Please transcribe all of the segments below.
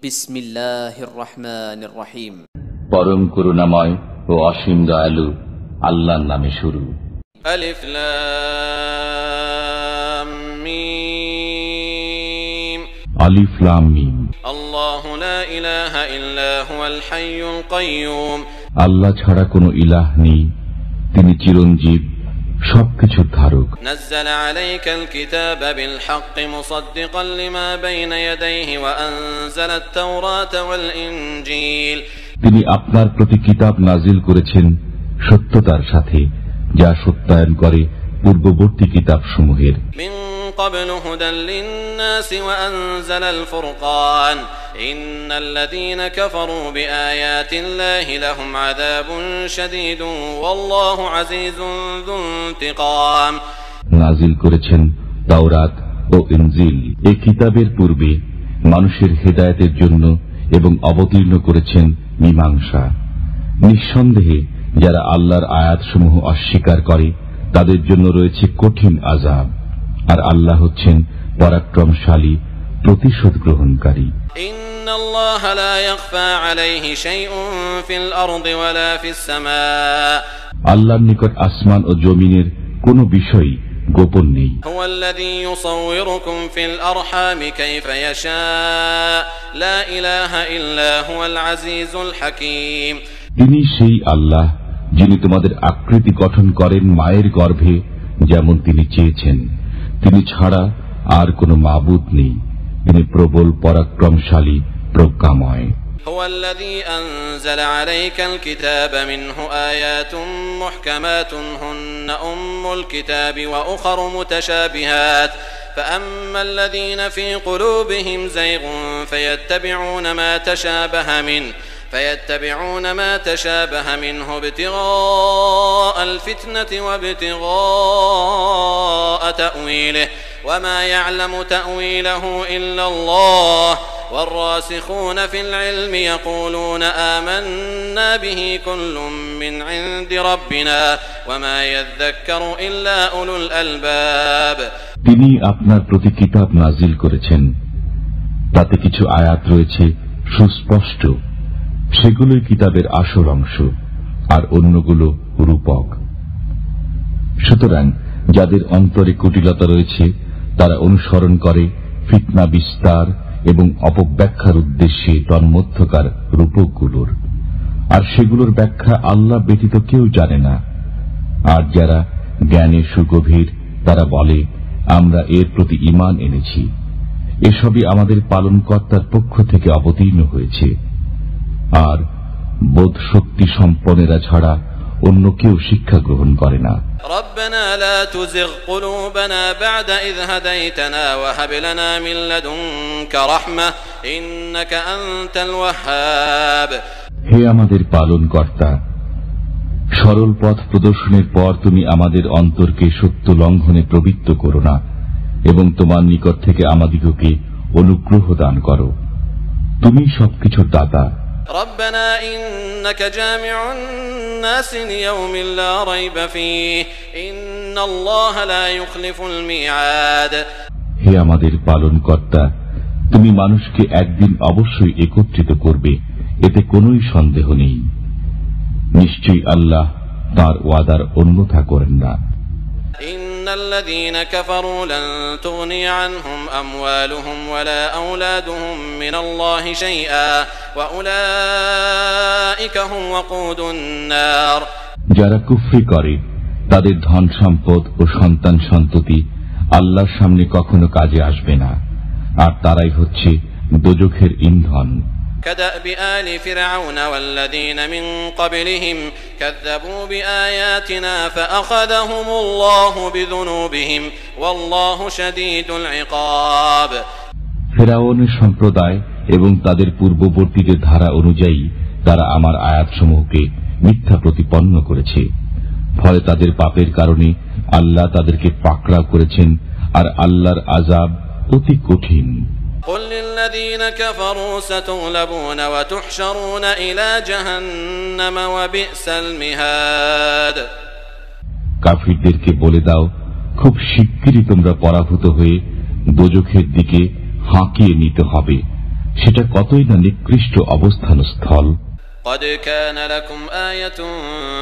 বিসমিল্লাহির রহমানির রহিম। পরম করুণাময় ও অসীম দয়ালু আল্লাহর নামে শুরু। আলিফ লাম মিম। আলিফ লাম মিম। আল্লাহু লা ইলাহা ইল্লা হুয়াল হাইয়ুল কাইয়্যুম। আল্লাহ ছাড়া কোনো ইলাহ নেই, তিনি চিরঞ্জীব, সবকিছুর ধারক। নাযালা আলাইকাল কিতাবা বিল হাক্কি মুসাদ্দিকান লিমা বাইনা ইয়াদাইহি ওয়া আনজালাত তাওরাতা ওয়াল ইনজিল। তিনি আপনার প্রতি কিতাব নাজিল করেছেন সত্যতার সাথে, যা সত্যায়ন করে পূর্ববর্তী কিতাবসমূহের। মিন ক্বাবলু হুদাল লিন-নাসি ওয়া আনজালাল ফুরকান ইন্নাল্লাযীনা কাফারু বিআয়াতিল্লাহি লাহুম আযাবুন শাদীদুন ওয়াল্লাহু আজিজুন যু ইনতিকাম। নাজিল করেছেন তাওরাত ও ইনজিল, এই কিতাবের পূর্বে মানুষের হেদায়েতের জন্য, এবং অবতীর্ণ করেছেন মীমাংসা। নিঃসন্দেহে যারা আল্লাহর আয়াতসমূহ অস্বীকার করে তাদের জন্য রয়েছে কঠিন আযাব, আর আল্লাহ হচ্ছেন পরাক্রমশালী, প্রতিশোধ গ্রহণকারী। ইন্নাল্লাহা লা ইয়াখফা আলাইহি শাইউন ফিল আরদি ওয়ালা ফিস সামা। আল্লাহর নিকট আসমান ও জমিনের কোনো বিষয় গোপন নেই। হুয়াল্লাযী ইউসাউwiruকুম ফিল আরহামি কাইফা ইয়াশা লা ইলাহা ইল্লা হুয়াল আজিজুল হাকীম। তিনি সেই আল্লাহ যিনি তোমাদের আকৃতি গঠন করেন মায়ের গর্ভে যেমন তিনি চেয়েছেন। তিনি ছাড়া আর কোনো মাবুদ নেই, তিনি প্রবল, পরাক্রমশালী, প্রজ্ঞাময়। هو الذي أنزل عليك الكتاب منه آيات محكمات هن أم الكتاب وأخر متشابهات فأما الذين في قلوبهم زيغ فيتبعون ما تشابه منه ابتغاء الفتنة وابتغاء تأويله وما يعلم تأويله إلا الله والراسخون في العلم يقولون آمنا به كل من عند ربنا وما يذكر إلا أولو الألباب। তিনি আপনার প্রতি কিতাব নাজিল করেছেন, তাতে কিছু আয়াত রয়েছে সুস্পষ্ট, সেগুলোই কিতাবের আসল অংশ, আর অন্যগুলো রূপক। সুতরাং যাদের অন্তরে কুটিলতা রয়েছে তারা অনুসরণ করে ফিতনা বিস্তার এবং অপব্যাখ্যার উদ্দেশ্যে তন্মধ্যকার রূপকগুলোর, আর সেগুলোর ব্যাখ্যা আল্লাহ ব্যতীত কেউ জানে না। আর যারা জ্ঞানে সুগভীর তারা বলে, আমরা এর প্রতি ঈমান এনেছি, এসবই আমাদের পালনকর্তার পক্ষ থেকে অবতীর্ণ হয়েছে। আর বোধ শক্তি সম্পন্নেরা ছাড়া অন্য কেউ শিক্ষা গ্রহণ করে না। ربنا لا تزغ قلوبنا بعد إذ هديتنا وهب لنا من لدنك رحمة إنك أنت الوهاب। হে আমাদের পালনকর্তা, সরল পথ প্রদর্শনের পর তুমি আমাদের অন্তরকে সত্য লঙ্ঘনে প্রবৃত্ত করো না, এবং তোমার নিকট থেকে আমাদিগকে অনুগ্রহ দান করো, তুমি সবকিছুর দাতা। ربنا إنك جامع الناس ليوم لا ريب فيه إن الله لا يخلف الميعاد। হে আমাদের পালনকর্তা, তুমি মানুষকে একদিন অবশ্যই একত্রিত করবে, এতে কোনোই সন্দেহ নেই। নিশ্চয়ই আল্লাহ তাঁর ওয়াদার অন্যথা করেন না। إن الذين كفروا لن تغني عنهم أموالهم ولا أولادهم من الله شيئا وأولئك هم وقود النار। যারা কুফরি করে তাদের ধন সম্পদ ও সন্তান সন্ততি আল্লাহর সামনে কখনো কাজে আসবে না, আর তারাই হচ্ছে দোজখের ইন্ধন। كدأب آل فرعون والذين من قبلهم كذبوا بآياتنا فأخذهم الله بذنوبهم والله شديد العقاب। ফিরআউনের সম্প্রদায় এবং তাদের পূর্ববর্তীদের ধারা অনুযায়ী তারা আমার আয়াতসমূহকে মিথ্যা প্রতিপন্ন করেছে, ফলে তাদের পাপের কারণে আল্লাহ তাদেরকে পাকড়াও করেছেন, আর আল্লাহর আযাব অতি কঠিন। قل للذين كفروا ستغلبون وتحشرون إلى جهنم وبئس المهاد। কাফিরদেরকে বলে দাও, খুব শিগগিরই তোমরা পরাভূত হয়ে দোজখের দিকে হাঁকিয়ে নিতে হবে, সেটা কতই না নিকৃষ্ট অবস্থান স্থল। قد كان لكم آية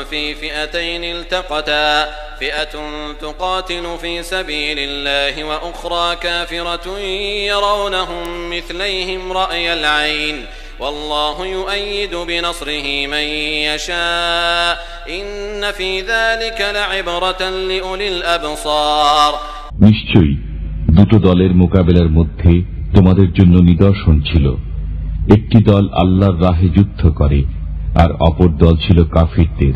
في فئتين التقتا فئة تقاتل في سبيل الله وأخرى كافرة يرونهم مثليهم رأي العين والله يؤيد بنصره من يشاء إن في ذلك لعبرة لأولي الأبصار। নিশ্চয়ই দুটো দলের মোকাবেলার মধ্যে তোমাদের জন্য নিদর্শন ছিল। একটি দল আল্লাহর রাহে যুদ্ধ করে আর অপর দল ছিল কাফিরদের।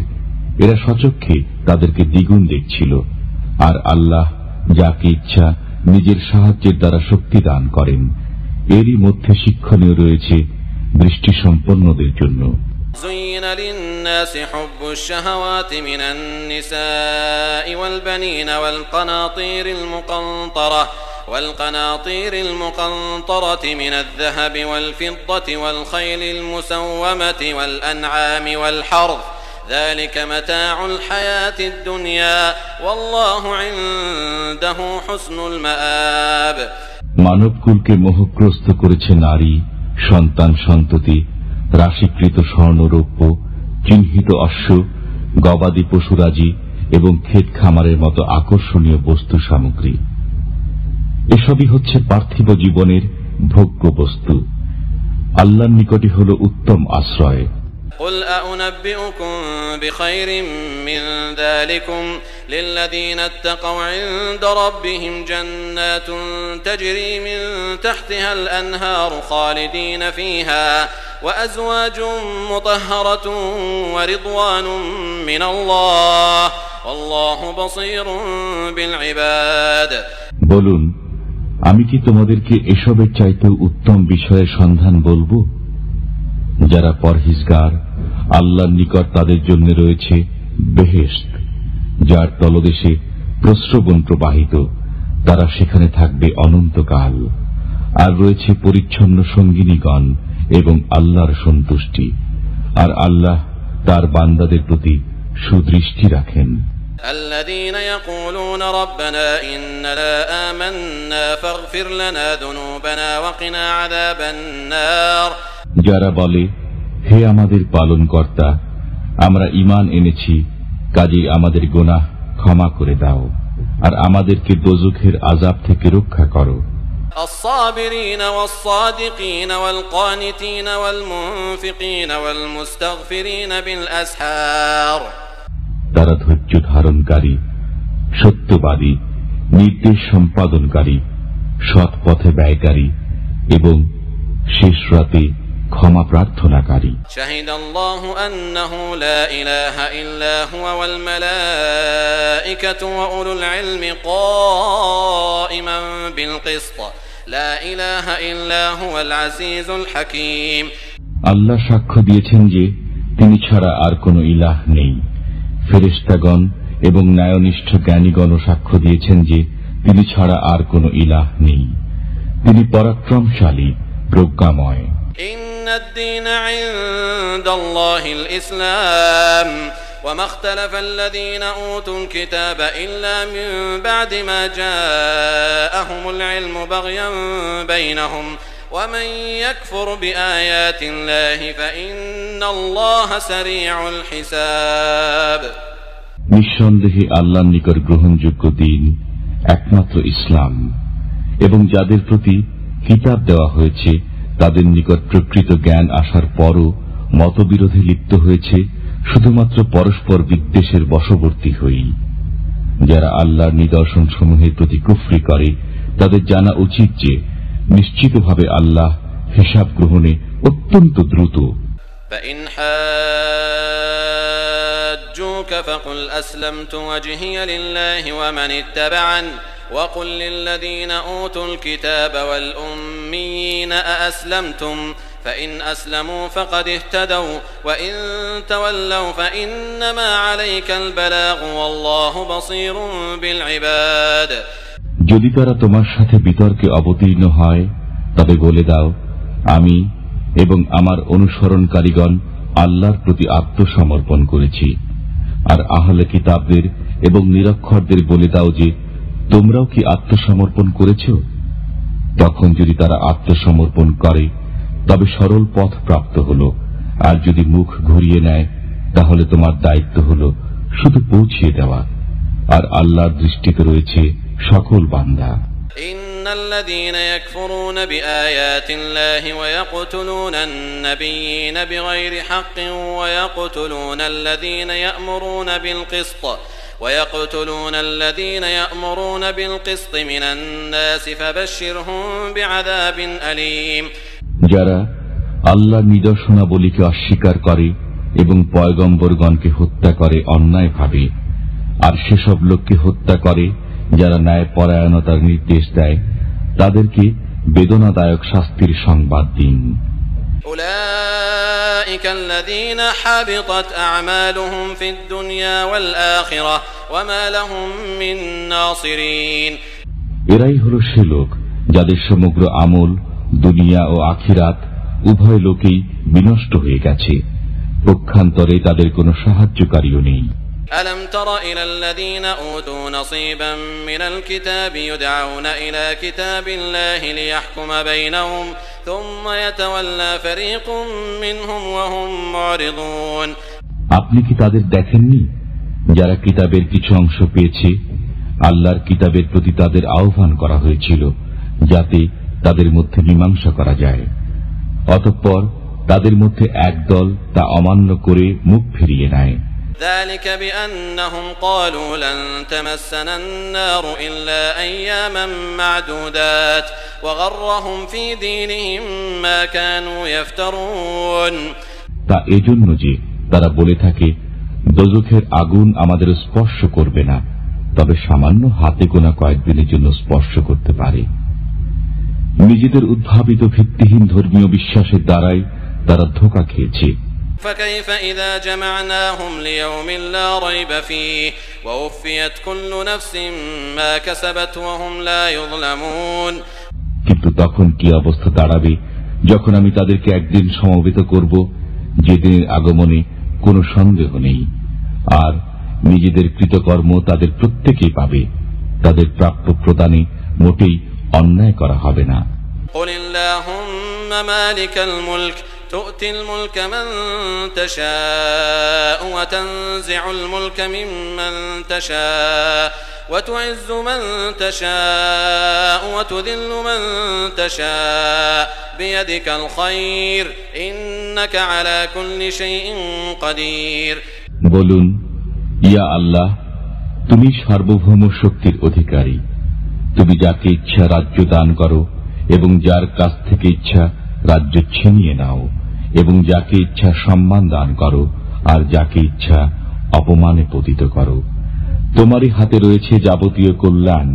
এরা সচক্ষে তাদেরকে দ্বিগুণ দেখছিল। আর আল্লাহ যাকে ইচ্ছা নিজের সাহায্যের দ্বারা শক্তি দান করেন। এরই মধ্যে শিক্ষণীয় রয়েছে দৃষ্টিসম্পন্নদের জন্য। زين للناس حب الشهوات من النساء والبنين والقناطير المقنطرة من الذهب والفضة والخيل المسومة والأنعام والحرث ذلك متاع الحياة الدنيا والله عنده حسن المآب। মানবকুলকে মোহগ্রস্ত করেছে নারী, সন্তান সন্ততি, রাশিকৃত স্বর্ণরৌপ্য, চিহ্নিত অশ্ব, গবাদি পশুরাজি এবং ক্ষেত খামারের মতো আকর্ষণীয় বস্তু সামগ্রী। এসবই হচ্ছে পার্থিব জীবনের ভোগ্য বস্তু। আল্লাহর নিকটই হল উত্তম আশ্রয়। قل أنبئكم بخير من ذلكم للذين اتقوا عند ربهم جنات تجري من تحتها الأنهار خالدين فيها وأزواج مطهرة ورضوان من الله والله بصير بالعباد। বলুন, আমি কি তোমাদেরকে এসবের চাইতেও উত্তম বিষয়ের সন্ধান বলবো? যারা পরহেজগার, আল্লাহর নিকট তাদের জন্য রয়েছে বেহেশত, যার তলদেশে প্রস্রবণ প্রবাহিত, তারা সেখানে থাকবে অনন্তকাল। আর রয়েছে পরিচ্ছন্ন সঙ্গিনীগণ এবং আল্লাহর সন্তুষ্টি। আর আল্লাহ তার বান্দাদের প্রতি সুদৃষ্টি রাখেন। الذين يقولون ربنا إننا آمنا فاغفر لنا ذنوبنا وقنا عذاب النار। যারা বলে, হে আমাদের পালনকর্তা, আমরা ঈমান এনেছি, কাজেই আমাদের গুনাহ ক্ষমা করে দাও আর আমাদেরকে দোজখের আযাব থেকে রক্ষা করো। الصابرين والصادقين والقانتين والمنفقين والمستغفرين بالأسحار। তারা ধৈর্য ধারণকারী, সত্যবাদী, নির্দেশ সম্পাদনকারী, সৎ পথে ব্যয়কারী এবং শেষ রাতে ক্ষমা প্রার্থনাকারী। শাহিদাল্লাহু আন্নাহু লা ইলাহা ইল্লা হুয়া ওয়াল মালাইকাতু ওয়া উলুল ইলমি কাইমান বিল কিসত লা ইলাহা ইল্লা হুয়াল আজিজুল হাকীম। আল্লাহ সাক্ষ্য দিয়েছেন যে তিনি ছাড়া আর কোনো ইলাহ নেই। ফেরেশতাগণ এবং ন্যায়নিষ্ঠ জ্ঞানীগণও সাক্ষ্য দিয়েছেন যে তিনি ছাড়া আর কোনো ইলাহ নেই। তিনি পরাক্রমশালী, প্রজ্ঞাময়। ইন্নাদ-দীন ইনদাল্লাহিল ইসলাম ওয়া মা ইখতালাফাল্লাযীনা উতুল কিতাবা ইল্লা মিন বা'দি মা জাআহুমুল ইলমু বাগয়ান বাইনাহুম ওয়া মান ইয়াকফুর বিআয়াতিল্লাহি ফাইন্নাল্লাহা সারিউল হিসাব। নিঃসন্দেহে আল্লাহর নিকট গ্রহণযোগ্য দিন একমাত্র ইসলাম, এবং যাদের প্রতি কিতাব দেওয়া হয়েছে তাদের নিকট প্রকৃত জ্ঞান আসার পরও মতবিরোধে লিপ্ত হয়েছে শুধুমাত্র পরস্পর বিদ্বেষের বশবর্তী হয়েই। যারা আল্লাহর নিদর্শন সমূহের প্রতি কুফরি করে তাদের জানা উচিত যে নিশ্চিতভাবে আল্লাহ হিসাব গ্রহণে অত্যন্ত দ্রুত। فقل أسلمت وجهي لله ومن اتبعني وقل للذين أوتوا الكتاب والأميين أأسلمتم فإن أسلموا فقد اهتدوا وإن تولوا فإنما عليك البلاغ والله بصير بالعباد। যদি তারা তোমার সাথে বিতর্কে অবতীর্ণ হয় তবে বলে দাও, আমি এবং আমার অনুসরণকারীগণ আল্লাহর প্রতি আত্মসমর্পণ করেছি। আর আহলে কিতাবদের এবং নিরক্ষরদের বলে দাও যে তোমরাও কি আত্মসমর্পণ করেছ? তখন যদি তারা আত্মসমর্পণ করে তবে সরল পথ প্রাপ্ত হল। আর যদি মুখ ঘুরিয়ে নেয় তাহলে তোমার দায়িত্ব হল শুধু পৌঁছিয়ে দেওয়া। আর আল্লাহর দৃষ্টিতে রয়েছে সকল বান্দা। الذين يكفرون بآيات الله ويقتلون النبيين بغير حق ويقتلون الذين يأمرون بالقسط من الناس فبشرهم بعذاب أليم যারা আল্লাহর নিদর্শনাবলীকে অস্বীকার করে এবং পয়গম্বরগণকে হত্যা করে অন্যায়ভাবে, আর সেসব লোককে হত্যা করে যারা ন্যায় পরায়ণতার নির্দেশ দেয়, তাদেরকে বেদনাদায়ক শাস্তির সংবাদ দিন। أولئك الذين حبطت أعمالهم في الدنيا والآخرة وما لهم من ناصرين এরাই হলো সে লোক যাদের সমগ্র আমল দুনিয়া ও আখিরাত উভয় লোকেই বিনষ্ট হয়ে গেছে, পক্ষান্তরে তাদের কোনো সাহায্যকারীও নেই। ألم تر إلى الذين أوتوا نصيبا من الكتاب يدعون إلى كتاب الله ليحكم بينهم ثم يتولى فريق منهم وهم معرضون আপনি কি তাদের দেখেননি যারা কিতাবের কিছু অংশ পেয়েছে? আল্লাহর কিতাবের প্রতি তাদের আহ্বান করা হয়েছিল যাতে তাদের মধ্যে মীমাংসা করা যায়, অতঃপর তাদের মধ্যে একদল তা অমান্য করে মুখ ফিরিয়ে নেয়। ذلك بأنهم قالوا لن تمسنا النار إلا أياما معدودات وغرهم في دينهم ما كانوا يفترون তা এজন্য যে তারা বলে থাকে দোজখের আগুন আমাদের স্পর্শ করবে না, তবে সামান্য হাতে গোনা কয়েকদিনের জন্য স্পর্শ করতে পারে। নিজেদের উদ্ভাবিত ভিত্তিহীন ধর্মীয় বিশ্বাসের দ্বারাই তারা ধোঁকা খেয়েছে। فكيف إذا جمعناهم ليوم لا ريب فيه ووفيت كل نفس ما كسبت وهم لا يظلمون কিন্তু তখন কি অবস্থা দাঁড়াবে যখন আমি তাদেরকে একদিন সমবেত করব যেদিনের আগমনে কোনো সন্দেহ নেই, আর নিজেদের কৃতকর্ম তাদের প্রত্যেকেই পাবে, তাদের প্রাপ্য প্রদানে মোটেই অন্যায় করা হবে না। قل اللهم مالك الملك تؤتي الملك من تشاء وتنزع الملك ممن تشاء وتعز من تشاء وتذل من تشاء بيدك الخير إنك على كل شيء قدير বলুন, ইয়া আল্লাহ, তুমি সার্বভৌম শক্তির অধিকারী। তুমি যাকে ইচ্ছা রাজ্য দান করো এবং যার কাছ থেকে ইচ্ছা রাজ্য ছিনিয়ে নাও, এবং যাকে ইচ্ছা সম্মান দান করো আর যাকে ইচ্ছা অপমানে পতিত করো। তোমারই হাতে রয়েছে যাবতীয় কল্যাণ,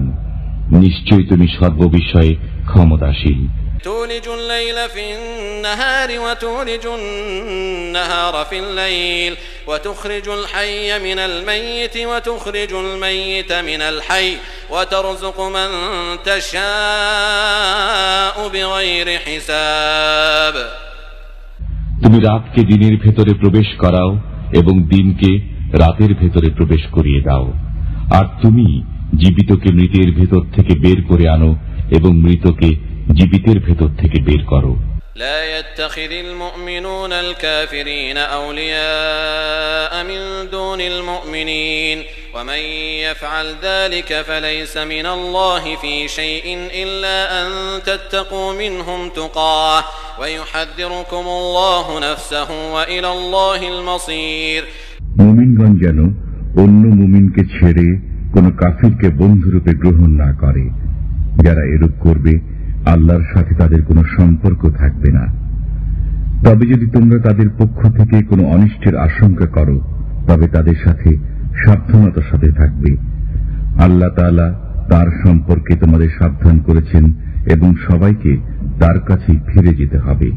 নিশ্চয়ই তুমি সর্ববিষয়ে ক্ষমতাশীল। تولج الليل في النهار وتولج النهار في الليل وتخرج الحي من الميت وتخرج الميت من الحي وترزق من تشاء بغير حساب তুমি রাতকে দিনের ভেতরে প্রবেশ করাও এবং দিনকে রাতের ভেতরে প্রবেশ করিয়ে দাও, আর তুমি জীবিতকে মৃতের ভেতর থেকে বের করে আনো এবং মৃতকে জীবিতের ভেতর থেকে বের করো। لا يتخذ المؤمنون الكافرين أولياء من دون المؤمنين ومن يفعل ذلك فليس من الله في شيء إلا أن تتقوا منهم تقاه ويحذركم الله نفسه وإلى الله المصير মুমিনগণ যেন অন্য মুমিনকে ছেড়ে কোন কাফিরকে বন্ধুরূপে গ্রহণ না করে। যারা এরূপ করবে আল্লাহর সাথে তাদের কোনো সম্পর্ক থাকবে না। তবে যদি তোমরা তাদের পক্ষ থেকে কোনো অনিষ্টের আশঙ্কা করো তবে তাদের সাথে সাবধানতার সাথে থাকবে। আল্লাহ তাআলা তার সম্পর্কে তোমাদের সাবধান করেছেন এবং সবাইকে তার কাছেই ফিরে যেতে হবে।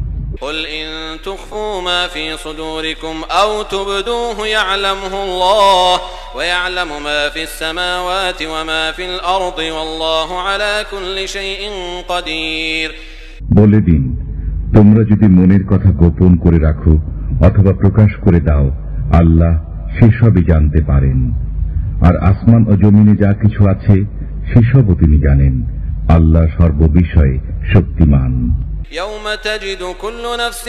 قل إن تخفوا ما في صدوركم أو تبدوه يعلمه الله ويعلم ما في السماوات وما في الأرض والله على كل شيء قدير বলে দিন, তোমরা যদি মনের কথা গোপন করে রাখো অথবা প্রকাশ করে দাও, আল্লাহ সেসবই জানতে পারেন, আর আসমান ও জমিনে যা কিছু আছে সেসবও তিনি জানেন। আল্লাহ সর্ববিষয়ে শক্তিমান। يوم تجد كل نفس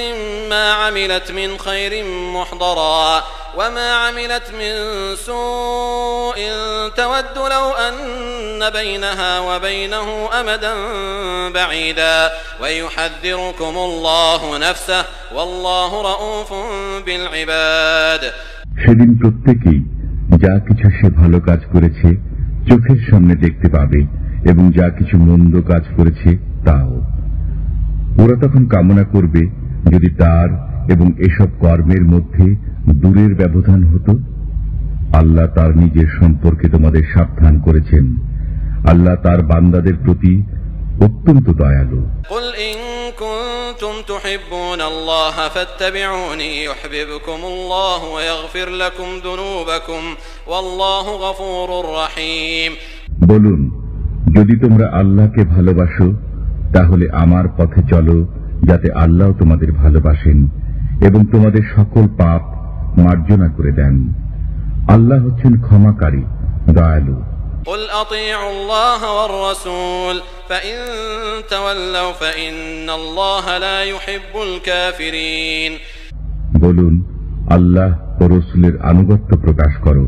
ما عملت من خير محضرا وما عملت من سوء تود لو أن بينها وبينه أمدا بعيدا ويحذركم الله نفسه والله رؤوف بالعباد সেদিন প্রত্যেকেই যা কিছু সে ভালো কাজ করেছে চোখের সামনে দেখতে পাবে এবং যা কিছু মন্দ কাজ করেছে তাও। ওরা তখন কামনা করবে যদি তার এবং এসব কর্মের মধ্যে দূরের ব্যবধান হতো। আল্লাহ তার নিজের সম্পর্কে তোমাদের সাবধান করেছেন। আল্লাহ তার বান্দাদের প্রতি অত্যন্ত দয়ালু। قل إن كنتم تحبون الله فاتبعوني يحببكم الله ويغفر لكم ذنوبكم والله غفور رحيم বলুন, যদি তোমরা আল্লাহকে ভালোবাসো তাহলে আমার পথে চলো, যাতে আল্লাহ তোমাদের ভালোবাসেন এবং তোমাদের সকল পাপ মার্জনা করে দেন। আল্লাহ হচ্ছেন ক্ষমাকারী, দয়ালু। قل أطيعوا الله والرسول فإن تولوا فإن الله لا يحب الكافرين বলুন, আল্লাহ ও রাসূলের আনুগত্য প্রকাশ করো।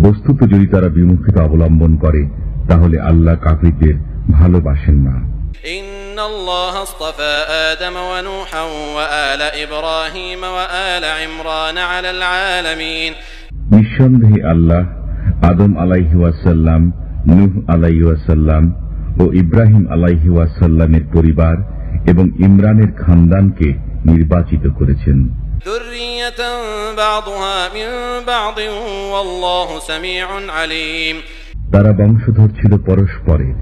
বস্তুত যদি তারা বিমুখিতা অবলম্বন করে তাহলে আল্লাহ কাফিরদের ভালোবাসেন না। إن الله اصطفى آدم ونوحا وآل إبراهيم وآل عمران على العالمين নিঃসন্দেহে আল্লাহ আদম আলাইহি ওয়াসাল্লাম, নূহ আলাইহি ওয়াসাল্লাম ও ইব্রাহিম আলাইহি ওয়াসাল্লামের পরিবার এবং ইমরানের খানদানকে নির্বাচিত করেছেন। ذرية بعضها من بعض والله سميع عليم তারা বংশধর ছিল পরস্পরের।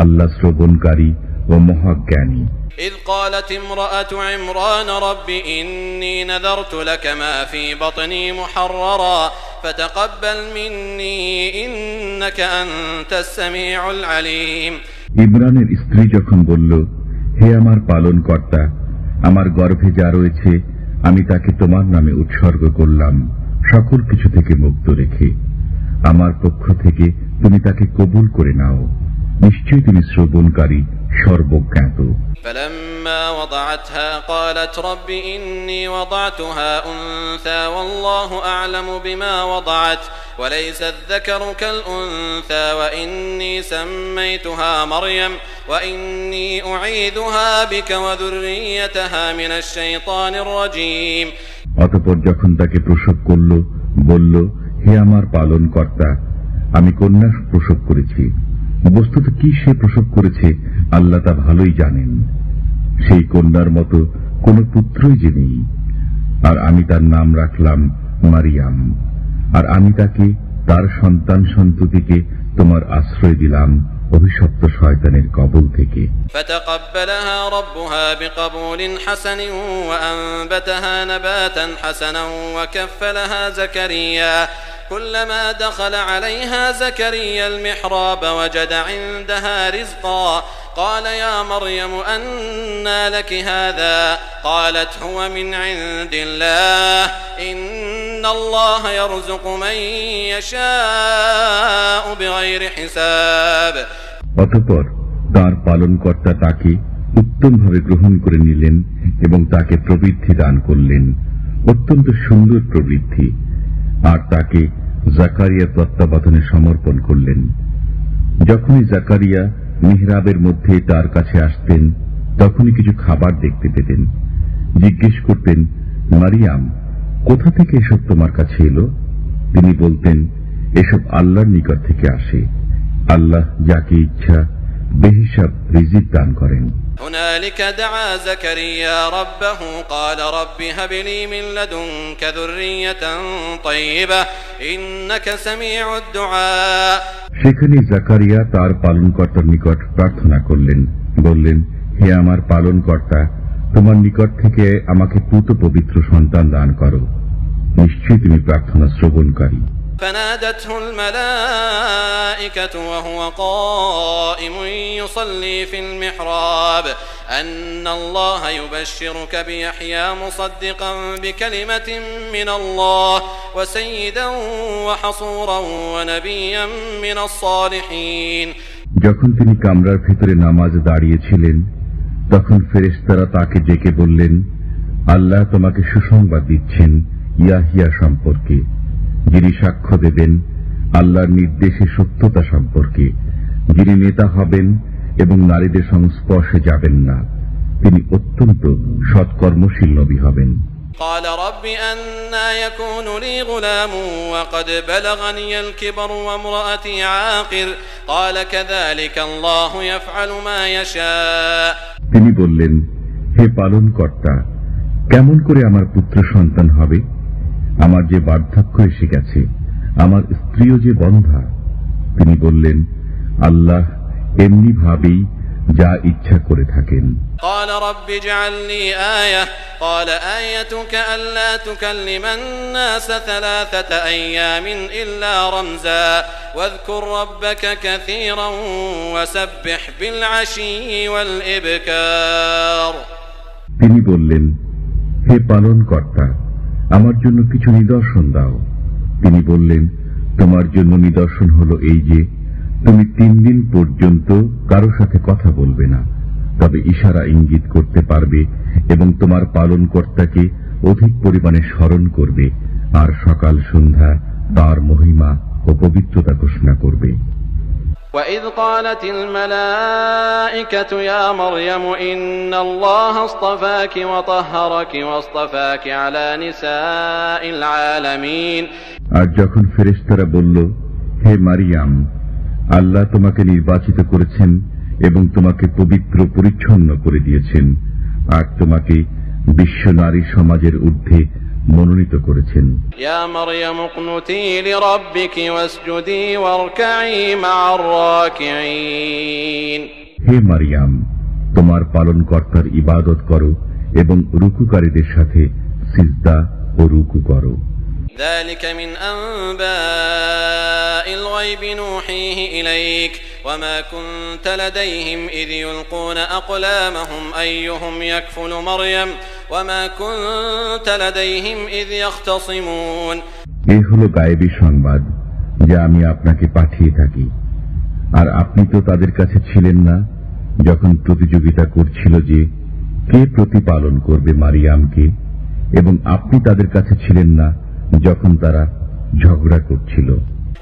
আল্লাহ শ্রবণকারী ও মহাজ্ঞানী। إذ قالت امرأة عمران رب إني نذرت لك ما في بطني محررا فتقبل مني إنك أنت السميع العليم ইমরানের স্ত্রী যখন বলল, হে আমার পালনকর্তা, আমার গর্ভে যা রয়েছে আমি তাকে তোমার নামে উৎসর্গ করলাম, সকল কিছু থেকে মুক্ত রেখে। আমার পক্ষ থেকে তুমি তাকে কবুল করে নাও, নিশ্চয়ই তুমি শ্রবণকারী, সর্বজ্ঞাত। فلما وضعتها قالت رب إني وضعتها أنثى والله أعلم بما وضعت وليس الذكر كالأنثى وإني سميتها مريم وإني أعيذها بك وذريتها من الشيطان الرجيم অতঃপর যখন তাকে প্রসব করল বলল, হে আমার পালনকর্তা, আমি কন্যা প্রসব করেছি। বস্তুত কি সে প্রসব করেছে আল্লাহ তা ভালোই জানেন। সেই কন্যার মতো কোন পুত্রই যে নেই। আর আমি তার নাম রাখলাম মারিয়াম। আর আমি তাকে তার সন্তান সন্ততিকে তোমার আশ্রয় দিলাম অভিশপ্ত শয়তানের কবল থেকে। فتقبلها ربها بقبول حسن وأنبتها نباتا حسنا وكفلها زكريا كلما دخل عليها زكريا المحراب وجد عندها رزقا قال يا مريم أنى لك هذا قالت هو من عند الله إن الله يرزق من يشاء بغير حساب অতঃপর তার পালনকর্তা তাকে উত্তমভাবে গ্রহণ করে নিলেন এবং তাকে প্রবৃদ্ধি দান করলেন, অত্যন্ত সুন্দর প্রবৃদ্ধি। আর তাকে জাকারিয়া তত্ত্বাবধানে সমর্পণ করলেন। যখনই জাকারিয়া মিহরাবের মধ্যে তার কাছে আসতেন তখনই কিছু খাবার দেখতে পেতেন। জিজ্ঞেস করতেন, মারিয়াম, কোথা থেকে এসব তোমার কাছে এলো? তিনি বলতেন, এসব আল্লাহর নিকট থেকে আসে। আল্লাহ যাকে ইচ্ছা বেহিসাব রিজিক দান করেন। هنالك دعا زكريا ربه قال رب هب لي من لدنك ذرية طيبة إنك سميع الدعاء সেখানে জাকারিয়া তার পালনকর্তার নিকট প্রার্থনা করলেন, বললেন, হে আমার পালনকর্তা, তোমার নিকট থেকে আমাকে পুত পবিত্র সন্তান দান করো, নিশ্চয়ই তুমি প্রার্থনা শ্রবণকারী। فنادته الملائكة وهو قائم يصلي في المحراب أن الله يبشرك بيحيى مصدقا بكلمة من الله وسيدا وحصورا ونبيا من الصالحين যখন তিনি কামরার ভিতরে নামাজ দাঁড়িয়েছিলেন তখন ফেরেশতারা তাকে ডেকে বললেন, আল্লাহ তোমাকে সুসংবাদ দিচ্ছেন ইয়াহিয়া সম্পর্কে, যিনি সাক্ষ্য দেবেন আল্লাহর নির্দেশে সত্যতা সম্পর্কে, যিনি নেতা হবেন এবং নারীদের সংস্পর্শে যাবেন না, তিনি অত্যন্ত সৎকর্মশীল নবী হবেন। قال رب أنى يكون لي غلام وقد بلغني الكبر وامرأتي عاقر قال كذلك الله يفعل ما يشاء। তিনি বললেন, হে পালনকর্তা, কেমন করে আমার পুত্র সন্তান হবে? আমার যে বার্ধক্য এসে গেছে, আমার স্ত্রীও যে বন্ধা। তিনি বললেন, আল্লাহ এমনি ভাবেই যা ইচ্ছা করে থাকেন। قال رب اجعل لي آية قال آيتك ألا تكلم الناس 3 أيام إلا رمزا واذكر ربك كثيرا وسبح بالعشي والإبكار। তিনি বললেন, হে পালনকর্তা, আমার জন্য কিছু নিদর্শন দাও। তিনি বললেন, তোমার জন্য নিদর্শন হলো এই যে তুমি 3 দিন পর্যন্ত কারো সাথে কথা বলবে না, তবে ইশারা ইঙ্গিত করতে পারবে এবং তোমার পালনকর্তাকে অধিক পরিমাণে স্মরণ করবে, আর সকাল সন্ধ্যা তার মহিমা ও পবিত্রতা ঘোষণা করবে। وَإِذْ قَالَتِ الْمَلَائِكَةُ يَا مَرْيَمُ إِنَّ اللَّهَ اصْطَفَاكِ وَطَهَّرَكِ وَاصْطَفَاكِ عَلَى نِسَاءِ الْعَالَمِينَ। আর যখন ফেরেশতারা বলল, হে মারিয়াম, আল্লাহ তোমাকে নির্বাচিত করেছেন এবং তোমাকে পবিত্র পরিচ্ছন্ন করে দিয়েছেন, আর তোমাকে বিশ্ব নারী সমাজের ঊর্ধ্বে মনোনীত করেছেন। ইয়া মারইয়াম কুনুতি লিরাব্বিকি ওয়াসজুদি ওয়ারকাই মা'আর রাকিঈন। হে মারিয়াম, তোমার পালনকর্তার ইবাদত করো এবং রুকুকারীদের সাথে সিজদা ও রুকু করো। ذلك من أنباء الغيب نوحيه إليك وما كنت لديهم إذ يلقون أقلامهم أيهم يكفل مريم وما كنت لديهم إذ يختصمون। এই হলো গায়েবী সংবাদ যা আমি আপনাকে পাঠিয়ে থাকি, আর আপনি তো তাদের কাছে ছিলেন না যখন প্রতিযোগিতা করছিল যে কে প্রতিপালন করবে মারিয়ামকে, এবং আপনি তাদের কাছে ছিলেন না যখন তারা ঝগড়া করছিল।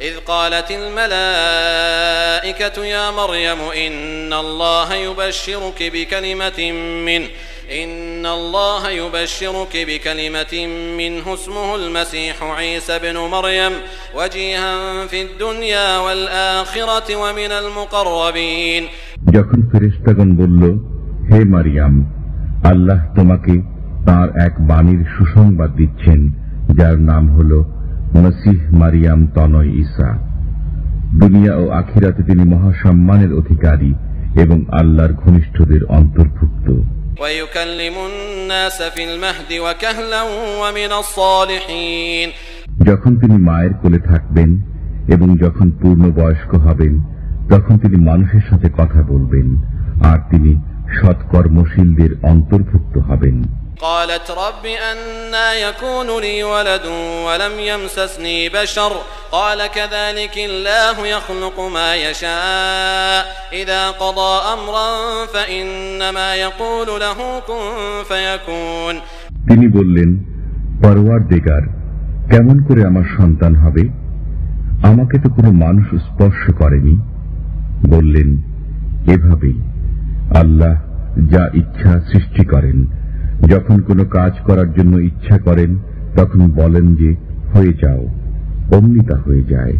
إذ قالت الملائكة يا مريم إن الله يبشرك بكلمة منه اسمه المسيح عيسى بن مريم وجيها في الدنيا والآخرة ومن المقربين। যখন ফেরেশতাগণ বলল, হে মারিয়াম, আল্লাহ তোমাকে তার এক বাণীর সুসংবাদ দিচ্ছেন যার নাম হল মসিহ মারিয়াম তনয় ঈসা। দুনিয়া ও আখিরাতে তিনি মহাসম্মানের অধিকারী এবং আল্লাহর ঘনিষ্ঠদের অন্তর্ভুক্ত। যখন তিনি মায়ের কোলে থাকবেন এবং যখন পূর্ণ বয়স্ক হবেন, তখন তিনি মানুষের সাথে কথা বলবেন, আর তিনি সৎকর্মশীলদের অন্তর্ভুক্ত হবেন। قالت رب أنى يكون لي ولد ولم يمسسني بشر قال كذلك الله يخلق ما يشاء إذا قضى أمرا فإنما يقول له كن فيكون। তিনি বললেন, পরওয়ারদিগার, কেমন করে আমার সন্তান হবে? আমাকে তো কোনো মানুষ স্পর্শ করেনি। বললেন, এভাবেই আল্লাহ যা ইচ্ছা সৃষ্টি করেন। যখন কোনো কাজ করার জন্য ইচ্ছা করেন তখন বলেন যে হয়ে যাও, অমনি তা হয়ে যায়।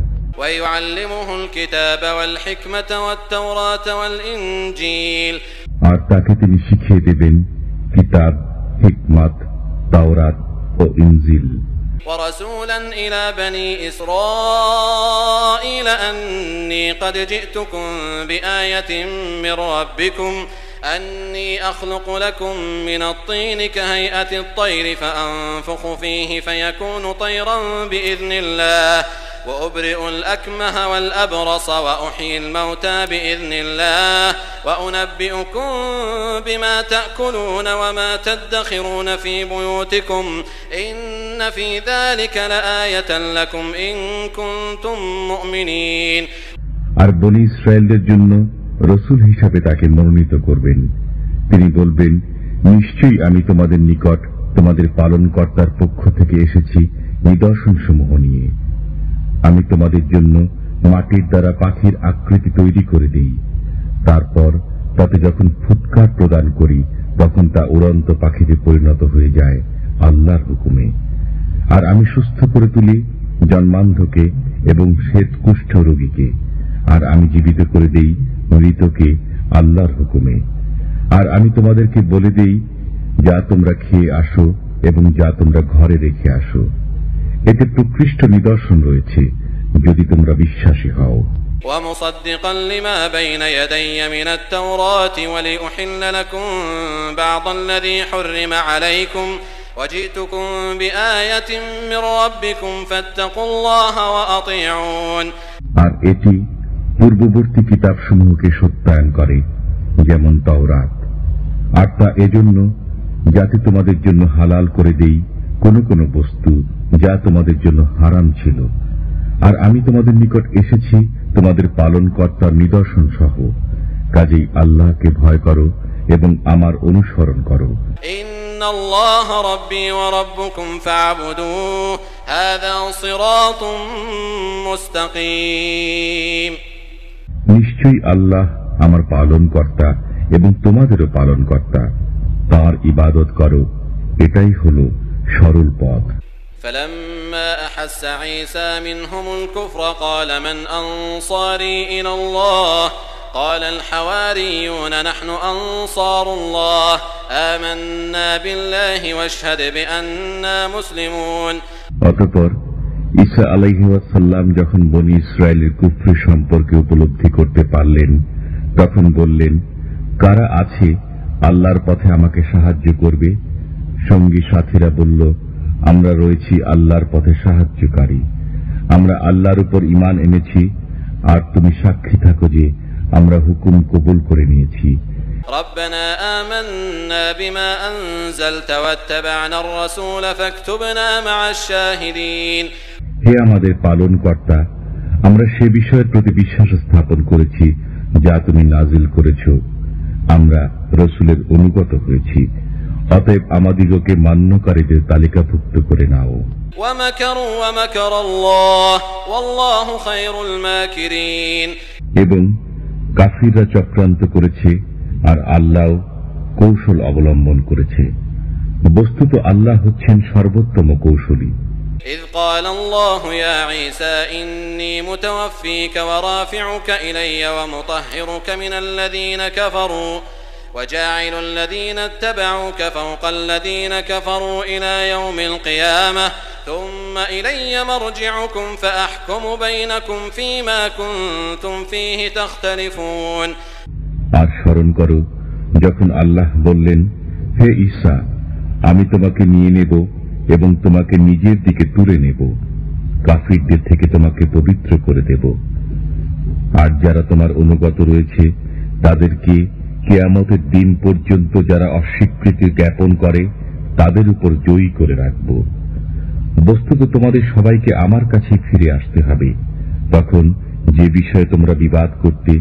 আর তাকে তিনি শিখিয়ে দেবেন কিতাব, হিকমত, তাওরাত ও ইনজিল। ورسولا إلى بني إسرائيل أني قد جئتكم بآية من ربكم أني أخلق لكم من الطين كهيئة الطير فأنفخ فيه فيكون طيرا بإذن الله وأبرئ الأكمه والأبرص وأحيي الموتى بإذن الله وأنبئكم بما تأكلون وما تدخرون في بيوتكم إن في ذلك لآية لكم إن كنتم مؤمنين। আর বনি ইসরায়েলদের জন্য রসুল হিসাবে তাকে মনোনীত করবেন। তিনি বলবেন, নিশ্চয়ই আমি তোমাদের নিকট তোমাদের পালনকর্তার পক্ষ থেকে এসেছি নিদর্শনসমূহ নিয়ে। আমি তোমাদের জন্য মাটির দ্বারা পাখির আকৃতি তৈরি করে দিই, তারপর তাতে যখন ফুৎকার প্রদান করি তখন তা উড়ন্ত পাখিতে পরিণত হয়ে যায় আল্লাহর হুকুমে। আর আমি সুস্থ করে তুলি জন্মান্ধকে এবং শ্বেতকুষ্ঠ রোগীকে, আর আমি জীবিত করে দেই মৃতকে আল্লাহর হুকুমে। আর আমি তোমাদেরকে বলে দেই, যা তোমরা খেয়ে আসো এবং যা তোমরা ঘরে রেখে আসো। এতে প্রকৃষ্ট নিদর্শন রয়েছে যদি তোমরা বিশ্বাসী হও। ومصدقا لما بين يدي من التوراة ولأحل لكم بعض الذي حرم عليكم وجئتكم بآية من ربكم فاتقوا الله وأطيعون। আর এটি পূর্ববর্তী কিতাবসমূহকে সত্যায়ন করে, যেমন তাওরাত, আর তা এজন্য যাতে তোমাদের জন্য হালাল করে দেই কোন কোন বস্তু যা তোমাদের জন্য হারাম ছিল। আর আমি তোমাদের নিকট এসেছি তোমাদের পালনকর্তার নিদর্শন সহ, কাজেই আল্লাহকে ভয় করো এবং আমার অনুসরণ করো। ইন্নাল্লাহা রাব্বী ওয়া রাব্বুকুম ফা'বুদুহু হাযা সিরাতুম মুস্তাকিম। নিশ্চয়ই আল্লাহ আমার পালনকর্তা এবং তোমাদেরও পালনকর্তা, তার ইবাদত করো, এটাই হলো সরল পথ। فلما أحس عيسى منهم الكفر قال من أنصاري إلى الله قال الحواريون نحن أنصار الله آمنا بالله واشهد بأننا مسلمون। অতঃপর ঈসা আলাইহিস সালাম যখন বনী ইসরায়েলের কুফর সম্পর্কে উপলব্ধি করতে পারলেন তখন বললেন, কারা আছে আল্লাহর পথে আমাকে সাহায্য করবে? সঙ্গী সাথীরা বলল, আমরা রয়েছি আল্লাহর পথে সাহায্যকারী, আমরা আল্লাহর উপর ঈমান এনেছি, আর তুমি সাক্ষী থাকো যে আমরা হুকুম কবুল করে নিয়েছি। ربنا آمنا بما أنزلت واتبعنا الرسول فاكتبنا مع الشاهدين। হে আমাদের পালনকর্তা, আমরা সে বিষয়ের প্রতি বিশ্বাস স্থাপন করেছি যা তুমি নাজিল করেছ, আমরা রসুলের অনুগত হয়েছি, অতএব আমাদিগকে মান্যকারীদের তালিকাভুক্ত করে নাও। এবং কাফিররা চক্রান্ত করেছে আর আল্লাহ কৌশল অবলম্বন করেছে, বস্তুত আল্লাহ হচ্ছেন সর্বোত্তম কৌশলী। إذ قال الله يا عيسى إني متوفيك ورافعك إلي ومطهرك من الذين كفروا وجاعل الذين اتبعوك فوق الذين كفروا إلى يوم القيامة ثم إلي مرجعكم فأحكم بينكم فيما كنتم فيه تختلفون। আর স্মরণ করো যখন আল্লাহ বললেন, হে ঈসা, আমি তোমাকে নিয়ে নেব এবং তোমাকে নিজের দিকে তুলে নেব, কাফিরদের থেকে তোমাকে পবিত্র করে দেব, আর যারা তোমার অনুগত রয়েছে তাদেরকে কিয়ামতের দিন পর্যন্ত যারা অস্বীকৃতি জ্ঞাপন করে তাদের উপর জয়ী করে রাখব। বস্তুত তোমাদের সবাইকে আমার কাছে ফিরে আসতে হবে, তখন যে বিষয়ে তোমরা বিবাদ করতে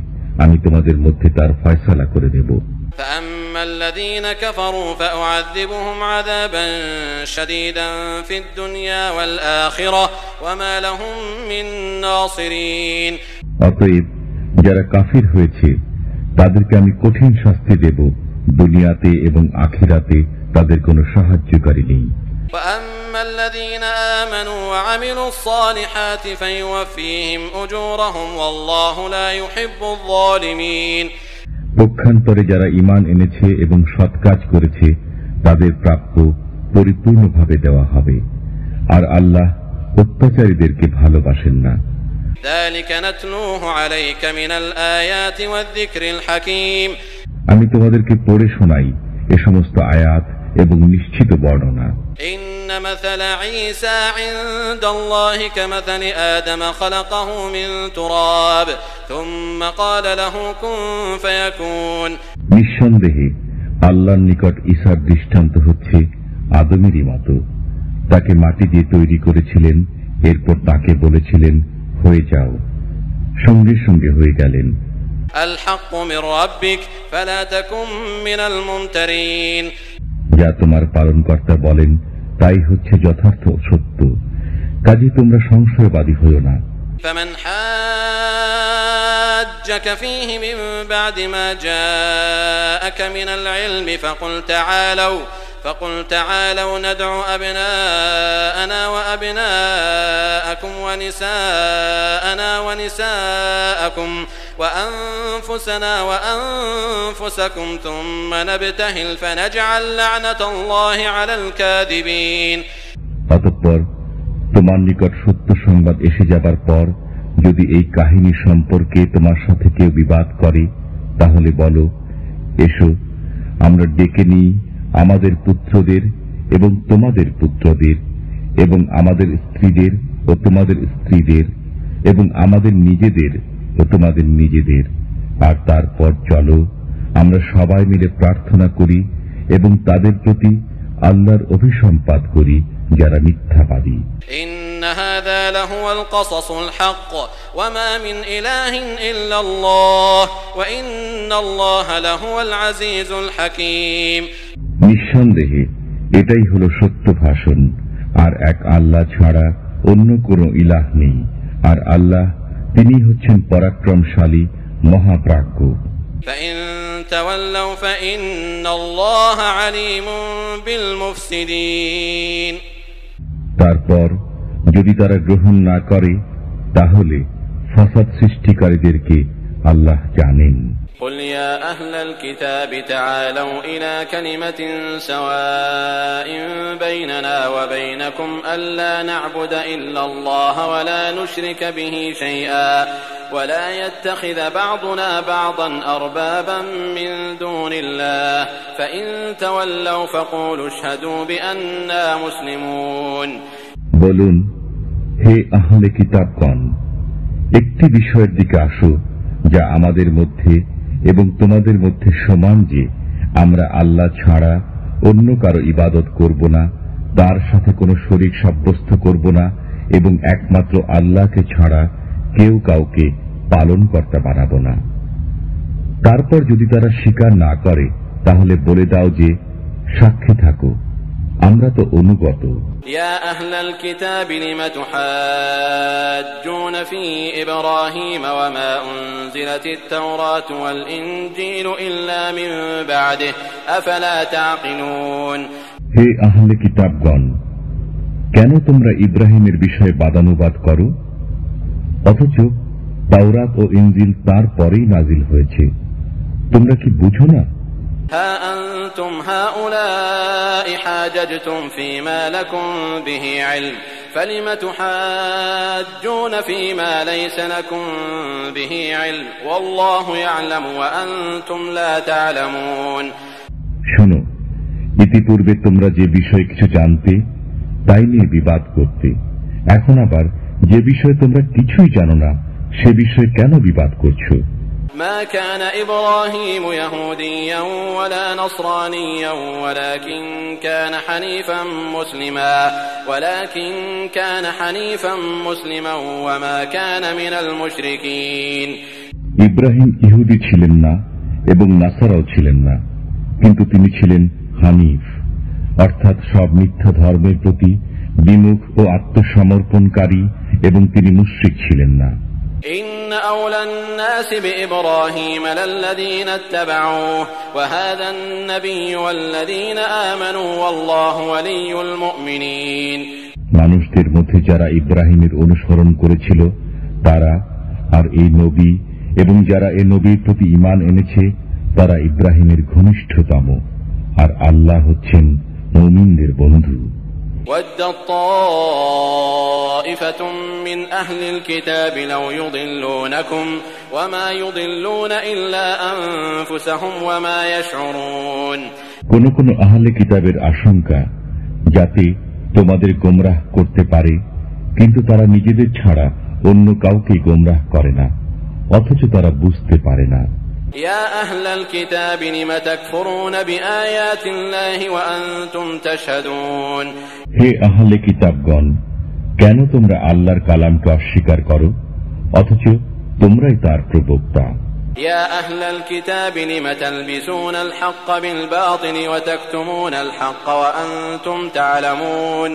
আমি তোমাদের মধ্যে তার ফয়সালা করে দেব। فأما الذين كفروا فأعذبهم عذابا شديدا في الدنيا والآخرة وما لهم من ناصرين। অতএব যারা কাফির হয়েছে তাদেরকে আমি কঠিন শাস্তি দেব, দুনিয়াতে এবং আখিরাতে তাদের কোনো সাহায্যকারী নেই। وأما الذين آمنوا وعملوا الصالحات فيوفيهم أجورهم والله لا يحب الظالمين। পক্ষান্তরে যারা ঈমান এনেছে এবং সৎ কাজ করেছে তাদের প্রাপ্য পরিপূর্ণভাবে দেওয়া হবে, আর আল্লাহ অত্যাচারীদেরকে ভালোবাসেন না। ذلك نتلوه عليك من الآيات والذكر الحكيم। আমি তোমাদেরকে পড়ে শোনাই এ সমস্ত আয়াত এবং নিশ্চিত বর্ণনা। إن مثل عيسى عند الله كمثل آدم خلقه من تراب ثم قال له كن فيكون। নিঃসন্দেহে আল্লাহর নিকট ঈসার দৃষ্টান্ত হচ্ছে আদমেরই মতো, তাকে মাটি দিয়ে তৈরি করেছিলেন, এরপর তাকে বলেছিলেন হয়ে যাও, সঙ্গে সঙ্গে হয়ে গেলেন। الحق من ربك فلا تكن من الممترين যা তোমার পালনকর্তা বলেন তাই হচ্ছে যথার্থ সত্য, কাজে তোমরা সংশয়বাদী হইও না। فمن حاجك فيه من بعد ما جاءك من العلم فقل تعالوا ندع أبناءنا وأبناءكم ونساءنا ونساءكم وأنفسنا وأنفسكم ثم نبتهل فنجعل لعنة الله على الكاذبين। অতঃপর তোমার নিকট সত্য সংবাদ এসে যাবার পর যদি এই কাহিনী সম্পর্কে তোমার সাথে কেউ বিবাদ করে, তাহলে বলো, এসো আমরা ডেকে নিই আমাদের পুত্রদের এবং তোমাদের পুত্রদের এবং আমাদের স্ত্রীদের ও তোমাদের স্ত্রীদের এবং আমাদের নিজেদের ও তোমাদের নিজেদের, আর তারপর চলো আমরা সবাই মিলে প্রার্থনা করি এবং তাদের প্রতি আল্লাহর অভিসম্পাত করি যারা মিথ্যাবাদী। إن هذا لهو القصص الحق وما من إله إلا الله وإن الله لهو العزيز الحكيم। নিঃসন্দেহে এটাই হলো সত্য ভাষণ, আর এক আল্লাহ ছাড়া অন্য কোনো ইলাহ নেই, আর আল্লাহ তিনি হচ্ছেন পরাক্রমশালী মহাপ্রাজ্ঞ। فإن تولوا فإن الله عليم بالمفسدين। তারপর যদি তারা গ্রহণ না করে তাহলে ফাসাদ সৃষ্টিকারীদেরকে আল্লাহ জানেন। قل يا أهل الكتاب تعالوا إلى كلمة سواء بيننا وبينكم ألا نعبد إلا الله ولا نشرك به شيئا ولا يتخذ بعضنا بعضا أربابا من دون الله فإن تولوا فقولوا اشهدوا بأننا مسلمون। বলুন, হে আহলে কিতাবগণ, একটি বিষয়ের দিকে আসো যা আমাদের মধ্যে এবং তোমাদের মধ্যে সমান, যে আমরা আল্লাহ ছাড়া অন্য কারো ইবাদত করব না, তার সাথে কোনো শরীক সাব্যস্ত করব না এবং একমাত্র আল্লাহকে ছাড়া কেউ কাউকে পালনকর্তা বানাবো না। তারপর যদি তারা স্বীকার না করে তাহলে বলে দাও যে সাক্ষী থাকো, আমরা তো অনুগত। يا أهل الكتاب لم تحاجون في إبراهيم وما أنزلت التوراة والإنجيل إلا من بعده أفلا تعقلون। হে আহলে কিতাবগণ, কেন তোমরা ইব্রাহিমের বিষয়ে বাদানুবাদ করো, অথচ তাওরাত ও ইনজিল তার পরেই নাজিল হয়েছে? তোমরা কি বুঝো না? ها أنتم هؤلاء حاججتم فيما لكم به علم فلم تحاجون فيما ليس لكم به علم والله يعلم وأنتم لا تعلمون। শোনো, ইতিপূর্বে তোমরা যে বিষয়ে কিছু জানতে তাই নিয়ে বিবাদ করতে, এখন আবার যে বিষয়ে তোমরা কিছুই জানো না সে বিষয়ে কেন বিবাদ করছো? ما كان إبراهيم يهوديا ولا نصرانيا ولكن كان حنيفا مسلما وما كان من المشركين। ইব্রাহিম ইহুদি ছিলেন না এবং নাসারাও ছিলেন না, কিন্তু তিনি ছিলেন হানিফ, অর্থাৎ সব মিথ্যা ধর্মের প্রতি বিমুখ ও আত্মসমর্পণকারী, এবং তিনি মুশরিক ছিলেন না। إن أولى الناس بإبراهيم للذين اتبعوه وهذا النبي والذين آمنوا والله ولي المؤمنين। মানুষদের মধ্যে যারা ইব্রাহিমের অনুসরণ করেছিল তারা, আর এই নবী এবং যারা এই নবীর প্রতি ঈমান এনেছে তারা ইব্রাহিমের ঘনিষ্ঠতম, আর আল্লাহ হচ্ছেন মুমিনদের বন্ধু। ود طائفة من أهل الكتاب لو يضلونكم وما يضلون إلا أنفسهم وما يشعرون। কোন কোন আহলে কিতাবের আশঙ্কা যাতে তোমাদের গোমরাহ করতে পারে, কিন্তু তারা নিজেদের ছাড়া অন্য কাউকে গোমরাহ করে না, অথচ তারা বুঝতে পারে না। يا أهل الكتاب لم تكفرون بآيات الله وأنتم تشهدون। হে আহলে কিতাবগণ, কেন তোমরা আল্লাহর কালামকে অস্বীকার করো, অথচ তোমরাই তার প্রবক্তা। يا أهل الكتاب لم تلبسون الحق بالباطل وتكتمون الحق وأنتم تعلمون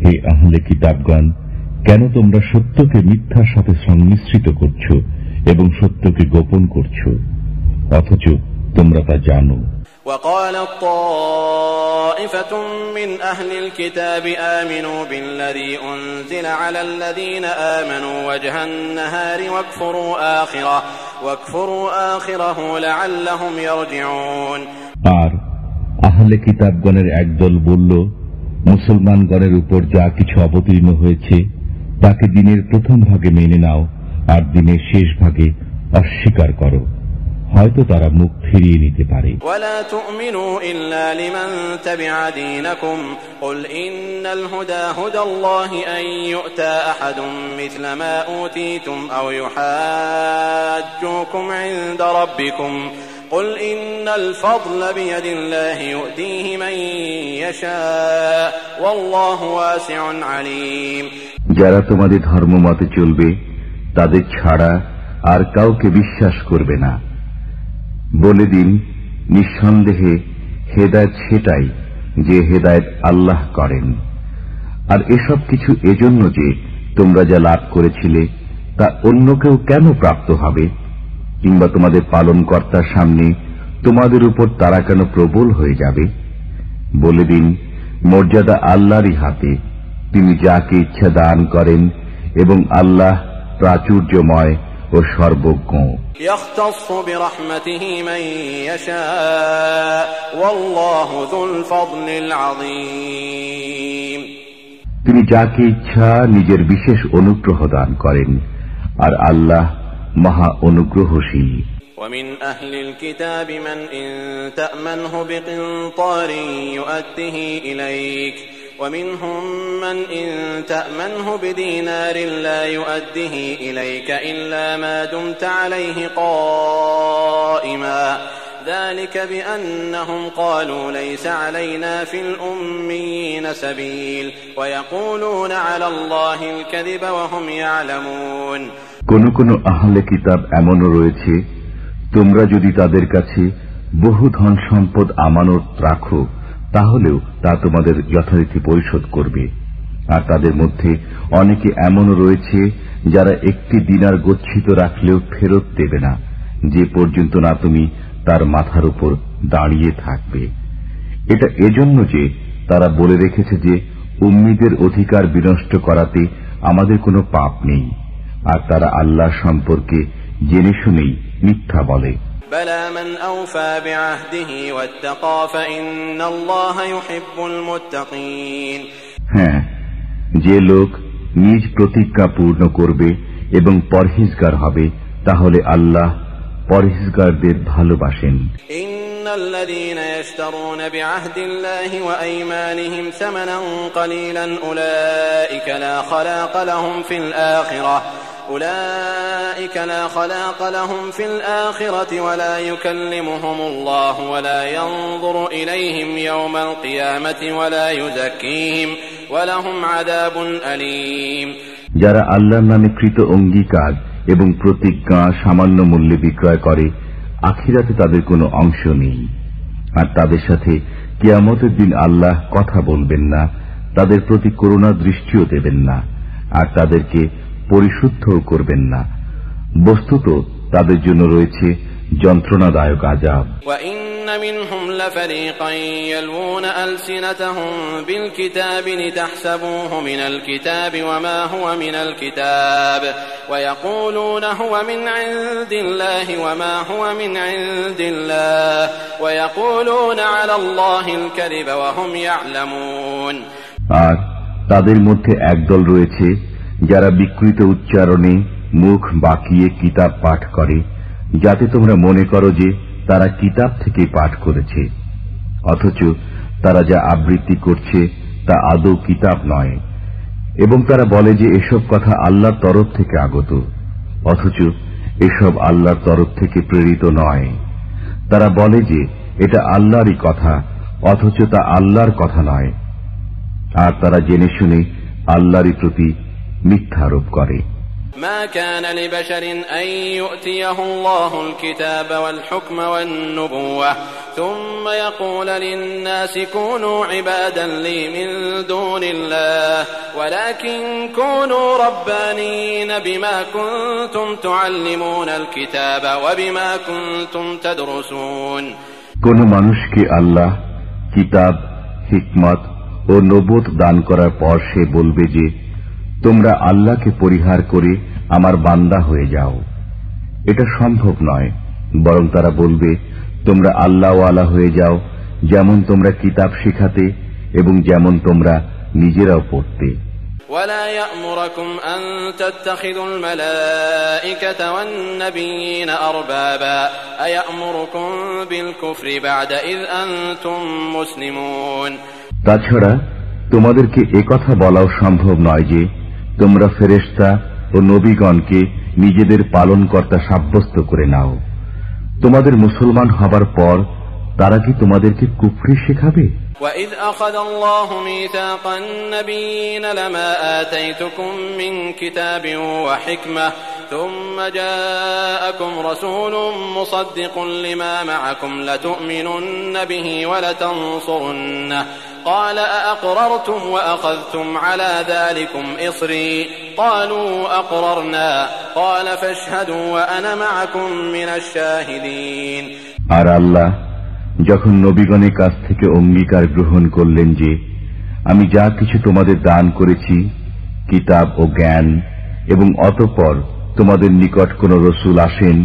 হে আহলে কিতাবগণ, কেন তোমরা সত্যকে মিথ্যার সাথে সংমিশ্রিত করছো এবং সত্যকে গোপন করছো, অথচ তোমরা তা জানো। وقالت طائفة من أهل الكتاب آمنوا بالذي أنزل على الذين آمنوا وجه النهار واكفروا آخره لعلهم يرجعون আর আহলে কিতাবগণের একদল বলল, মুসলমানগণের উপর যা কিছু অবতীর্ণ হয়েছে তাকে দিনের প্রথম ভাগে মেনে নাও আর দিনের শেষ ভাগে অস্বীকার করো, হয়তো তারা মুখ ফিরিয়ে নিতে পারে। ولا تؤمنوا إلا لمن تبع دينكم قل إن الهدى هدى الله أن يؤتى أحد مثل ما أوتيتم أو يحاجوكم عند ربكم قل إن الفضل بيد الله يؤتيه من يشاء والله واسع عليم যারা তোমাদের ধর্মমতে চলবে তাদের ছাড়া আর কাউকে বিশ্বাস করবে না। বলে দিন, নিঃসন্দেহে হেদায়েত সেটাই যে হেদায়েত আল্লাহ করেন, আর এসব কিছু এজন্য যে তোমরা যা লাভ করেছিলে তা অন্য কেউ কেন প্রাপ্ত হবে, কিংবা তোমাদের পালনকর্তার সামনে তোমাদের উপর তারা কেন প্রবল হয়ে যাবে। বলে দিন, মর্যাদা আল্লাহরই হাতে, তিনি যাকে ইচ্ছা দান করেন এবং আল্লাহ প্রাচুর্যময় ও সর্বজ্ঞ। يختص برحمته من يشاء والله ذو الفضل العظيم তিনি যাকে ইচ্ছা নিজের বিশেষ অনুগ্রহ দান করেন, আর আল্লাহ মহা অনুগ্রহশীল। ومن أهل الكتاب من إن تأمنه بقنطار يؤده إليك ومنهم من إن تأمنه بدينار لا يؤده إليك إلا ما دمت عليه قائما ذلك بأنهم قالوا ليس علينا في الأميين سبيل ويقولون على الله الكذب وهم يعلمون কোন কোন আহলে কিতাব এমনও রয়েছে, তোমরা যদি তাদের কাছে বহু ধন সম্পদ আমানত রাখো তাহলেও তা তোমাদের যথারীতি পরিশোধ করবে, আর তাদের মধ্যে অনেকে এমনও রয়েছে যারা একটি দিনার গচ্ছিত রাখলেও ফেরত দেবে না, যে পর্যন্ত না তুমি তার মাথার উপর দাঁড়িয়ে থাকবে। এটা এজন্য যে তারা বলে রেখেছে যে উম্মীদের অধিকার বিনষ্ট করাতে আমাদের কোনো পাপ নেই, আর তারা আল্লাহ সম্পর্কে জেনে শুনেই মিথ্যা বলে। بلى من أوفى بعهده واتقى فإن الله يحب المتقين হ্যাঁ, যে লোক নিজ প্রতিজ্ঞা পূর্ণ করবে এবং পরহেজগার হবে তাহলে আল্লাহ পরহেজগারদের ভালোবাসেন। إن الذين يشترون بعهد الله وأيمانهم ثمنا قليلا أولئك لا خلاق لهم في الآخرة ولا يكلمهم الله ولا ينظر إليهم يوم القيامة ولا يزكيهم ولهم عذاب أليم যারা আল্লাহর নামে কৃত অঙ্গীকার এবং প্রতিজ্ঞা সামান্য মূল্যে বিক্রয় করে, আখিরাতে তাদের কোনো অংশ নেই, আর তাদের সাথে কিয়ামতের দিন আল্লাহ কথা বলবেন না, তাদের প্রতি করুণা দৃষ্টিও দেবেন না, আর তাদেরকে পরিশুদ্ধও করবেন না। বস্তুত তাদের জন্য রয়েছে যন্ত্রণাদায়ক আযাব। وَإِنَّ مِنْهُمْ لَفَرِيقًا يَلْوُونَ أَلْسِنَتَهُم بِالْكِتَابِ لِتَحْسَبُوهُ مِنَ الْكِتَابِ وَمَا هُوَ مِنَ الْكِتَابِ وَيَقُولُونَ هُوَ مِنْ عِندِ اللَّهِ وَمَا هُوَ مِنْ عِندِ اللَّهِ وَيَقُولُونَ عَلَى اللَّهِ الْكَذِبَ وَهُمْ يَعْلَمُونَ আর তাদের মধ্যে একদল রয়েছে যারা বিকৃত উচ্চারণে মুখ বাঁকিয়ে কিতাব পাঠ করে, যাতে তোমরা মনে করো যে তারা কিতাব থেকে পাঠ করেছে, অথচ তারা যা আবৃত্তি করছে তা আদৌ কিতাব নয়। এবং তারা বলে যে এসব কথা আল্লাহর তরফ থেকে আগত, অথচ এসব আল্লাহর তরফ থেকে প্রেরিত নয়। তারা বলে যে এটা আল্লাহরই কথা, অথচ তা আল্লাহর কথা নয়, আর তারা জেনে শুনে আল্লাহরই প্রতি মিথ্যা আরোপ করে। ما كان لبشر أن يؤتيه الله الكتاب والحكم والنبوة ثم يقول للناس كونوا عبادا لي من دون الله ولكن كونوا ربانين بما كنتم تعلمون الكتاب وبما كنتم تدرسون কোন মানুষকে আল্লাহ কিতাব, হিকমত ও নবুয়ত দান করার পর সে বলবে যে তোমরা আল্লাহকে পরিহার করে আমার বান্দা হয়ে যাও, এটা সম্ভব নয়। বরং তারা বলবে তোমরা আল্লাহওয়ালা হয়ে যাও, যেমন তোমরা কিতাব শিখাতে এবং যেমন তোমরা নিজেরাও পড়তে। ولا يأمركم أن تتخذوا الملائكة والنبيين أربابا أيأمركم بالكفر بعد إذ أنتم مسلمون তাছাড়া তোমাদেরকে একথা বলাও সম্ভব নয় যে তোমরা ফেরেশতা ও নবীগণকে নিজেদের পালনকর্তা সাব্যস্ত করে নাও। তোমাদের মুসলমান হবার পর তারা কি তোমাদেরকে কুফরি শেখাবে? وَإِذْ أَخَذَ اللَّهُ مِيثَاقَ النَّبِيِّينَ لَمَا آتَيْتُكُم مِّن كِتَابٍ وَحِكْمَةٍ ثُمَّ جَاءَكُمْ رَسُولٌ مُصَدِّقٌ لِّمَا مَعَكُمْ لَتُؤْمِنُنَّ بِهِ وَلَتَنصُرُنَّهُ قَالَ أَأَقْرَرْتُمْ وَأَخَذْتُمْ عَلَى ذَلِكُمْ إِصْرِي قَالُوا أَقْرَرْنَا قَالَ فَاشْهَدُوا وَأَنَا مَعَكُمْ مِنَ الشَّاهِدِينَ আর আল্লাহ যখন নবীগণের কাছ থেকে অঙ্গীকার গ্রহণ করলেন যে আমি যা কিছু তোমাদের দান করেছি, কিতাব ও জ্ঞান, এবং অতঃপর তোমাদের নিকট কোন রসুল আসেন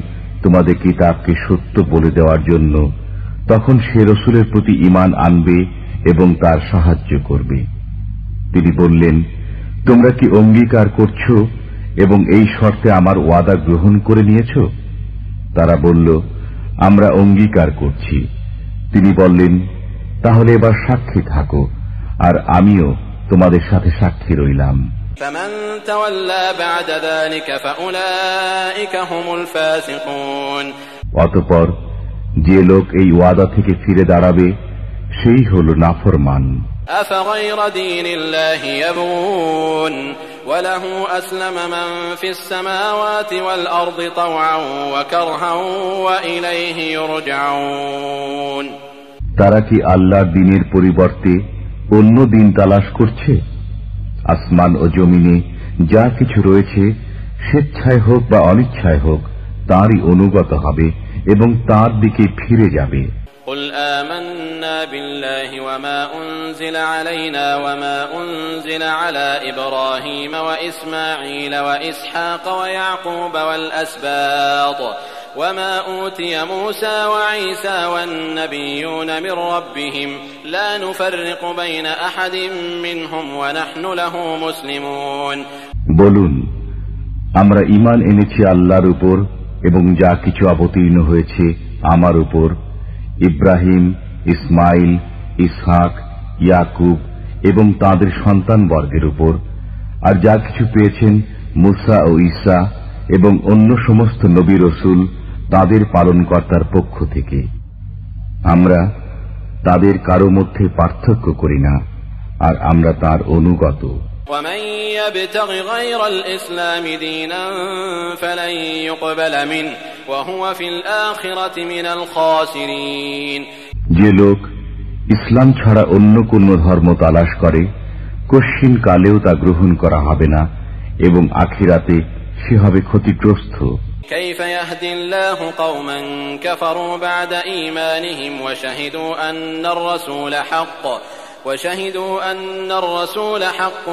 তোমাদের কিতাবকে সত্য বলে দেওয়ার জন্য, তখন সে রসুলের প্রতি ঈমান আনবে এবং তার সাহায্য করবে। তিনি বললেন, তোমরা কি অঙ্গীকার করছ এবং এই শর্তে আমার ওয়াদা গ্রহণ করে নিয়েছ? তারা বলল, আমরা অঙ্গীকার করছি। তিনি বললেন, তাহলে এবার সাক্ষী থাকো, আর আমিও তোমাদের সাথে সাক্ষী রইলাম। فمن تولى بعد ذلك فأولئك هم الفاسقون অতঃপর যে লোক এই ওয়াদা থেকে ফিরে দাঁড়াবে সেই হলো নাফরমান। أفغير دين الله يبغون وله أسلم من في السماوات والأرض طوعا وكرها وإليه يرجعون তারা কি আল্লাহর দ্বীনের পরিবর্তে অন্য দিন তালাশ করছে? আসমান ও জমিনে যা কিছু রয়েছে স্বেচ্ছায় হোক বা অনিচ্ছায় হোক তারই অনুগত হবে এবং তার দিকে ফিরে যাবে। قل آمنا بالله وما أنزل علينا وما أنزل على إبراهيم وإسماعيل وإسحاق ويعقوب والأسباط وما أوتي موسى وعيسى والنبيون من ربهم لا نفرق بين أحد منهم ونحن له مسلمون বলুন, আমরা ঈমান এনেছি আল্লাহর উপর এবং যা কিছু অবতীর্ণ হয়েছে আমার উপর, ইব্রাহিম, ইসমাইল, ইসহাক, ইয়াকুব এবং তাদের সন্তানবর্গের উপর, আর যা কিছু পেয়েছেন মুসা ও ঈসা এবং অন্য সমস্ত নবী রসুল তাদের পালনকর্তার পক্ষ থেকে। আমরা তাদের কারো মধ্যে পার্থক্য করি না, আর আমরা তার অনুগত। ومن يبتغ غير الإسلام دينا فلن يقبل منه وهو في الآخرة من الخاسرين যে লোক ইসলাম ছাড়া অন্য কোন ধর্ম তালাশ করে কশ্চিন কালেও তা গ্রহণ করা হবে না এবং আখিরাতে সে হবে ক্ষতিগ্রস্ত। كيف يهدي الله قوما كفروا بعد إيمانهم وشهدوا أن الرسول حق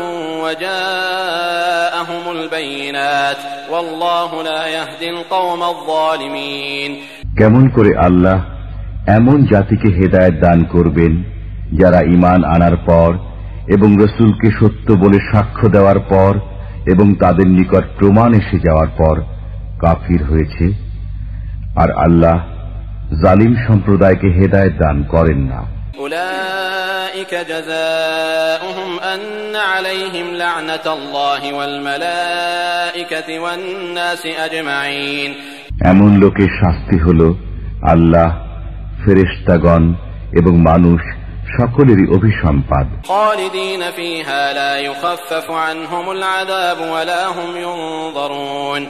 وجاءهم البينات والله لا يهدي القوم الظالمين কেমন করে আল্লাহ এমন জাতিকে হেদায়েত দান করবেন যারা ঈমান আনার পর এবং রাসূলকে সত্য বলে সাক্ষ্য দেওয়ার পর এবং তাদের নিকট প্রমাণ এসে যাওয়ার পর কাফির হয়েছে, আর আল্লাহ জালিম সম্প্রদায়কে হেদায়েত দান করেন না। أولئك جزاؤهم أن عليهم لعنة الله والملائكة والناس أجمعين এমন লোকের শাস্তি হলো আল্লাহ, ফেরেশতাগণ এবং মানুষ সকলেরই অভিসম্পাদ। خالدين فيها لا يخفف عنهم العذاب ولا هم ينظرون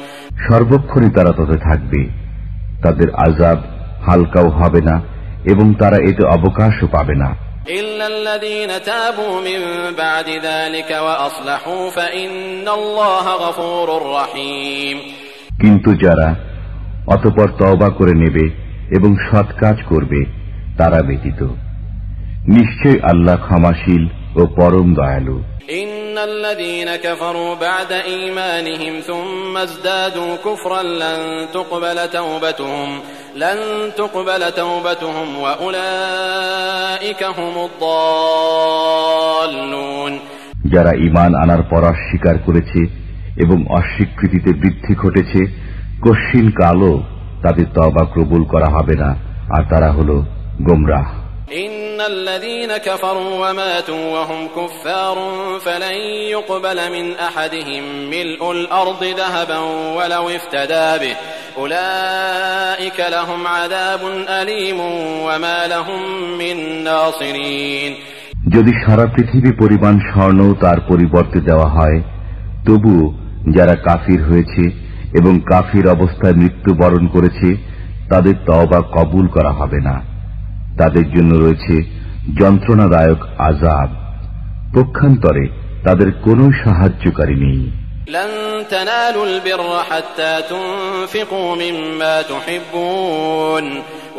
সর্বক্ষণই তারা ততে থাকবে, তাদের আযাব হালকাও হবে না এবং তারা এতে অবকাশও পাবে না। إلا الذين تابوا من بعد ذلك وأصلحوا فإن الله غفور رحيم কিন্তু যারা অতঃপর তওবা করে নেবে এবং সৎ কাজ করবে তারা ব্যতীত নিশ্চয় আল্লাহ ক্ষমাশীল ও পরম দয়ালু। إن الذين كفروا بعد إيمانهم ثم ازدادوا كفرا لن تقبل توبتهم وأولئك هم الضالون যারা ঈমান আনার পর অস্বীকার করেছে এবং অস্বীকৃতিতে বৃদ্ধি ঘটেছে, কশ্চিন কালও তাদের তওবা কবুল করা হবে না, আর তারা হল গোমরাহ। إن الذين كفروا وماتوا وهم كفار فلن يقبل من أحدهم ملء الأرض ذهبا ولو افتدى به أولئك لهم عذاب أليم وما لهم من ناصرين যদি সারা পৃথিবী পরিমাণ স্বর্ণ তার পরিবর্তে দেওয়া হয়, তবুও যারা কাফির হয়েছে এবং কাফির অবস্থায় মৃত্যুবরণ করেছে তাদের তওবা কবুল করা হবে না। তাদের জন্য রয়েছে যন্ত্রণাদায়ক আযাব, পক্ষান্তরে তাদের কোনো সাহায্যকারী নেই। لن تنالوا البر حتى تنفقوا مما تحبون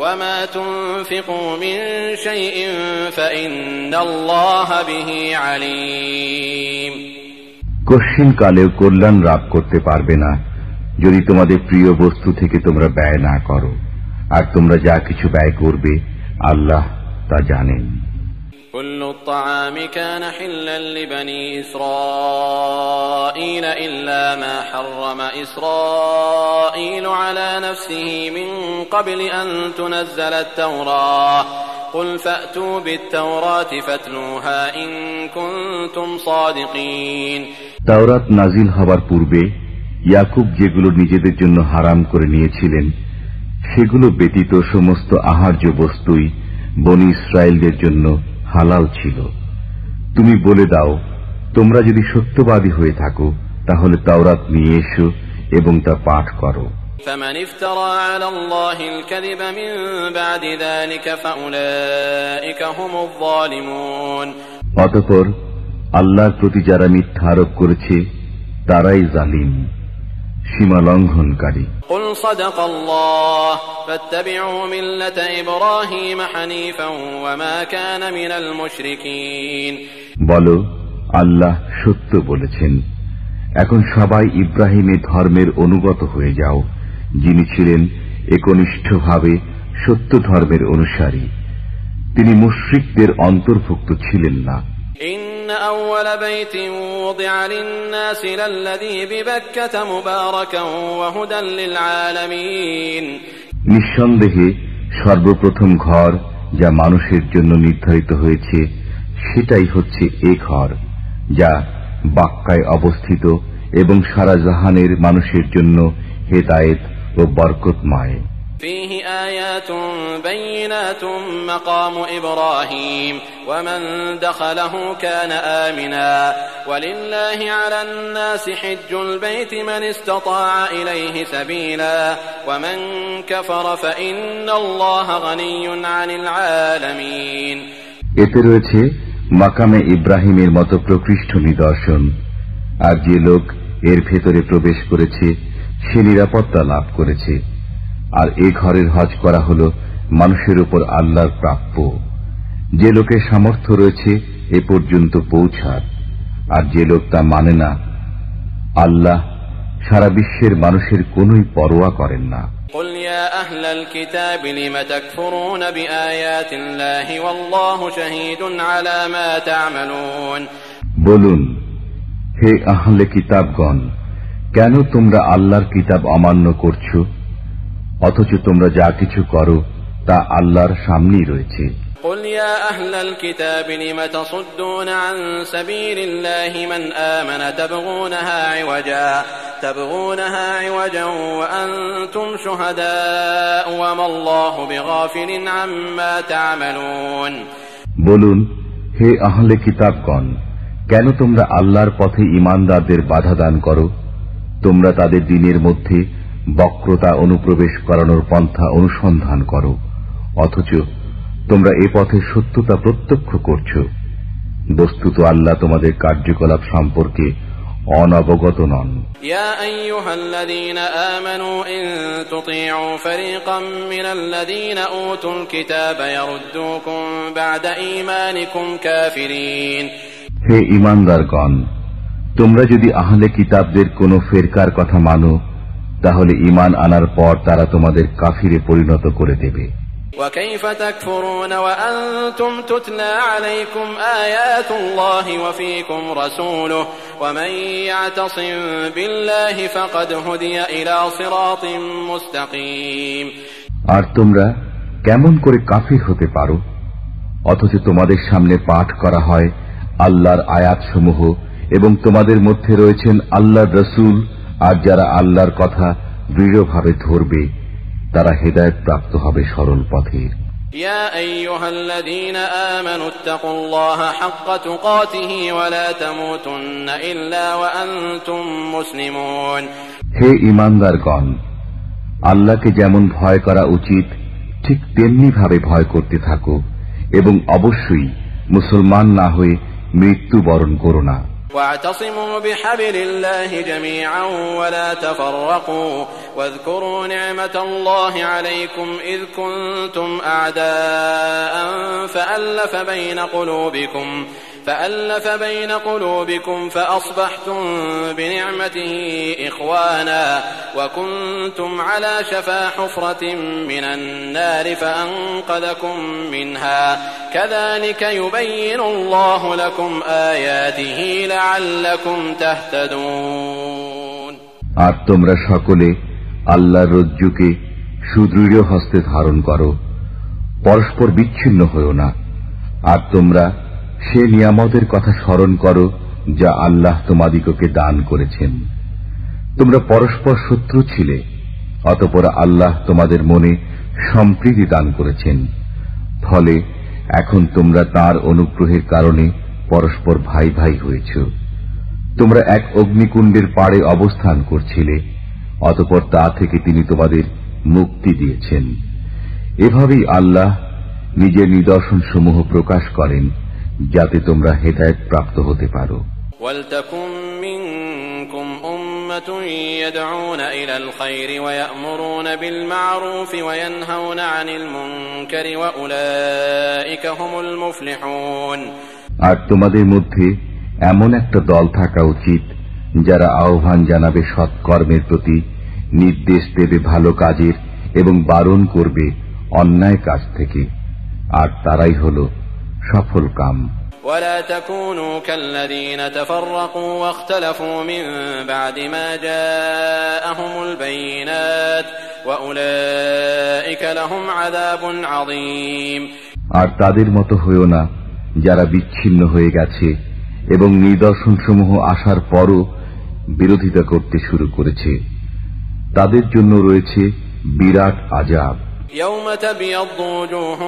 وما تنفقوا من شيء فإن الله به عليم কশ্চিন কালেও কল্যাণ লাভ করতে পারবে না যদি তোমাদের প্রিয় বস্তু থেকে তোমরা ব্যয় না করো, আর তোমরা যা কিছু ব্যয় করবে আল্লাহ তা জানেন। كل الطعام كان حلا لبني إسرائيل إلا ما حرم إسرائيل على نفسه من قبل أن تنزل التوراة قل فأتوا بالتوراة فاتلوها إن كنتم صادقين তাওরাত নাজিল হবার পূর্বে ইয়াকুব যেগুলো নিজেদের জন্য হারাম করে নিয়েছিলেন সেগুলো ব্যতীত সমস্ত আহার্য বস্তুই বনী ইসরায়েলদের জন্য হালাল ছিল। তুমি বলে দাও, তোমরা যদি সত্যবাদী হয়ে থাকো তাহলে তাওরাত নিয়ে এসো এবং তা পাঠ করো। فمن افترى على الله الكذب من بعد ذلك فأولئك هم الظالمون অতঃপর আল্লাহর প্রতি যারা মিথ্যা আরোপ করেছে তারাই জালিম, সীমা লঙ্ঘনকারী। قل صدق الله فاتبعوا ملة إبراهيم حنيفا وما كان من المشركين বলো, আল্লাহ সত্য বলেছেন, এখন সবাই ইব্রাহিমের ধর্মের অনুগত হয়ে যাও, যিনি ছিলেন একনিষ্ঠভাবে সত্য ধর্মের অনুসারী, তিনি মুশরিকদের অন্তর্ভুক্ত ছিলেন না। إن أول بيت وضع للناس للذي ببكة مباركا وهدى للعالمين নিঃসন্দেহে সর্বপ্রথম ঘর যা মানুষের জন্য নির্ধারিত হয়েছে সেটাই হচ্ছে এ ঘর যা বাক্কায় অবস্থিত এবং সারা জাহানের মানুষের জন্য হেদায়েত ও বরকতময়। فيه آيات بينات مقام إبراهيم ومن دخله كان آمنا ولله على الناس حج البيت من استطاع إليه سبيلا ومن كفر فإن الله غني عن العالمين এতে রয়েছে মাকামে ইব্রাহিমের মতো প্রকৃষ্ট নিদর্শন, আর যে লোক এর ভেতরে প্রবেশ করেছে সে নিরাপত্তা লাভ করেছে, আর এ ঘরের হজ করা হল মানুষের উপর আল্লাহর প্রাপ্য, যে লোকের সামর্থ্য রয়েছে এ পর্যন্ত পৌঁছার, আর যে লোক তা মানে না, আল্লাহ সারা বিশ্বের মানুষের কোনই পরোয়া করেন না। قل يا أهل الكتاب لم تكفرون بآيات الله والله شهيد على ما تعملون বলুন, হে আহলে কিতাবগণ, কেন তোমরা আল্লাহর কিতাব অমান্য করছো, অথচ তোমরা যা কিছু করো তা আল্লাহর সামনেই রয়েছে। قل يا أهل الكتاب لم تصدون عن سبيل الله من آمن تبغونها عوجا وأنتم شهداء وما الله بغافل عما تعملون বলুন, হে আহলে কিতাবগণ, কেন তোমরা আল্লাহর পথে ঈমানদারদের বাধা দান করো? তোমরা তাদের দ্বীনের মধ্যে বক্রতা অনুপ্রবেশ করানোর পন্থা অনুসন্ধান করো, অথচ তোমরা এ পথের সত্যতা প্রত্যক্ষ করছ। বস্তুত আল্লাহ তোমাদের কার্যকলাপ সম্পর্কে অনবগত নন। ইয়া আইয়ুহাল্লাযীনা আমানু ইন তুতি'উ ফারীকাম মিনাল্লাযীনা উতুল কিতাবা ইয়ারুদ্দুকুম বা'দা ঈমানিকুম কাফিরিন। হে ঈমানদারগণ, তোমরা যদি আহলে কিতাবদের কোন ফেরকার কথা মানো, তাহলে ঈমান আনার পর তারা তোমাদের কাফিরে পরিণত করে দেবে। وكيف تكفرون وأنتم تتلى عليكم آيات الله وفيكم رسوله ومن يعتصم بالله فقد هدي إلى صراط مستقيم। আর তোমরা কেমন করে কাফির হতে পারো, অথচ তোমাদের সামনে পাঠ করা হয় আল্লাহর আয়াতসমূহ এবং তোমাদের মধ্যে রয়েছেন আল্লাহর রাসূল, আর যারা আল্লাহর কথা দৃঢ়ভাবে ধরবে তারা হেদায়েত প্রাপ্ত হবে সরল পথের। ইয়া আইয়ুহাল্লাযীনা আমানুত্তাকুল্লাহা হাক্কা তুকাতিহি ওয়া লা তামুতুন্না ইল্লা ওয়া আনতুম মুসলিমুন। হে ঈমানদারগণ, আল্লাহকে যেমন ভয় করা উচিত ঠিক তেমনি ভাবে ভয় করতে থাকো এবং অবশ্যই মুসলমান না হয়ে মৃত্যুবরণ করো না। واعتصموا بحبل الله جميعا ولا تفرقوا واذكروا نعمة الله عليكم إذ كنتم أعداء فألف بين قلوبكم فأصبحتم بنعمته إخوانا وكنتم على شفا حفرة من النار فأنقذكم منها كذلك يبين الله لكم آياته لعلكم تهتدون। আর তোমরা সকলে আল্লাহর রজ্জুকে সুদৃঢ় হস্তে ধারণ করো, পরস্পর বিচ্ছিন্ন হও না। আর তোমরা সে নিয়ামতের কথা স্মরণ করো যা আল্লাহ তোমাদিগকে দান করেছেন। তোমরা পরস্পর শত্রু ছিলে, অতঃপর আল্লাহ তোমাদের মনে সম্প্রীতি দান করেছেন, ফলে এখন তোমরা তাঁর অনুগ্রহের কারণে পরস্পর ভাই ভাই হয়েছ। তোমরা এক অগ্নিকুণ্ডের পাড়ে অবস্থান করছিলে, অতঃপর তা থেকে তিনি তোমাদের মুক্তি দিয়েছেন। এভাবেই আল্লাহ নিজের নিদর্শনসমূহ প্রকাশ করেন যাতে তোমরা হেদায়েত প্রাপ্ত হতে পারো। ওয়ালতাকুম মিনকুম উম্মাতুন ইয়াদউনা ইলাল খায়রি ওয়া ইয়া'মুরুনা বিল মা'রুফি ওয়া ইয়ানহাউনা আনিল মুনকারি ওয়া উলাইকা হুমুল মুফলিহুন। আর তোমাদের মধ্যে এমন একটা দল থাকা উচিত যারা আহ্বান জানাবে সৎকর্মের প্রতি, নির্দেশ দেবে ভালো কাজের এবং বারণ করবে অন্যায় কাজ থেকে, আর তারাই হলো সফল কাম। ولا تكونوا كالذين تفرقوا واختلفوا من بعد ما جاءهم البينات وأولئك لهم عذاب عظيم। আর তাদের মতো হইও না যারা বিচ্ছিন্ন হয়ে গেছে এবং নিদর্শনসমূহ আসার পরও বিরোধিতা করতে শুরু করেছে, তাদের জন্য রয়েছে বিরাট আযাব। يوم تبيض وجوه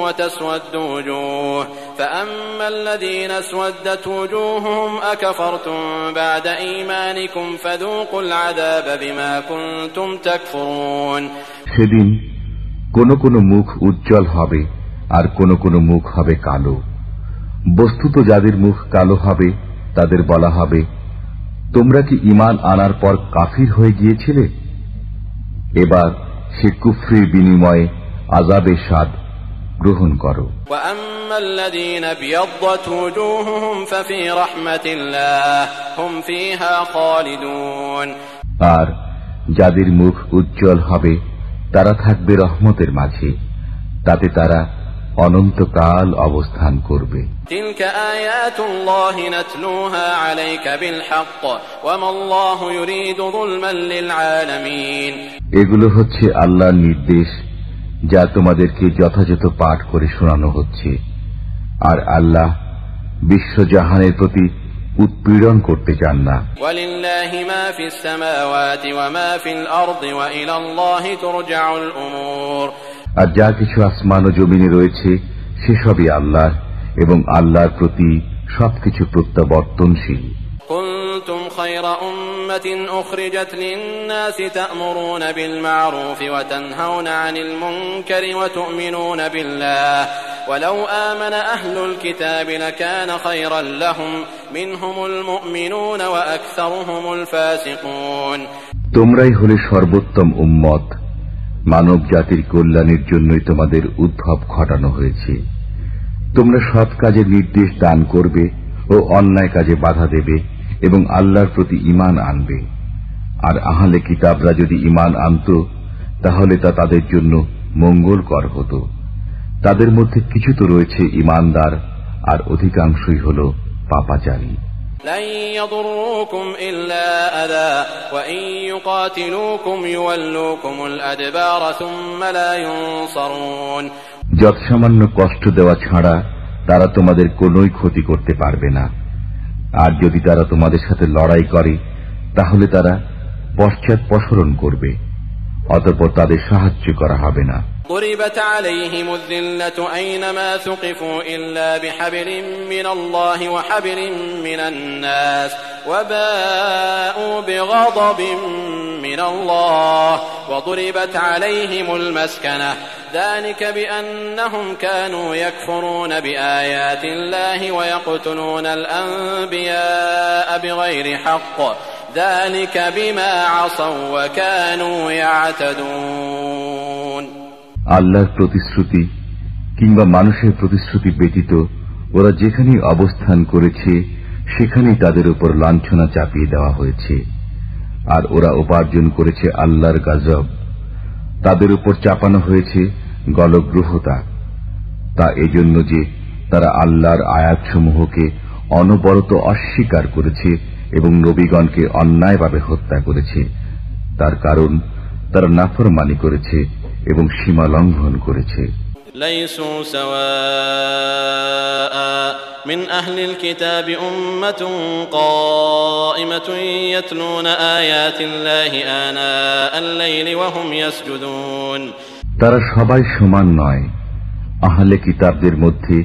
وتسود وجوه فأما الذين اسودت وجوههم أكفرتم بعد إيمانكم فذوقوا العذاب بما كنتم تكفرون। সেদিন কোন কোন মুখ উজ্জ্বল হবে আর কোন কোন মুখ হবে কালো। বস্তুত যাদের মুখ কালো হবে তাদের বলা হবে, তোমরা কি ঈমান আনার পর কাফির হয়ে গিয়েছিলে? এবার সে কুফরির বিনিময়ে আযাবের স্বাদ গ্রহণ করো। وأما الذين ابيضت وجوههم ففي رحمة الله هم فيها خالدون। আর যাদের মুখ উজ্জ্বল হবে তারা থাকবে রহমতের মাঝে, তাতে তারা অনন্তকাল অবস্থান করবে। تلك آيات الله نتلوها عليك بالحق وما الله يريد ظلما للعالمين। এগুলো হচ্ছে আল্লাহর নির্দেশ যা তোমাদেরকে যথাযথ পাঠ করে শোনানো হচ্ছে, আর আল্লাহ বিশ্বজাহানের প্রতি উৎপীড়ন করতে চান না। وَلِلَّهِ مَا فِي السَّمَاوَاتِ وَمَا فِي الْأَرْضِ وَإِلَى اللَّهِ تُرْجَعُ الْأُمُورُ। আর যা কিছু আসমান ও জমিনে রয়েছে সেসবই আল্লাহর, এবং আল্লাহর প্রতি সবকিছু প্রত্যাবর্তনশীল। كنتم خير أمة أخرجت للناس تأمرون بالمعروف وتنهون عن المنكر وتؤمنون بالله ولو آمن أهل الكتاب لكان خيرا لهم منهم المؤمنون وأكثرهم الفاسقون তোমরাই হলে সর্বোত্তম উম্মত, মানব জাতির কল্যাণের জন্যই তোমাদের উদ্ভব ঘটানো হয়েছে। তোমরা সৎ কাজের নির্দেশ দান করবে ও অন্যায় কাজে বাধা দেবে এবং আল্লাহর প্রতি ঈমান আনবে। আর আহলে কিতাবরা যদি ঈমান আনত তাহলে তা তাদের জন্য মঙ্গলকর হতো। তাদের মধ্যে কিছু তো রয়েছে ঈমানদার, আর অধিকাংশই হল পাপাচারী। لن يضروكم إلا أذى وإن يقاتلوكم يولوكم الأدبار ثم لا ينصرون যৎসামান্য কষ্ট দেওয়া ছাড়া তারা তোমাদের কোনোই ক্ষতি করতে পারবে না, আর যদি তারা তোমাদের সাথে লড়াই করে তাহলে তারা পশ্চাৎপসরণ করবে, অতঃপর তাদের সাহায্য করা হবে না। ضربت عليهم الذلة أينما ثقفوا إلا بحبل من الله وحبل من الناس وباءوا بغضب من الله وضربت عليهم المسكنة ذلك بأنهم كانوا يكفرون بآيات الله ويقتلون الأنبياء بغير حق ذلك بما عصوا وكانوا يعتدون আল্লাহর প্রতিশ্রুতি কিংবা মানুষের প্রতিশ্রুতি ব্যতীত ওরা যেখানেই অবস্থান করেছে সেখানেই তাদের উপর লাঞ্ছনা চাপিয়ে দেওয়া হয়েছে, আর ওরা উপার্জন করেছে আল্লাহর গজব। তাদের উপর চাপানো হয়েছে গলগ্রহতা, তা এজন্য যে তারা আল্লাহর আয়াতসমূহকে অনবরত অস্বীকার করেছে এবং নবীগণকে অন্যায়ভাবে হত্যা করেছে। তার কারণ তারা নাফরমানি করেছে এবং সীমা লঙ্ঘন করেছে। লাইসু সাওয়া মিন আহলিল কিতাবি উম্মাতুন কাইমাতুন ইয়াতলুনা আয়াতিল্লাহি আনাআল লাইলি ওয়া হুম ইয়াসজুদুন তারা সবাই সমান নয়। আহলে কিতাবদের মধ্যে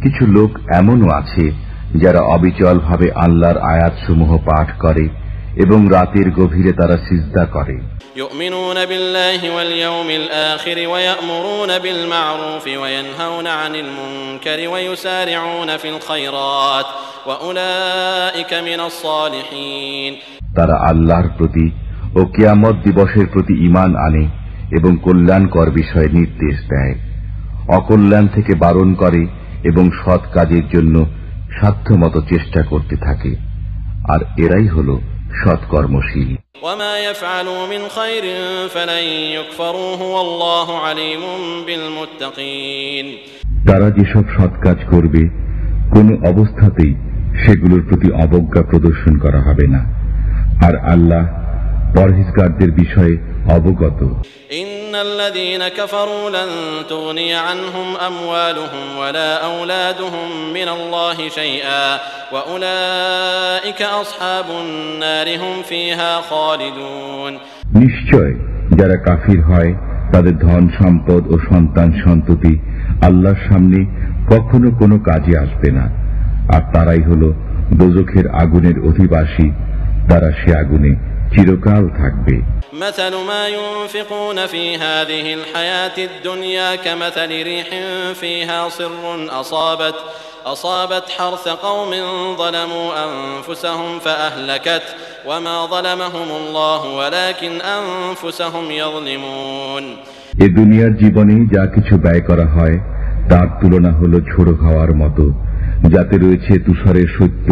কিছু লোক এমনও আছে যারা অবিচলভাবে আল্লাহর আয়াতসমূহ পাঠ করে এবং রাতের গভীরে তারা সিজদা করে। يؤمنون بالله واليوم الآخر ويأمرون بالمعروف وينهون عن المنكر ويسارعون في الخيرات وأولئك من الصالحين তারা আল্লাহর প্রতি ও কিয়ামত দিবসের প্রতি ঈমান আনে এবং কল্যাণকর বিষয়ে নির্দেশ দেয়, অকল্যাণ থেকে বারণ করে এবং সৎ কাজের জন্য সাধ্যমতো চেষ্টা করতে থাকে, আর এরাই হল সৎকর্মশীল। وما يفعلوا من خير فلن يكفروه والله عليم بالمتقين তারা যেসব সৎ কাজ করবে কোনো অবস্থাতেই সেগুলোর প্রতি অবজ্ঞা প্রদর্শন করা হবে না, আর আল্লাহ পরহেজগারদের বিষয়ে অবগত। ইন্নাল্লাযীনা কাফারু লান তুগনিয়া আনহুম আমওয়ালুহুম ওয়ালা আওলাদুহুম মিনাল্লাহি শাইআ ওয়া উলাইকা আসহাবুন নারি হুম ফিহা খালিদুন নিশ্চয় যারা কাফির হয় তাদের ধন সম্পদ ও সন্তান সন্ততি আল্লাহর সামনে কখনো কোনো কাজে আসবে না, আর তারাই হল দোজখের আগুনের অধিবাসী, তারা সে আগুনে চিরকাল থাকবে। مثل ما ينفقون في هذه الحياة الدنيا كمثل ريح فيها صر أصابت حرث قوم ظلموا أنفسهم فأهلكت وما ظلمهم الله ولكن أنفسهم يظلمون এ দুনিয়ার জীবনে যা কিছু ব্যয় করা হয় তার তুলনা হলো ঝোড়ো হাওয়ার মতো, যাতে রয়েছে তুষারের সত্য,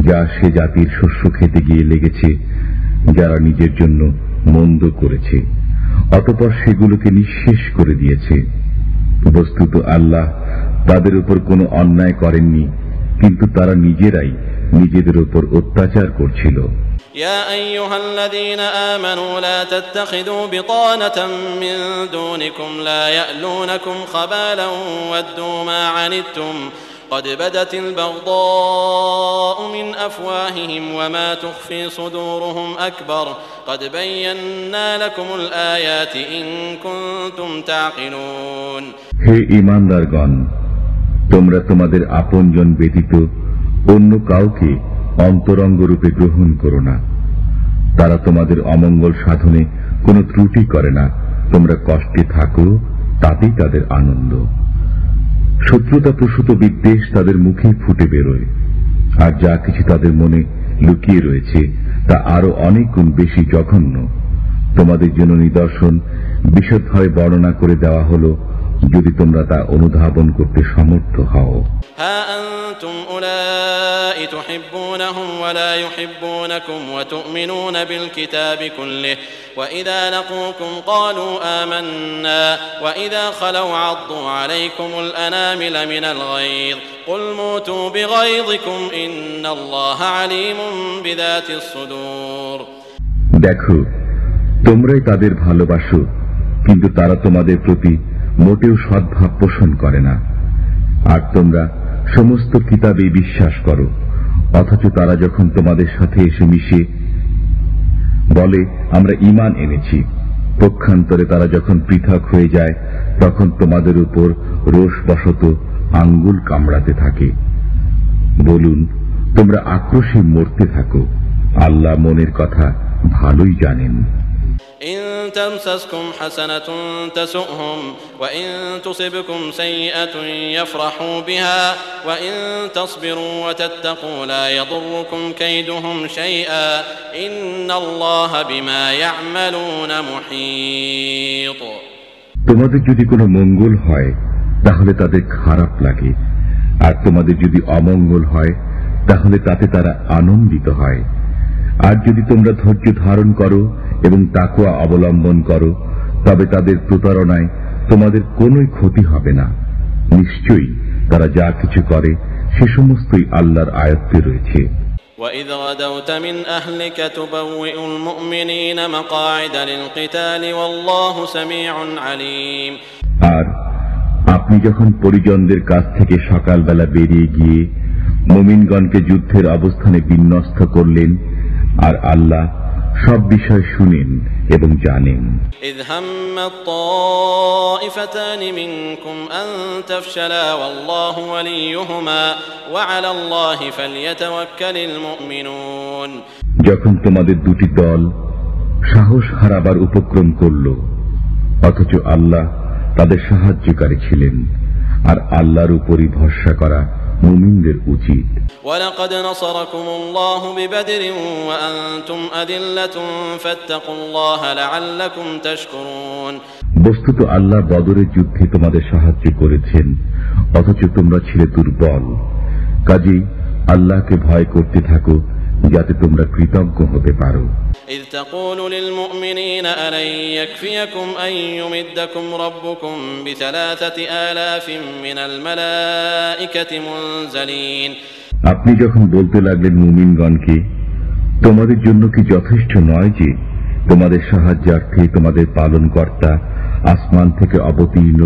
যা সে জাতির শস্য খেতে গিয়ে লেগেছে যারা নিজের জন্য মন্দ করেছে, অতঃপর সেগুলোকে নিঃশেষ করে দিয়েছে। বস্তুত আল্লাহ তাদের উপর কোনো অন্যায় করেননি, কিন্তু তারা নিজেরাই নিজেদের উপর অত্যাচার করছিল। يا أيها الذين آمنوا لا تتخذوا بطانة من دونكم لا يألونكم خبالا ودوا ما عنتم قد بدت البغضاء من أفواههم وما تخفي صدورهم أكبر قد بينا لكم الآيات إن كنتم تعقلون হে ঈমানদারগণ, তোমরা তোমাদের আপনজন ব্যতীত অন্য কাউকে অন্তরঙ্গ রূপে গ্রহণ করো না। তারা তোমাদের অমঙ্গল সাধনে কোনো ত্রুটি করে না। তোমরা কষ্টে থাকো, তাতেই তাদের আনন্দ। শত্রুতা প্রসূত বিদ্বেষ তাদের মুখেই ফুটে বেরোয়, আর যা কিছু তাদের মনে লুকিয়ে রয়েছে তা আরো অনেক গুণ বেশি জঘন্য। তোমাদের জন্য নিদর্শন বিশদভাবে বর্ণনা করে দেওয়া হলো, যদি তোমরা তা অনুধাবন করতে সমর্থ হও। হা আনতুম উলাই তুহিব্বুনহুম ওয়া লা ইউহিব্বুনাকুম ওয়া তু'মিনুনা বিল কিতাবি কুল্লিহি ওয়া ইযা লাকুকুম ক্বালু আমান্না ওয়া ইযা খালাউ আ'দ্দু আলাইকুমুল আনামিলা মিনাল গায়য কুল মুতু বিগায়যিকুম ইন্নাল্লাহা আলীমুম বিযাতিস সুদূর। দেখো, তোমরাই তাদের ভালোবাসো, কিন্তু তারা তোমাদের প্রতি মোটেও সদ্ভাব পোষণ করে না। আর তোমরা সমস্ত কিতাবে বিশ্বাস করো, অথচ তারা যখন তোমাদের সাথে এসে মিশে বলে আমরা ঈমান এনেছি, পক্ষান্তরে তারা যখন পৃথক হয়ে যায় তখন তোমাদের উপর রোষবশত আঙ্গুল কামড়াতে থাকে। বলুন, তোমরা আক্রোশে মরতে থাকো, আল্লাহ মনের কথা ভালোই জানেন। إن تمسسكم حسنة تسؤهم وإن تصبكم سيئة يفرحوا بها وإن تصبروا وتتقوا لا يضركم كيدهم شيئا إن الله بما يعملون محيط। তোমাদের যদি কোনো মঙ্গল হয় তাহলে তাদের খারাপ লাগে, আর তোমাদের যদি অমঙ্গল হয় তাহলে তাতে তারা আনন্দিত হয়। আর যদি তোমরা ধৈর্য ধারণ করো এবং তাকওয়া অবলম্বন করো, তবে তাদের প্রতারণায় তোমাদের কোনোই ক্ষতি হবে না। নিশ্চয়ই তারা যা কিছু করে সে সমস্তই আল্লাহর আয়ত্তে রয়েছে। وَإِذْ غَدَوْتَ مِنْ أَهْلِكَ تُبَوِّئُ الْمُؤْمِنِينَ مَقَاعِدَ لِلْقِتَالِ وَاللَّهُ سَمِيعٌ عَلِيمٌ। আর আপনি যখন পরিজনদের কাছ থেকে সকালবেলা বেরিয়ে গিয়ে মুমিনগণকে যুদ্ধের অবস্থানে বিন্যস্ত করলেন, আর আল্লাহ সব বিষয় শুনেন এবং জানেন। إذ هم الطائفتان منكم أن تفشلا والله وليهما وعلى الله فليتوكل المؤمنون। যখন তোমাদের দুটি দল সাহস হারাবার উপক্রম করল, অথচ আল্লাহ তাদের সাহায্যকারী ছিলেন, আর আল্লাহর উপরই ভরসা করা মুমিনদের উচিত। وَلَقَدْ نَصَرَكُمُ اللَّهُ بِبَدْرٍ وَأَنْتُمْ أَذِلَّةٌ فَاتَّقُوا اللَّهَ لَعَلَّكُمْ تَشْكُرُونَ। বস্তুত আল্লাহ বদরের যুদ্ধে তোমাদের সাহায্য করেছেন, অথচ তোমরা ছিলে দুর্বল। কাজেই আল্লাহকে ভয় করতে থাকো, যাতে তোমরা কৃতজ্ঞ হতে পারো। إذ تقول للمؤمنين ألن يكفيكم أن يمدكم ربكم ب3,000 من الملائكة منزلين। আপনি যখন বলতে লাগলেন মুমিনগণকে, তোমাদের জন্য কি যথেষ্ট নয় যে তোমাদের সাহায্যার্থে তোমাদের পালনকর্তা আসমান থেকে অবতীর্ণ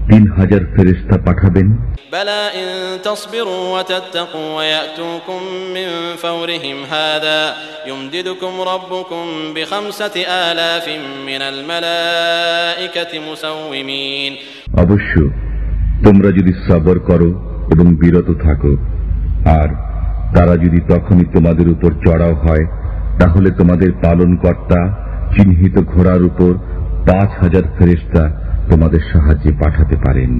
3,000 ফেরেশতা পাঠাবেন? بلى إن تصبروا وتتقوا ويأتوكم من فورهم هذا يمددكم ربكم ب5,000 من الملائكة مسومين। অবশ্য তোমরা যদি সবর করো এবং বিরত থাকো, আর তারা যদি তখনই তোমাদের উপর চড়াও হয়, তাহলে তোমাদের পালনকর্তা চিহ্নিত ঘোড়ার উপর 5,000 ফেরেশতা তোমাদের সাহায্যে পাঠাতে পারেন।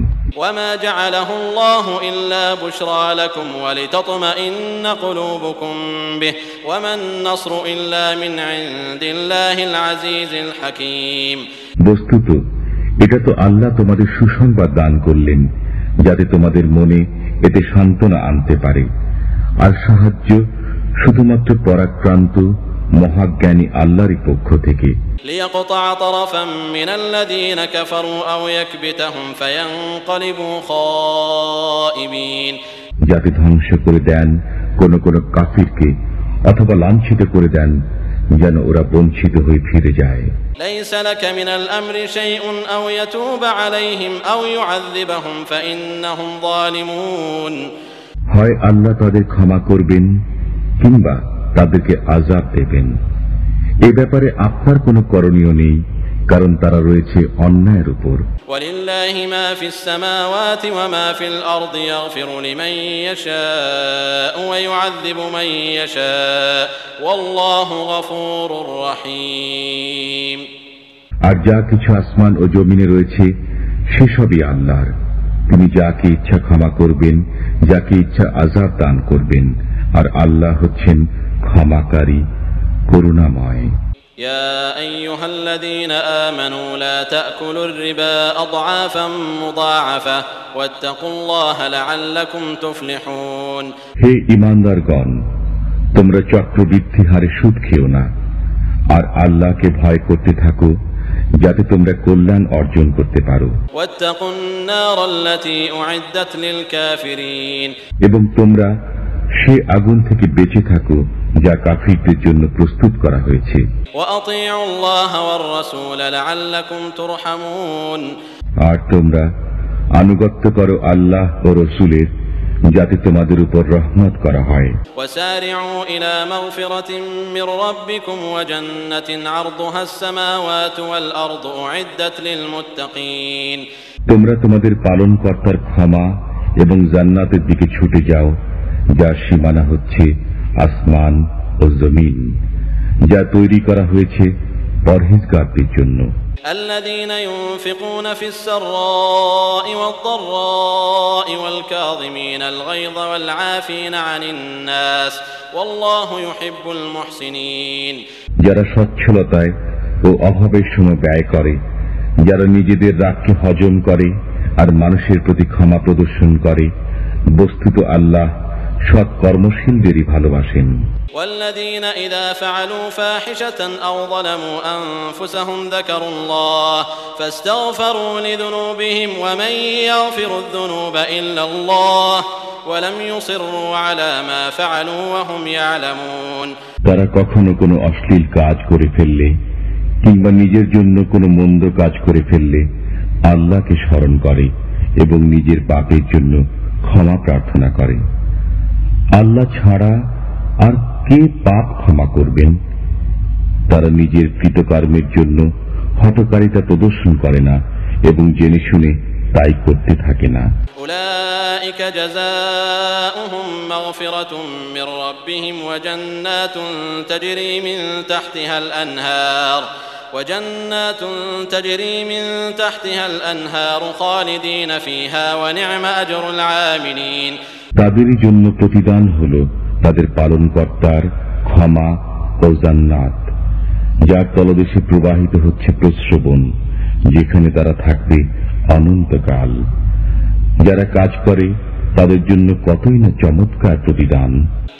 وما جعله الله إلا بشرى لكم ولتطمئن قلوبكم به وما النصر إلا من عند الله العزيز الحكيم। বস্তুত এটা তো আল্লাহ তোমাদের সুসংবাদ দান করলেন, যাতে তোমাদের মনে এতে সান্ত্বনা আনতে পারে, আর সাহায্য শুধুমাত্র পরাক্রান্ত মহাজ্ঞানী আল্লাহরই পক্ষ থেকে। ليقطع طرفا من الذين كفروا أو يكبتهم فينقلبوا خائبين। যাতে ধ্বংস করে দেন কোন কোন কাফিরকে, অথবা লাঞ্ছিত করে দেন যেন ওরা বঞ্চিত হয়ে ফিরে যায়। ليس لك من الأمر شيء أو يتوب عليهم أو يعذبهم فإنهم ظالمون। হয় আল্লাহ তাদের ক্ষমা করবেন কিংবা তাদেরকে আযাব দেবেন। এ ব্যাপারে আপনার কোনো করণীয় নেই, কারণ তারা রয়েছে অন্যায়ের উপর। ولله ما في السماوات وما في الأرض يغفر لمن يشاء ويعذب من يشاء والله غفور رحيم। আর যা কিছু আসমান ও জমিনে রয়েছে সেসবই আল্লাহর। তিনি যাকে ইচ্ছা ক্ষমা করবেন, যাকে ইচ্ছা আযাব দান করবেন, আর আল্লাহ হচ্ছেন ক্ষমাকারী, করুণাময়। يا أيها الذين آمنوا لا تأكلوا الربا أضعافا مضاعفة واتقوا الله لعلكم تفلحون। হে ঈমানদারগণ, তোমরা চক্রবৃদ্ধি হারে সুদ খেও না, আর আল্লাহকে ভয় করতে থাকো যাতে তোমরা কল্যাণ অর্জন করতে পারো। واتقوا النار التي أعدت للكافرين। এবং তোমরা সে আগুন থেকে বেঁচে থাকো যা কাফিরদের জন্য প্রস্তুত করা হয়েছে। وأطيعوا الله والرسول لعلكم ترحمون। আর তোমরা আনুগত্য করো আল্লাহ ও রাসূলের, যাতে তোমাদের উপর রহমত করা হয়। وسارعوا إلى مغفرة من ربكم وجنة عرضها السماوات والأرض أعدت للمتقين। তোমরা তোমাদের পালনকর্তার ক্ষমা এবং জান্নাতের দিকে ছুটে যাও, যার সীমানা হচ্ছে আসমান ও জমিন, যা তৈরি করা হয়েছে পরহেজগারদের জন্য। الذين ينفقون في السراء والضراء والكاظمين الغيظ والعافين عن الناس والله يحب المحسنين। যারা সচ্ছলতায় ও অভাবের সময় ব্যয় করে, যারা নিজেদের রাগকে হজম করে আর মানুষের প্রতি ক্ষমা প্রদর্শন করে, বস্তুত আল্লাহ সৎ কর্মশীলদেরই ভালোবাসেন। والذين إذا فعلوا فاحشة أو ظلموا أنفسهم ذكروا الله فاستغفروا لذنوبهم ومن يغفر الذنوب إلا الله ولم يصروا على ما فعلوا وهم يعلمون। তারা কখনো কোনো অশ্লীল কাজ করে ফেললে কিংবা নিজের জন্য কোনো মন্দ কাজ করে ফেললে আল্লাহকে স্মরণ করে এবং নিজের পাপের জন্য ক্ষমা প্রার্থনা করে। আল্লাহ ছাড়া আর কে পাপ ক্ষমা করবেন? তারা নিজের কৃতকর্মের জন্য হঠকারিতা প্রদর্শন করে না এবং জেনে শুনে তাই করতে থাকে না। أولئك جزاؤهم مغفرة من ربهم وجنات تجري من تحتها الأنهار خالدين فيها ونعم أجر العاملين। তাদেরই জন্য প্রতিদান হলো তাদের পালনকর্তার ক্ষমা ও জান্নাত, যার তলদেশে প্রবাহিত হচ্ছে প্রস্রবণ, যেখানে তারা থাকবে অনন্তকাল। যারা কাজ করে তাদের জন্য কতই না চমৎকার প্রতিদান।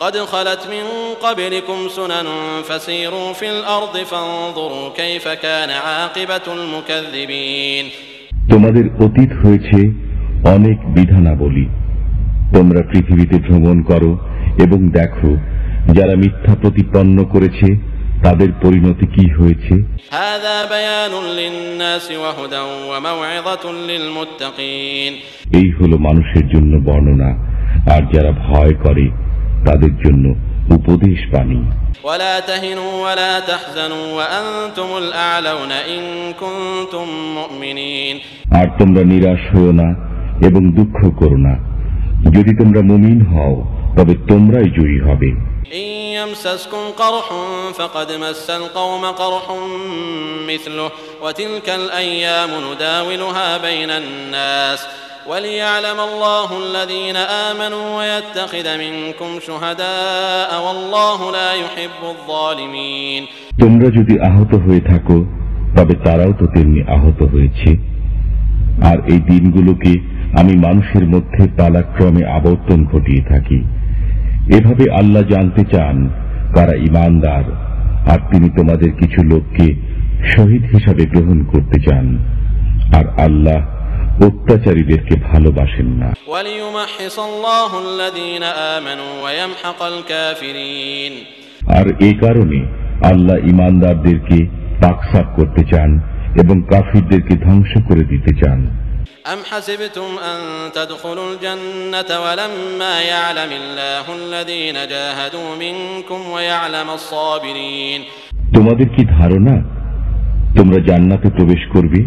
قد خلت من قبلكم سنن فسيروا في الأرض فانظروا كيف كان عاقبة المكذبين। তোমাদের অতীত হয়েছে অনেক বিধানাবলী, তোমরা পৃথিবীতে ভ্রমণ করো এবং দেখো যারা মিথ্যা প্রতিপন্ন করেছে তাদের পরিণতি কি হয়েছে। هذا بيان للناس وهدى وموعظة للمتقين। এই হলো মানুষের জন্য বর্ণনা, আর যারা ভয় করে তাদের জন্য উপদেশ বাণী। ولا تهنوا ولا تحزنوا وأنتم الأعلون إن كنتم مؤمنين। আর তোমরা নিরাশ হও না এবং দুঃখ করো না, যদি তোমরা মুমিন হও তবে তোমরাই জয়ী হবে। إن يمسسكم قرح فقد مس القوم قرح مثله وتلك الأيام نداولها بين الناس وليعلم الله الذين آمنوا ويتخذ منكم شهداء والله لا يحب الظالمين। তোমরা যদি আহত হয়ে থাকো তবে তারাও তো তেমনি আহত হয়েছে, আর এই দিনগুলোকে আমি মানুষের মধ্যে পালাক্রমে আবর্তন ঘটিয়ে থাকি। এভাবে আল্লাহ জানতে চান কারা ঈমানদার, আর তিনি তোমাদের কিছু লোককে শহীদ হিসাবে গ্রহণ করতে চান, আর আল্লাহ অত্যাচারীদেরকে ভালোবাসেন না। وَلِيُمَحِّصَ اللَّهُ الَّذِينَ آمَنُوا وَيَمْحَقَ الْكَافِرِينَ। আর এই কারণে আল্লাহ ঈমানদারদেরকে পাকসাফ করতে চান এবং কাফিরদেরকে ধ্বংস করে দিতে চান। أَمْ حَسِبْتُمْ أَن تَدْخُلُوا الْجَنَّةَ وَلَمَّا يَعْلَمِ اللَّهُ الَّذِينَ جَاهَدُوا مِنكُمْ وَيَعْلَمَ الصَّابِرِينَ। তোমাদের কি ধারণা তোমরা জান্নাতে প্রবেশ করবে,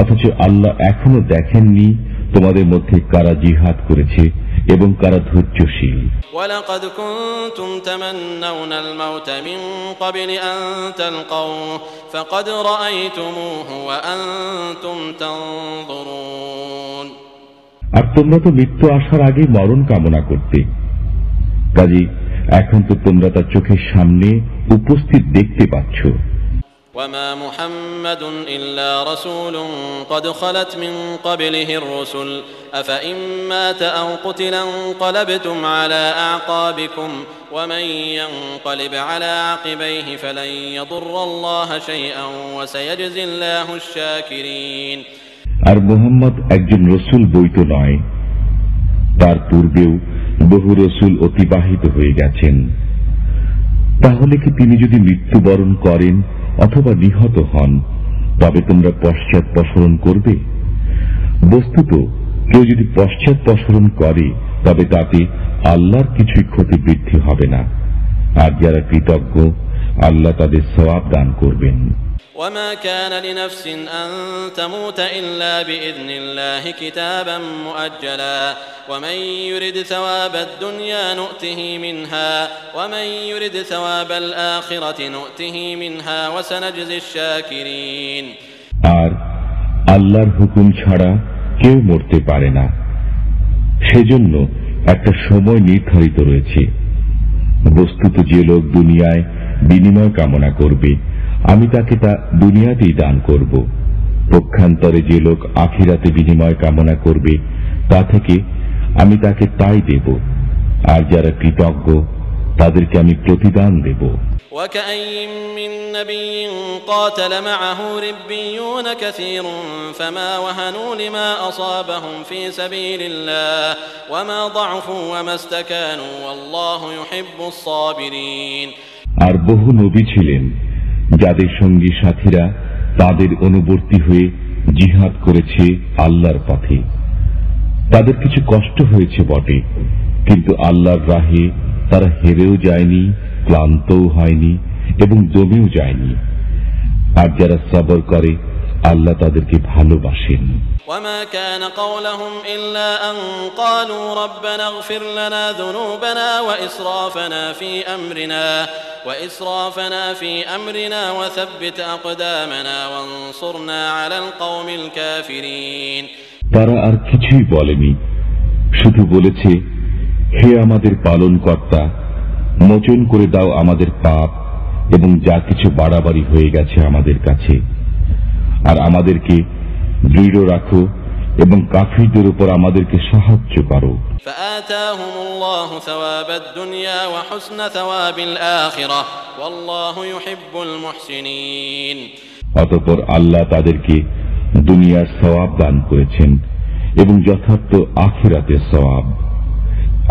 অথচ আল্লাহ এখনো দেখেননি তোমাদের মধ্যে কারা জিহাদ করেছে এবং কারা ধৈর্যশীল। ওয়ালাকাদ কুনতুম তামান্নাউনা আল-মাউত মিন ক্বাবলি আন তালকাউহু ফাকাদ রাআইতুমুহু ওয়া আনতুম তানজুরুন। আর তোমরা তো মৃত্যু আসার আগে মরণ কামনা করতে, কাজেই এখন তো তোমরা তার চোখের সামনে উপস্থিত দেখতে পাচ্ছ। ওয়ামা মুহাম্মাদুন ইল্লা রাসূলুন ক্বাদ খালাত মিন ক্বাবলিহি আর-রুসুল আফা ইন মাতা আও কুতিলা ইনকালাবতুম আলা আ'কাবিকুম ওয়া মান ইয়ানকালিব আলা আ'কিবাইহি ফালান ইয়াদুররাল্লাহা শাইআন ওয়া সায়াজজিল্লাহু আশ-শাকিরিন। আর মুহাম্মদ একজন রসুল বৈত নয়, তার পূর্বেও বহু রসুল অতিবাহিত হয়ে গেছেন। তাহলে কি তিনি যদি মৃত্যুবরণ করেন অথবা নিহত হন তবে তোমরা পশ্চাৎপসরণ করবে? বস্তুত কেউ যদি পশ্চাৎপসরণ করে তবে তাতে আল্লাহর কিছুই ক্ষতি বৃদ্ধি হবে না, আর যারা কৃতজ্ঞ আল্লাহ তাদের সওয়াব দান করবেন। وما كان لنفس أن تموت إلا بإذن الله كتابا مؤجلا ومن يرد ثواب الدنيا نؤته منها ومن يرد ثواب الآخرة نؤته منها وسنجزي الشاكرين। আর আল্লাহর হুকুম ছাড়া কেউ মরতে পারে না, সেজন্য একটা সময় নির্ধারিত রয়েছে। বস্তুত যে লোক দুনিয়ায় বিনিময় কামনা করবে আমি তাকে তা দুনিয়াতেই দান করব। পক্ষান্তরে যে লোক আখিরাতে বিনিময় কামনা করবে তা থেকে আমি তাকে তাই দেব, আর যারা কৃতজ্ঞ তাদেরকে আমি প্রতিদান দেব। وكأين من نبي قاتل معه ربيون كثير فما وهنوا لما أصابهم في سبيل الله وما ضعفوا وما استكانوا والله يحب الصابرين। আর বহু নবী ছিলেন যাদের সঙ্গী সাথীরা তাদের অনুবর্তী হয়ে জিহাদ করেছে আল্লাহর পথে। তাদের কিছু কষ্ট হয়েছে বটে, কিন্তু আল্লাহর রাহে তারা হেরেও যায়নি, ক্লান্তও হয়নি এবং দমেও যায়নি। আর যারা সবর করে আল্লাহ তাদেরকে ভালোবাসেন। وما كان قولهم إلا أن قالوا ربنا اغفر لنا ذنوبنا وإسرافنا في أمرنا وثبت أقدامنا وانصرنا على القوم الكافرين। তারা আর কিছুই বলেনি, শুধু বলেছে, হে আমাদের পালনকর্তা, মোচন করে দাও আমাদের পাপ এবং যা কিছু বাড়াবাড়ি হয়ে গেছে আমাদের কাছে, আর আমাদেরকে দৃঢ় রাখো এবং কাফিরদের উপর আমাদেরকে সাহায্য করো। فآتاهم الله ثواب الدنيا وحسن ثواب الآخرة والله يحب المحسنين। অতঃপর আল্লাহ তাদেরকে দুনিয়ার সওয়াব দান করেছেন এবং যথার্থ আখিরাতের সওয়াব,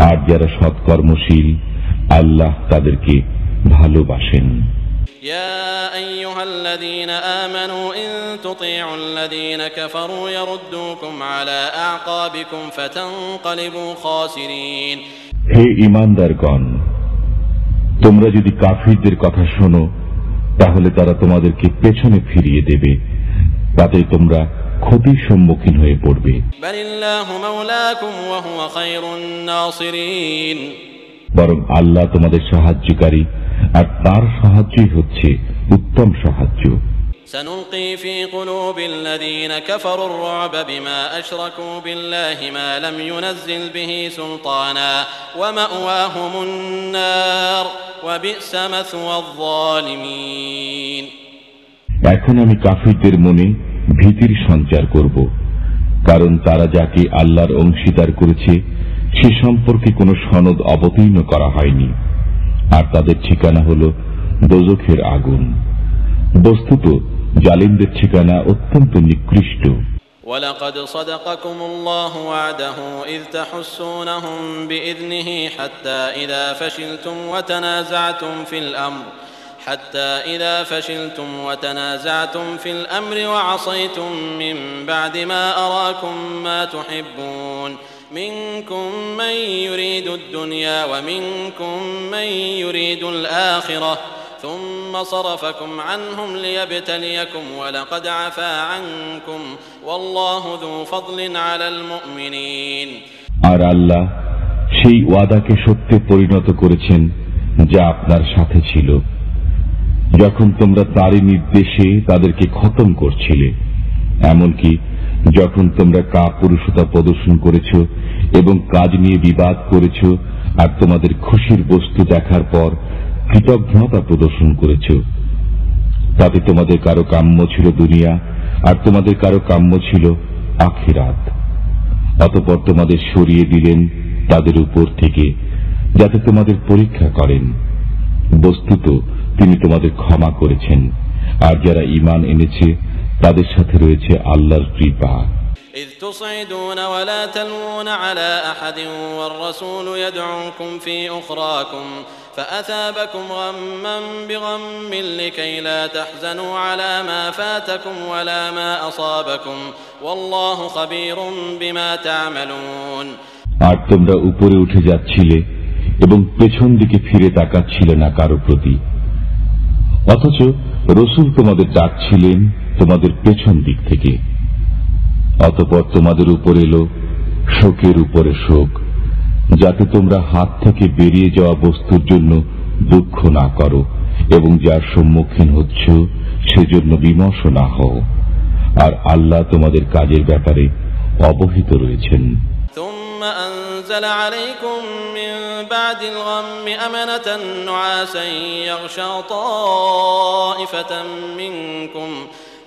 আর যারা সৎকর্মশীল আল্লাহ তাদেরকে ভালোবাসেন। يا أيها الذين آمنوا إن تطيعوا الذين كفروا يردوكم على أعقابكم فتنقلبوا خاسرين। হে ঈমানদারগণ, তোমরা যদি কাফিরদের কথা শোনো তাহলে তারা তোমাদেরকে পেছনে ফিরিয়ে দেবে, তাতে তোমরা ক্ষতির সম্মুখীন হয়ে পড়বে। بل الله مولاكم وهو خير الناصرين। বরং আল্লাহ তোমাদের সাহায্যকারী, আর তার সাহায্যই হচ্ছে উত্তম সাহায্য। سنلقي في قلوب الذين كفروا الرعب بما أشركوا بالله ما لم ينزل به سلطانا ومأواهم النار وبئس مثوى الظالمين। এখন আমি কাফিরদের মনে ভীতির সঞ্চার করব, কারণ তারা যাকে আল্লাহর অংশীদার করেছে সে সম্পর্কে কোনো সনদ অবতীর্ণ করা হয়নি, আর তাদের ঠিকানা হল দোজখের আগুন। বস্তুত জালিমদের ঠিকানা অত্যন্ত নিকৃষ্ট। ولقد صدقكم الله وعده إذ تحسونهم بإذنه حتى إذا فشلتم وتنازعتم في الأمر وعصيتم من بعد ما أراكم ما تحبون منكم من يريد الدنيا ومنكم من يريد الآخرة ثم صرفكم عنهم ليبتليكم ولقد عفا عنكم والله ذو فضل على المؤمنين আর আল্লাহ সেই ওয়াদাকে সত্যে পরিণত করেছেন যা আপনার সাথে ছিল যখন তোমরা তারই নির্দেশে তাদেরকে খতম করছিলে, এমনকি যখন তোমরা কাপুরুষতা প্রদর্শন করেছ এবং কাজ নিয়ে বিবাদ করেছ আর তোমাদের খুশির বস্তু দেখার পর কৃতজ্ঞতা প্রদর্শন করেছ। তাতে তোমাদের কারো কাম্য ছিল দুনিয়া আর তোমাদের কারো কাম্য ছিল আখিরাত। অতঃপর তোমাদের সরিয়ে দিলেন তাদের উপর থেকে যাতে তোমাদের পরীক্ষা করেন। বস্তুত তিনি তোমাদের ক্ষমা করেছেন, আর যারা ঈমান এনেছে তাদের সাথে রয়েছে আল্লাহর কৃপা। إذ تصعدون ولا تلوون على أحد والرسول يدعوكم في أخراكم فأثابكم غما بغم لكي لا تحزنوا على ما فاتكم ولا ما أصابكم والله خبير بما تعملون আর তোমরা উপরে উঠে যাচ্ছিলে এবং পেছন দিকে ফিরে তাকাচ্ছিলে না কারো প্রতি, অথচ রাসূল তোমাদের ডাকছিলেন তোমাদের পেছন দিক থেকে। অতঃপর তোমাদের উপর এলো শোকের উপরে শোক, যাতে তোমরা হাত থেকে বেরিয়ে যাওয়া বস্তুর জন্য দুঃখ না করো এবং যার সম্মুখীন হচ্ছ সেজন্য বিমর্ষ না হও, আর আল্লাহ তোমাদের কাজের ব্যাপারে অবহিত রয়েছেন। ثم أنزل عليكم من بعد الغم أمنة نعاسا يغشى طائفة منكم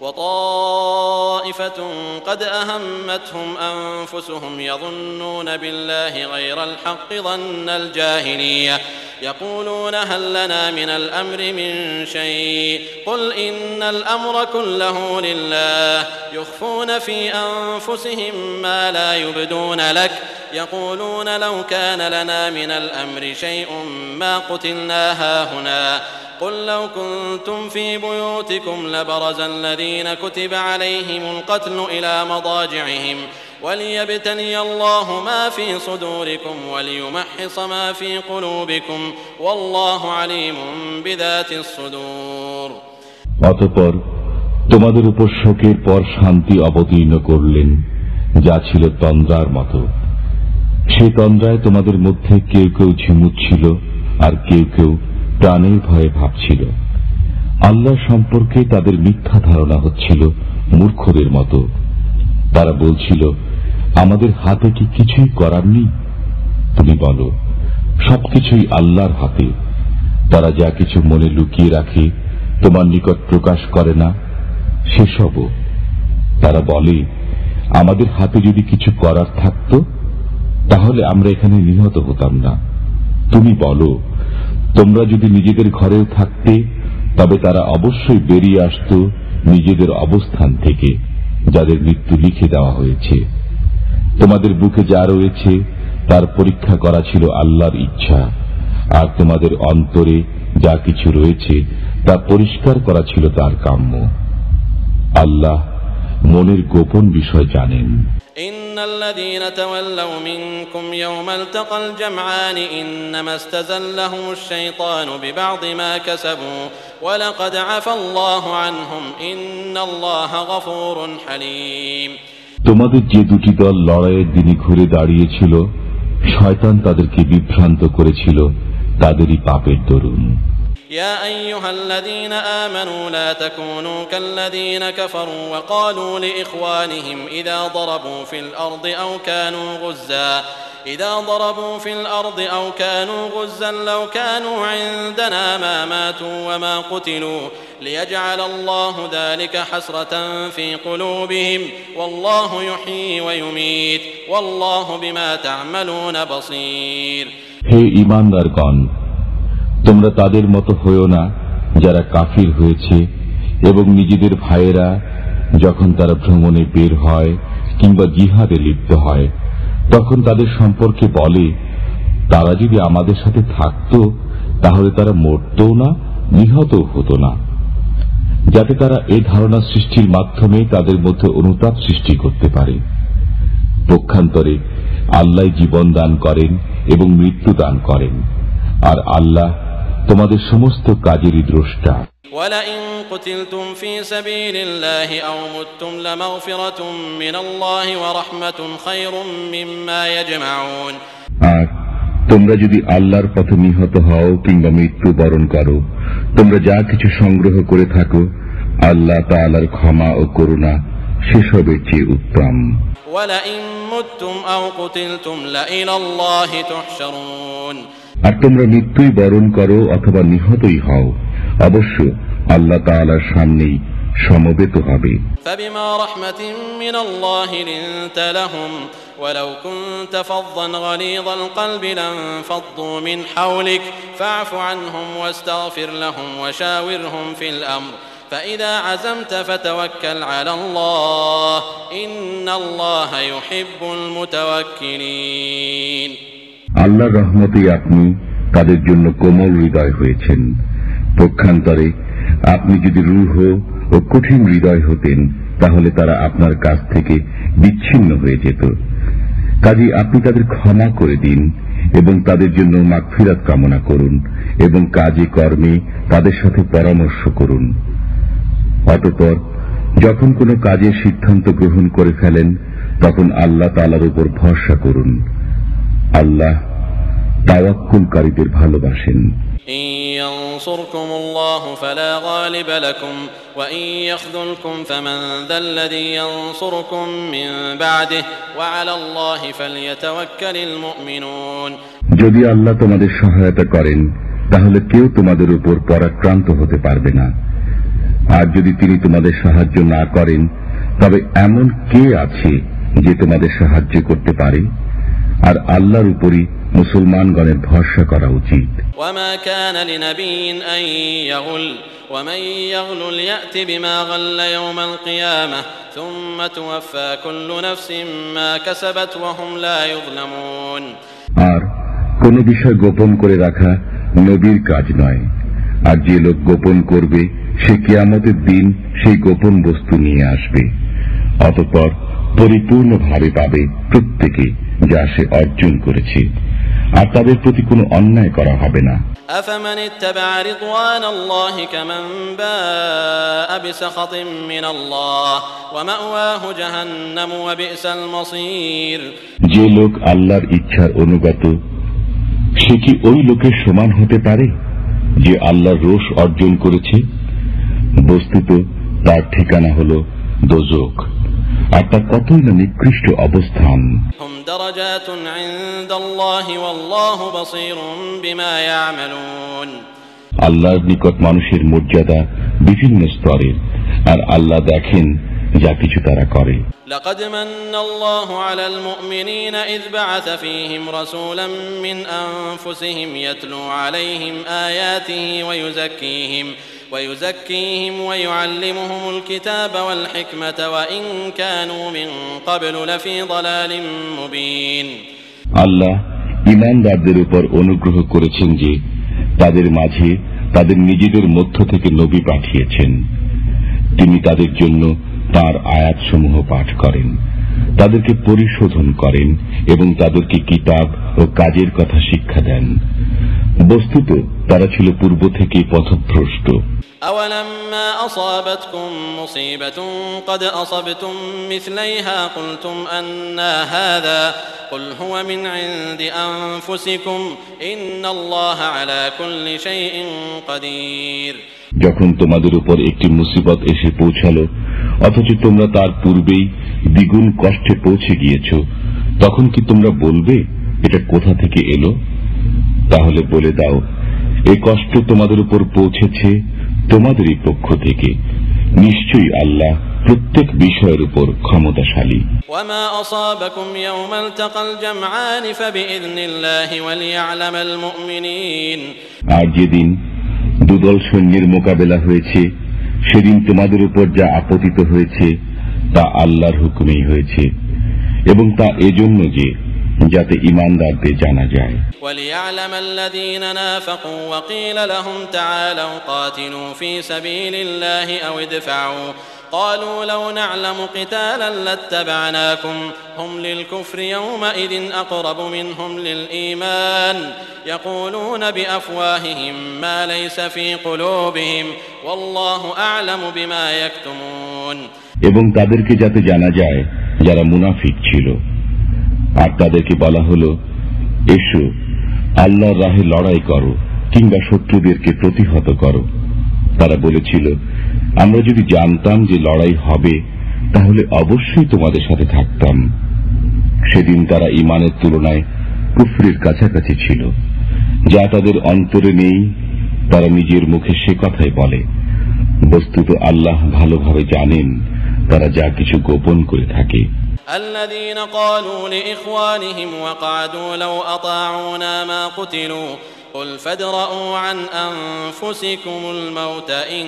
وطائفة قد أهمتهم أنفسهم يظنون بالله غير الحق ظن الجاهلية يقولون هل لنا من الأمر من شيء قل إن الأمر كله لله يخفون في أنفسهم ما لا يبدون لك يقولون لو كان لنا من الأمر شيء ما قتلنا هاهنا قل لو كنتم في بيوتكم لبرز الذين كتب عليهم القتل إلى مضاجعهم وليبتلي الله ما في صدوركم وليمحص ما في قلوبكم والله عليم بذات الصدور অতঃপর তোমাদের উপর শোকের পর শান্তি অবতীর্ণ করলেন, যা ছিল তন্দ্রার মতো। সেই তন্দ্রায় তোমাদের মধ্যে কেউ কেউ ঝিমুচ্ছিল আর কেউ কেউ প্রাণের ভয়ে ভাবছিল। আল্লাহ সম্পর্কে তাদের মিথ্যা ধারণা হচ্ছিল মূর্খদের মতো। তারা বলছিল, আমাদের হাতে কি কিছুই করার নেই? তুমি বলো, সবকিছুই আল্লাহর হাতে। তারা যা কিছু মনে লুকিয়ে রাখে তোমার নিকট প্রকাশ করে না সেসবও। তারা বলে, আমাদের হাতে যদি কিছু করার থাকত তাহলে আমরা এখানে নিহত হতাম না। তুমি বলো, তোমরা যদি নিজেদের ঘরেও থাকতে তবে তারা অবশ্যই বেরিয়ে আসত নিজেদের অবস্থান থেকে, যাদের মৃত্যু লিখে দেওয়া হয়েছে। তোমাদের বুকে যা রয়েছে তার পরীক্ষা করা ছিল আল্লাহর ইচ্ছা, আর তোমাদের অন্তরে যা কিছু রয়েছে তা পরিষ্কার করা ছিল তার কাম্য। আল্লাহ মনের গোপন বিষয় জানেন। إن الذين تولوا منكم يوم التقى الجمعان إنما استزلهم الشيطان ببعض ما كسبوا ولقد عفا الله عنهم إن الله غفور حليم তোমাদের যে দুটি দল লড়াইয়ের দিনে ঘুরে দাঁড়িয়েছিল, শয়তান তাদেরকে বিভ্রান্ত করেছিল তাদেরই পাপের দরুন। يا أيها الذين آمنوا لا تكونوا كالذين كفروا وقالوا لإخوانهم إذا ضربوا في الأرض أو كانوا غزا لو كانوا عندنا ما ماتوا وما قتلوا ليجعل الله ذلك حسرة في قلوبهم والله يحيي ويميت والله بما تعملون بصير হে ঈমানদারগণ, তোমরা তাদের মতো হইও না যারা কাফির হয়েছে এবং নিজেদের ভাইয়েরা যখন তারা ভ্রমণে বের হয় কিংবা জিহাদে লিপ্ত হয় তখন তাদের সম্পর্কে বলে, তারা যদি আমাদের সাথে থাকত তাহলে তারা মরতও না, নিহতও হতো না, যাতে তারা এই ধারণা সৃষ্টির মাধ্যমে তাদের মধ্যে অনুতাপ সৃষ্টি করতে পারে। পক্ষান্তরে আল্লাহ জীবন দান করেন এবং মৃত্যু দান করেন, আর আল্লাহ তোমাদের সমস্ত কাজেরই দ্রষ্টা। وَلَئِن قُتِلْتُمْ فِي سَبِيلِ اللَّهِ أَوْ مُتُّمْ لَمَغْفِرَةٌ مِّنَ اللَّهِ وَرَحْمَةٌ خَيْرٌ مِّمَّا يَجْمَعُونَ। আর তোমরা যদি আল্লাহর পথে নিহত হও কিংবা মৃত্যুবরণ করো, তোমরা যা কিছু সংগ্রহ করে থাকো, আল্লাহ তাআলার ক্ষমা ও করুণা সেসবের চেয়ে উত্তম। وَلَئِن مُتُّمْ أَوْ قُتِلْتُمْ لَإِلَى اللَّهِ تُحْشَرُونَ। আর তোমরা মৃত্যুই বরণ করো অথবা নিহতই হও, অবশ্য আল্লাহ তাআলার সামনেই সমবেত হবে। فَبِمَا رَحْمَةٍ مِّنَ اللَّهِ لِنتَ لَهُمْ وَلَوْ كُنتَ فَظًّا غَلِيظَ الْقَلْبِ لَانفَضُّوا مِنْ حَوْلِكَ فَاعْفُ عَنْهُمْ وَاسْتَغْفِرْ لَهُمْ وَشَاوِرْهُمْ فِي الْأَمْرِ فَإِذَا عَزَمْتَ فَتَوَكَّلْ عَلَى اللَّهِ إِنَّ اللَّهَ يُحِبُّ الْمُتَوَكِّلِينَ। আল্লাহর রহমতেই আপনি তাদের জন্য কোমল হৃদয় হয়েছেন। পক্ষান্তরে আপনি যদি রূঢ় ও কঠিন হৃদয় হতেন, তাহলে তারা আপনার কাছ থেকে বিচ্ছিন্ন হয়ে যেত। কাজেই আপনি তাদের ক্ষমা করে দিন এবং তাদের জন্য মাগফিরাত কামনা করুন এবং কাজে কর্মে তাদের সাথে পরামর্শ করুন। অতঃপর যখন কোনো কাজের সিদ্ধান্ত গ্রহণ করে ফেলেন, তখন আল্লাহ তাআলার উপর ভরসা করুন। আল্লাহ তাওয়াক্কুলকারীদের ভালোবাসেন। إن ينصركم الله فلا غالب لكم وإن يخذلكم فمن ذا الذي ينصركم من بعده وعلى الله فليتوكل المؤمنون। যদি আল্লাহ তোমাদের সহায়তা করেন, তাহলে কেউ তোমাদের উপর পরাক্রান্ত হতে পারবে না। আর যদি তিনি তোমাদের সাহায্য না করেন, তবে এমন কে আছে যে তোমাদের সাহায্য করতে পারে? আর আল্লাহর উপরই মুসলমানগণের ভরসা করা উচিত। وما كان لنبي أن يغل ومن يغل يأت بما غل يوم القيامة ثم توفى كل نفس ما كسبت وهم لا يظلمون। আর কোন বিষয় গোপন করে রাখা নবীর কাজ নয়। আর যে লোক গোপন করবে, সে কিয়ামতের দিন সেই গোপন বস্তু নিয়ে আসবে। অতঃপর পরিপূর্ণভাবে পাবে প্রত্যেকে যা সে অর্জন করেছে, আর তাদের প্রতি কোনো অন্যায় করা হবে না। أفمن اتبع رضوان الله كمن باء بسخط من الله ومأواه جهنم وبئس المصير। যে লোক আল্লাহর ইচ্ছার অনুগত, সে কি ওই লোকের সমান হতে পারে যে আল্লাহর রোষ অর্জন করেছে? বস্তুত তার ঠিকানা হল দোজখ, আর তা কতই না নিকৃষ্ট অবস্থান। হুম দারাজাতুন ইনদাল্লাহি ওয়াল্লাহু বাসীরুম বিমা ইয়ামালুন। আল্লাহর নিকট মানুষের মর্যাদা বিভিন্ন স্তরের, আর আল্লাহ দেখেন যা কিছু তারা করে। লাকাদ মান্নাল্লাহু আলাল মুমিনিনা ইয বা'আসা ফীহিম রাসূলাম মিন আনফুসিহিম ইয়াতলু আলাইহিম আয়াতিহি ওয়া ইউযাক্কিহিম ওয়া ইউআল্লিমুহুমুল কিতাবা ওয়াল হিকমাতা ওয়া ইন কানু মিন ক্বাবলু লাফী যালালিম মুবিন। আল্লাহ ঈমানদারদের উপর অনুগ্রহ করেছেন যে তাদের মাঝে তাদের নিজেদের মধ্য থেকে নবী পাঠিয়েছেন। তিনি তাদের জন্য তাঁর আয়াতসমূহ পাঠ করেন, তাদেরকে পরিশোধন করেন এবং তাদেরকে কিতাব ও কাজের কথা শিক্ষা দেন। বস্তুত তারা ছিল পূর্ব থেকে পথভ্রষ্ট। أولما أصابتكم مصيبة قد أصبتم مثليها قلتم أنى هذا قل هو من عند أنفسكم إن الله على كل شيء قدير। যখন তোমাদের উপর একটি মুসিবত এসে পৌঁছালো, অথচ তোমরা তার পূর্বেই দ্বিগুণ কষ্টে পৌঁছে গিয়েছ, তখন কি তোমরা বলবে এটা কোথা থেকে এলো? তাহলে বলে দাও, এই কষ্ট তোমাদের উপর পৌঁছেছে তোমাদেরই পক্ষ থেকে। নিশ্চয়ই আল্লাহ প্রত্যেক বিষয়ের উপর ক্ষমতাশালী। ওয়ামা আসাবাকুম ইয়াওমাল তাকাল জামআন ফাবিইযনিল্লাহি ওয়ালিয়া'লামাল মুমিনিন। আর যেদিন দুদল সৈন্যের মোকাবেলা হয়েছে, সেদিন তোমাদের উপর যা আপতিত হয়েছে তা আল্লাহর হুকুমেই হয়েছে, এবং তা এজন্য যে যাতে ঈমানদারদের জানা যায়। ওয়ালিয়া'লামাল্লাযীনা নাফাকু ওয়া ক্বিলা লাহুম তাআলাউ কাতিলু ফী সাবিলিল্লাহি আও ইদফাউ قالوا لو نعلم قتالا لاتبعناكم هم للكفر يومئذ أقرب منهم للإيمان يقولون بأفواههم ما ليس في قلوبهم والله أعلم بما يكتمون এবং তাদেরকে যাতে জানা যায় যারা মুনাফিক ছিল, আর তাদেরকে বলা হলো, এসো আল্লাহর রাহে লড়াই করো কিংবা শত্রুদেরকে প্রতিহত করো। তারা বলেছিল, আমরা যদি জানতাম যে লড়াই হবে তাহলে অবশ্যই তোমাদের সাথে থাকতাম। সেদিন তারা ঈমানের তুলনায় কুফরির কাছাকাছি ছিল, যা তাদের অন্তরে নেই। তারা নিজের মুখে সে কথাই বলে, বস্তুত আল্লাহ ভালোভাবে জানেন তারা যা কিছু গোপন করে থাকে। الذين قالوا لإخوانهم وقعدوا لو أطاعونا ما قتلوا قل فادرءوا عن أنفسكم الموت إن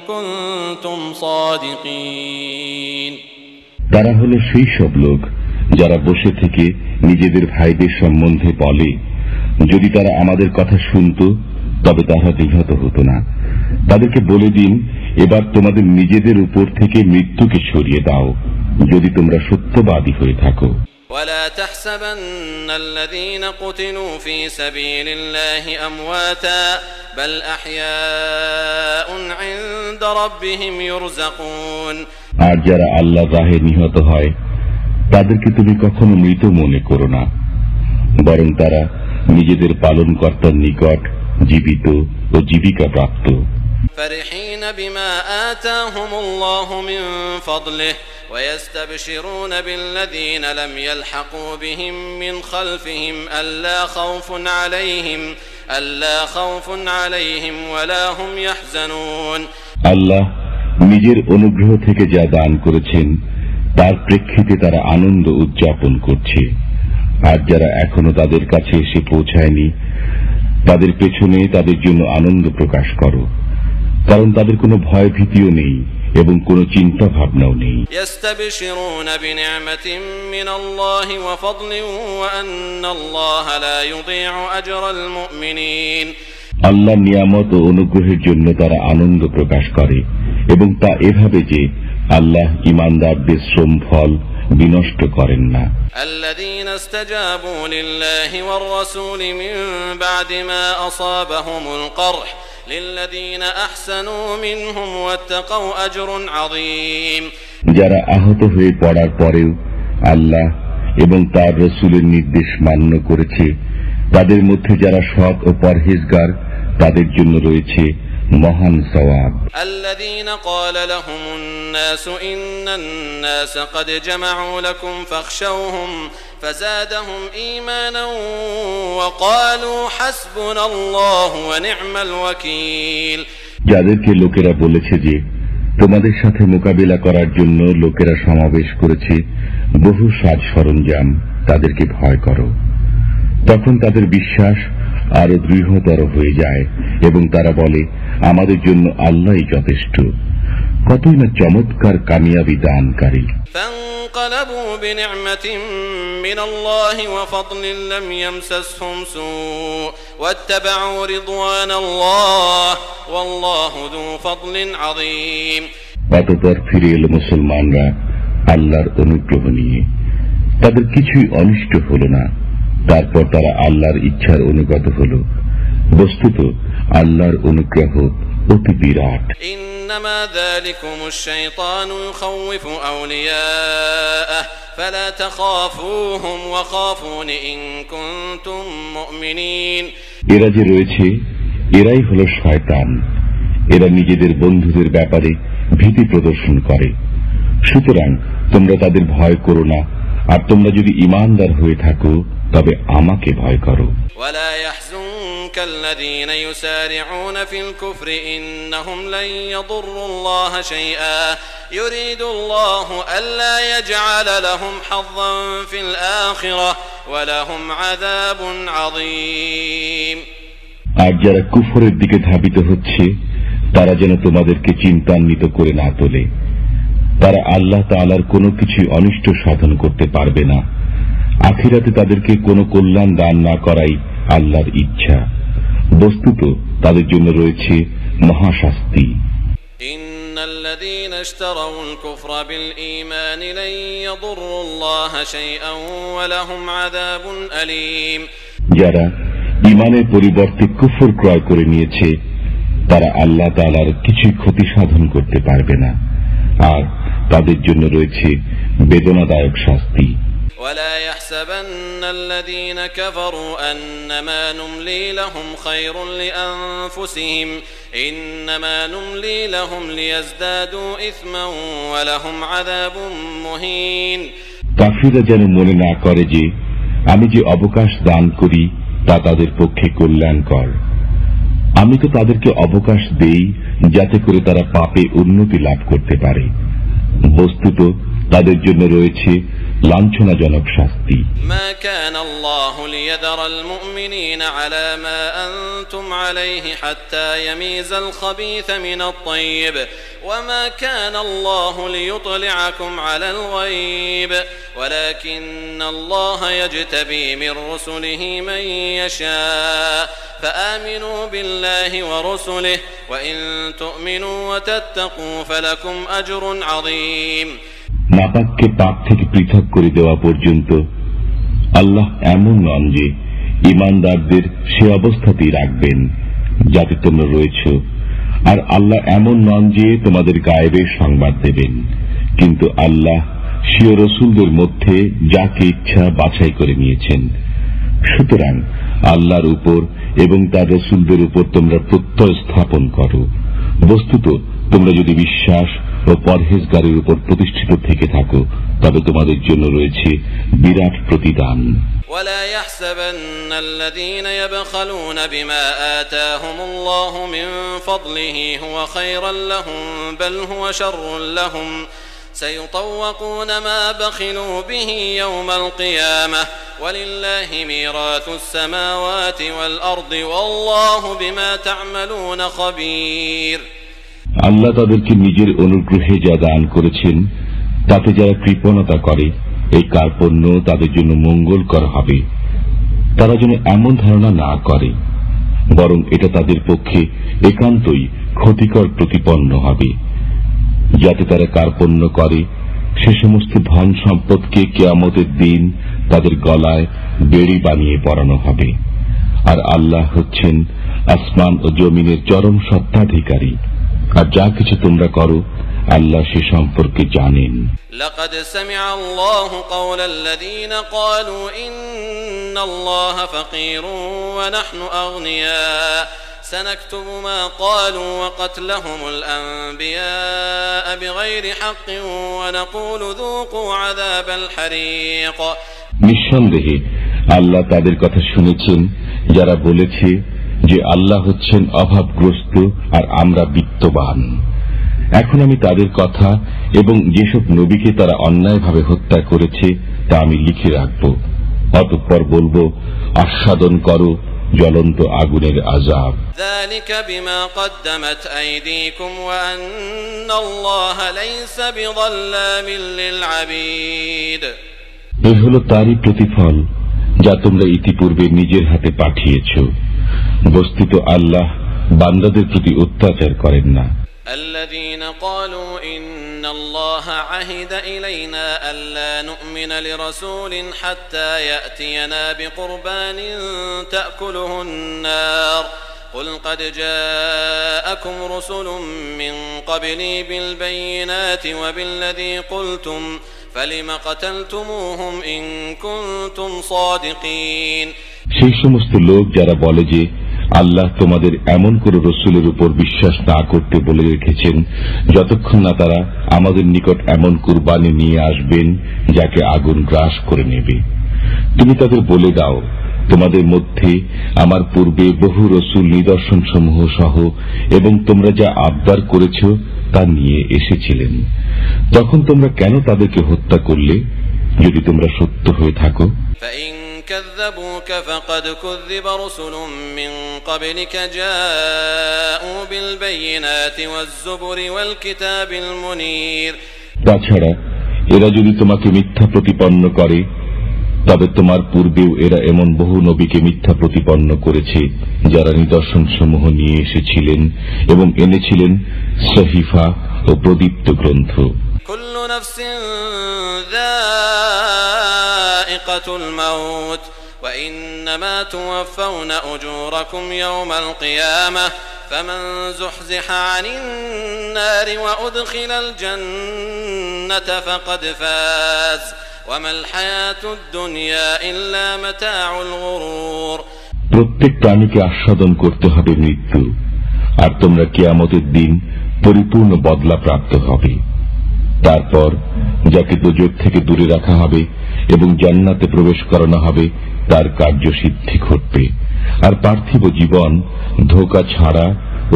كنتم صادقين তারা হলো সেই সব লোক যারা বসে থেকে নিজেদের ভাইদের সম্বন্ধে বলে, যদি তারা আমাদের কথা শুনত তবে তারা নিহত হতো না। তাদেরকে বলে দিন, এবার তোমাদের নিজেদের উপর থেকে মৃত্যুকে সরিয়ে দাও যদি তোমরা সত্যবাদী হয়ে থাকো। ولا تحسبن الذين قتلوا في سبيل الله أمواتا بل أحياء عند ربهم يرزقون আর যারা আল্লাহর রাহে নিহত হয় তাদেরকে তুমি কখনো মৃত মনে করো না, বরং তারা নিজেদের পালনকর্তার নিকট জীবিত ও জীবিকা প্রাপ্ত। فرحين بما آتاهم الله من فضله ويستبشرون بالذين لم يلحقوا بهم من خلفهم ألا خوف عليهم ولا هم يحزنون আল্লাহ নিজের অনুগ্রহ থেকে যা দান করেছেন তার প্রেক্ষিতে তারা আনন্দ উদযাপন করছে, আর যারা এখনো তাদের কাছে এসে পৌঁছায়নি তাদের পেছনে তাদের জন্য আনন্দ প্রকাশ করো, কারণ তাদের কোনো ভয় ভীতিও নেই এবং কোনো চিন্তা ভাবনাও নেই। يستبشرون بنعمة من الله وفضل وأن الله لا يضيع أجر المؤمنين আল্লাহর নিয়ামত ও অনুগ্রহের জন্য তারা আনন্দ প্রকাশ করে এবং তা এভাবে যে আল্লাহ ঈমানদারদের শ্রম ফল বিনষ্ট করেন না। الذين استجابوا لله والرسول من بعد ما أصابهم القرح للذين أحسنوا منهم واتقوا أجر عظيم যারা আহত হয়ে পড়ার পরেও আল্লাহ এবং তার রাসূলের নির্দেশ মান্য করেছে, তাদের মধ্যে যারা সৎ ও পরহেজগার তাদের জন্য রয়েছে মহান সওয়াব। الذين قال لهم الناس إن الناس قد جمعوا لكم فاخشوهم فزادهم إيمانا وقالوا حسبنا الله ونعم الوكيل যাদেরকে লোকেরা বলেছে যে তোমাদের সাথে মোকাবিলা করার জন্য লোকেরা সমাবেশ করেছে, বহু সাজ সরঞ্জাম, তাদেরকে ভয় করো। তখন তাদের বিশ্বাস আরো দৃঢ়তর হয়ে যায় এবং তারা বলে, আমাদের জন্য আল্লাহই যথেষ্ট। কতই না চমৎকার কামিয়াবি দানকারী। فانقلبوا بنعمة من الله وفضل لم يمسسهم سوء واتبعوا رضوان الله والله ذو فضل عظيم অতঃপর ফিরে এলো মুসলমানরা আল্লাহর অনুগ্রহ নিয়ে, তাদের কিছুই অনিষ্ট হলো না। তারপর তারা আল্লাহর ইচ্ছার অনুগত হলো। বস্তুত আল্লাহর অনুগ্রহ অতি বিরাট। إنما ذلكم الشيطان يخوف أولياءه فلا تخافوهم وخافون إن كنتم مؤمنين এরা যে রয়েছে এরাই হলো শয়তান, এরা নিজেদের বন্ধুদের ব্যাপারে ভীতি প্রদর্শন করে। সুতরাং তোমরা তাদের ভয় করো না, আর তোমরা যদি ঈমানদার হয়ে থাকো তবে আমাকে ভয় করো। ولا يحزنك الذين يسارعون في الكفر إنهم لن يضروا الله شيئا يريد الله ألا يجعل لهم حظا في الآخرة ولهم عذاب عظيم আর যারা কুফরের দিকে ধাবিত হচ্ছে তারা যেন তোমাদেরকে চিন্তান্বিত করে না তোলে। তারা আল্লাহ তাআলার কোনো কিছু অনিষ্ট সাধন করতে পারবে না। আখিরাতে তাদেরকে কোনো কল্যাণ দান না করাই আল্লাহর ইচ্ছা। বস্তুত তাদের জন্য রয়েছে মহাশাস্তি। إن الذين اشتروا الكفر بالإيمان لن يضروا الله شيئا ولهم عذاب أليم যারা ঈমানের পরিবর্তে কুফর ক্রয় করে নিয়েছে তারা আল্লাহ তাআলার কিছু ক্ষতি সাধন করতে পারবে না, আর তাদের জন্য রয়েছে বেদনাদায়ক শাস্তি। ولا يحسبن الذين كفروا أنما نملي لهم خير لأنفسهم إنما نملي لهم ليزدادوا إثما ولهم عذاب مهين কাফিররা যেন মনে না করে যে আমি যে অবকাশ দান করি তা তাদের পক্ষে কল্যাণকর। আমি তো তাদেরকে অবকাশ দেই যাতে করে তারা পাপে উন্নতি লাভ করতে পারে। বস্তুত তাদের জন্য রয়েছে লাঞ্ছনাজনক শাস্তি। ما كان الله ليذر المؤمنين على ما أنتم عليه حتى يميز الخبيث من الطيب وما كان الله ليطلعكم على الغيب ولكن الله يجتبي من رسله من يشاء فآمنوا بالله ورسله وإن تؤمنوا وتتقوا فلكم أجر عظيم নাপাককে পাপ থেকে পৃথক করে দেওয়া পর্যন্ত আল্লাহ এমন নন যে ঈমানদারদের সে অবস্থাতেই রাখবেন যাতে তোমরা রয়েছ, আর আল্লাহ এমন নন যে তোমাদের গায়েবের সংবাদ দেবেন, কিন্তু আল্লাহ স্বীয় রসুলদের মধ্যে যাকে ইচ্ছা বাছাই করে নিয়েছেন। সুতরাং আল্লাহর উপর এবং তার রসুলদের উপর তোমরা প্রত্যয় স্থাপন করো। বস্তুত তোমরা যদি বিশ্বাস ও পরহেজগারের উপর প্রতিষ্ঠিত থেকে থাকো তবে তোমাদের জন্য রয়েছে বিরাট প্রতিদান। ولا يحسبن الذين يبخلون بما آتاهم الله من فضله هو خيرا لهم بل هو شر لهم سيطوقون ما بخلوا به يوم القيامة ولله ميراث السماوات والأرض والله بما تعملون خبير আল্লাহ তাদেরকে নিজের অনুগ্রহে যা দান করেছেন তাতে যারা কৃপণতা করে এই কার্পণ্য তাদের জন্য মঙ্গলকর হবে। তারা যেন এমন ধারণা না করে, বরং এটা তাদের পক্ষে একান্তই ক্ষতিকর প্রতিপন্ন হবে। যাতে তারা কার্পণ্য করে সে সমস্ত ধন সম্পদকে কিয়ামতের দিন তাদের গলায় বেড়ি বানিয়ে পরানো হবে। আর আল্লাহ হচ্ছেন আসমান ও জমিনের চরম সত্ত্বাধিকারী, আর যা কিছু তোমরা করো আল্লাহ সে সম্পর্কে জানেন। لقد سمع الله قول الذين قالوا إن الله فقير ونحن أغنياء سنكتب ما قالوا وقتلهم الأنبياء بغير حق ونقول ذوقوا عذاب الحريق নিঃসন্দেহে আল্লাহ তাদের কথা শুনেছেন যারা বলেছে যে আল্লাহ হচ্ছেন অভাবগ্রস্ত আর আমরা বিত্তবান। এখন আমি তাদের কথা এবং যেসব নবীকে তারা অন্যায়ভাবে হত্যা করেছে তা আমি লিখে রাখব, অতঃপর বলবো আস্বাদন করো জ্বলন্ত আগুনের আযাব। ذلك بما قدمت أيديكم وأن الله ليس بظلام للعبيد এই হলো তারই প্রতিফল যা তোমরা ইতিপূর্বে নিজের হাতে পাঠিয়েছ। বস্তুত আল্লাহ বান্দাদের প্রতি অত্যাচার করেন না। الذين قالوا إن الله عهد إلينا ألا نؤمن لرسول حتى يأتينا بقربان تأكله النار قل قد جاءكم رسل من قبلي بالبينات وبالذي قلتم فلم قتلتموهم إن كنتم صادقين সেই সমস্ত লোক যারা বলে যে আল্লাহ তোমাদের এমন কোন রসুলের উপর বিশ্বাস না করতে বলে রেখেছেন যতক্ষণ না তারা আমাদের নিকট এমন কুরবানি নিয়ে আসবেন যাকে আগুন গ্রাস করে নেবে। তুমি তাদের বলে দাও, তোমাদের মধ্যে আমার পূর্বে বহু রসুল নিদর্শন সমূহ সহ এবং তোমরা যা আবদার করেছ তা নিয়ে এসেছিলেন, তখন তোমরা কেন তাদেরকে হত্যা করলে যদি তোমরা সত্য হয়ে থাকো? كذبوك فقد كذب رسل من قبلك جاءوا بالبينات والزبر والكتاب المنير তাছাড়া এরা যদি তোমাকে মিথ্যা প্রতিপন্ন করে তবে তোমার পূর্বেও এরা এমন বহু নবীকে মিথ্যা প্রতিপন্ন করেছে যারা নিদর্শন সমূহ নিয়ে এসেছিলেন এবং এনেছিলেন সহিফা ও ও প্রদীপ্ত গ্রন্থ। কুল্লু নাফসিন যায়িকাতুল মাউত ওয়া ইন্নামা তুওয়াফাউনা উজুরাকুম ইয়াওমাল কিয়ামাহ ফামান যুহজিহা আনিন নারি ওয়া উদখিলাল জান্নাতা ফাকাদ ফাজ ওয়া মাল হায়াতুদ দুনিয়া ইল্লা মাতাউল গুরুর। প্রত্যেক প্রাণীকে আস্বাদন করতে হবে মৃত্যু, আর তোমরা কিয়ামতের দিন পরিপূর্ণ বদলা প্রাপ্ত হবে। তারপর যাকে দোজখ থেকে দূরে রাখা হবে এবং জান্নাতে প্রবেশ করানো হবে তার কার্যসিদ্ধি ঘটবে। আর পার্থিব জীবন ধোঁকা ছাড়া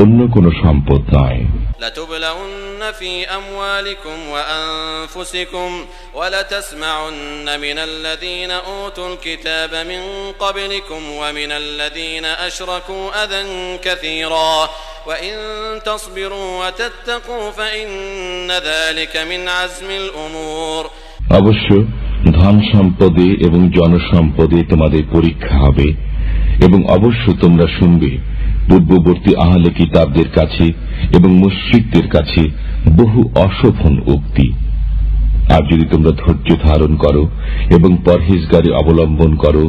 অন্য কোন সম্পদ নয়। لتبلون في أموالكم وأنفسكم ولتسمعن من الذين أوتوا الكتاب من قبلكم ومن الذين أشركوا أذى كثيرا وإن تصبروا وتتقوا فإن ذلك من عزم الأمور। অবশ্য ধন সম্পদে এবং জনসম্পদে তোমাদের পরীক্ষা হবে, এবং অবশ্য তোমরা শুনবে পূর্ববর্তী আহলে কিতাবদের কাছে এবং মুশরিকদের কাছে বহু অশোভন উক্তি। আর যদি তোমরা ধৈর্য ধারণ করো এবং পরহেজগারি অবলম্বন করো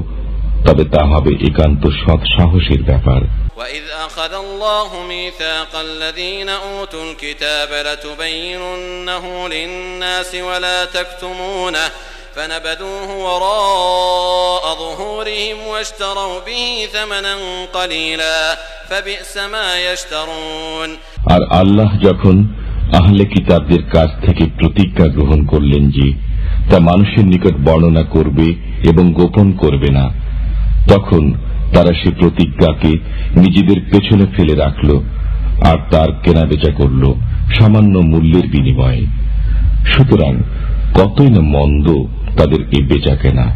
তবে তা হবে একান্ত সৎ সাহসের ব্যাপার। وَإِذْ أَخَذَ اللَّهُ مِيثَاقَ الَّذِينَ أُوتُوا الْكِتَابَ لَتُبَيِّنُنَّهُ لِلنَّاسِ وَلَا تَكْتُمُونَهُ فنبذوه وراء ظهورهم واشتروا به ثمنا قليلا فبئس ما يشترون। আর আল্লাহ যখন আহলে কিতাবদের কাছ থেকে প্রতিজ্ঞা গ্রহণ করলেন যে তা মানুষের নিকট বর্ণনা করবে এবং গোপন করবে না, তখন তারা সে প্রতিজ্ঞাকে নিজেদের পেছনে ফেলে রাখল আর তার কেনাবেচা করল সামান্য মূল্যের বিনিময়ে। সুতরাং কতই না মন্দ তাদের এই বেচা কেনা।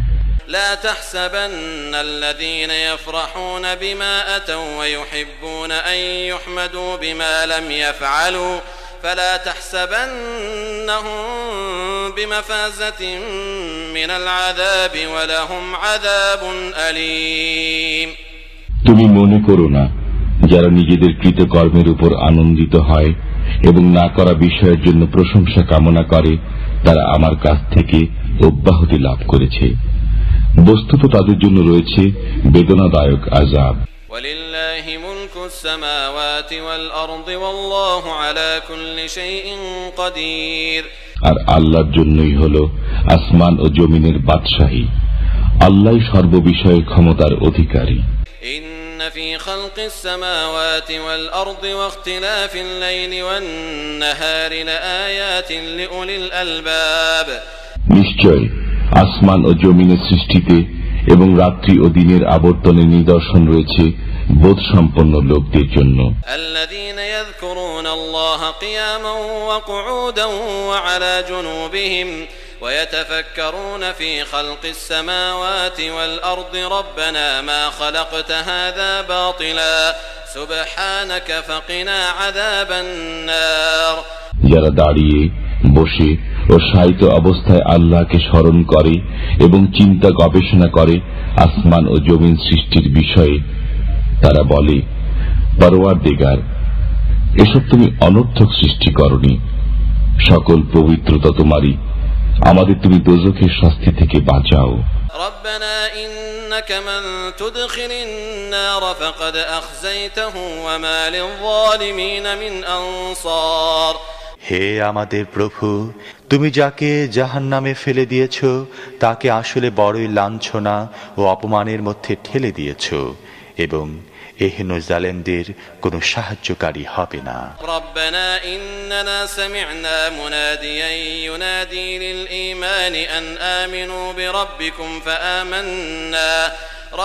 لا تحسبن الذين يفرحون بما أتوا ويحبون أن يحمدوا بما لم يفعلوا فلا تحسبنهم بمفازة من العذاب ولهم عذاب أليم। তুমি মনে করো না যারা নিজেদের কৃতকর্মের উপর আনন্দিত হয় এবং না করা বিষয়ের জন্য প্রশংসা কামনা করে তারা আমার কাছ থেকে অব্যাহতি লাভ করেছে। বস্তুত তাদের জন্য রয়েছে বেদনাদায়ক আযাব। ওয়ালিল্লাহি মুলকুস সামাওয়াতি ওয়াল আরদি ওয়াল্লাহু আলা কুল্লি শাইইন কাদির। আর আল্লাহর জন্যই হলো আসমান ও জমিনের বাদশাহী। আল্লাহই সর্ববিষয়ে ক্ষমতার অধিকারী। إن في خلق السماوات والأرض واختلاف الليل والنهار لآيات لأولي الألباب। নিশ্চয় আসমান ও জমিনের সৃষ্টিতে এবং রাত্রি ও দিনের আবর্তনে নিদর্শন রয়েছে বোধ সম্পন্ন লোকদের জন্য। الذين يذكرون الله قياما وقعودا وعلى جنوبهم ويتفكرون في خلق السماوات والأرض ربنا ما خلقت هذا باطلا سبحانك فقنا عذاب النار। যারা দাঁড়িয়ে বসে ও শায়িত অবস্থায় আল্লাহকে স্মরণ করে এবং চিন্তা গবেষণা করে আসমান ও জমিন সৃষ্টির বিষয়ে, তারা বলে, পরওয়ারদিগার, এসব তুমি অনর্থক সৃষ্টি করনি, সকল পবিত্রতা তোমারই, আমাদের তুমি দোজখের শাস্তি থেকে বাঁচাও। ربنا إنك من تدخل النار فقد أخزيته وما للظالمين من أنصار। হে আমাদের প্রভু, তুমি যাকে জাহান্নামে ফেলে দিয়েছ তাকে আসলে বড়ই লাঞ্ছনা ও অপমানের মধ্যে ঠেলে দিয়েছ, এবং এহেন জালেমদের কোনো সাহায্যকারী হবে না। ربنا إننا سمعنا مناديا ينادي للإيمان أن آمنوا بربكم فآمنا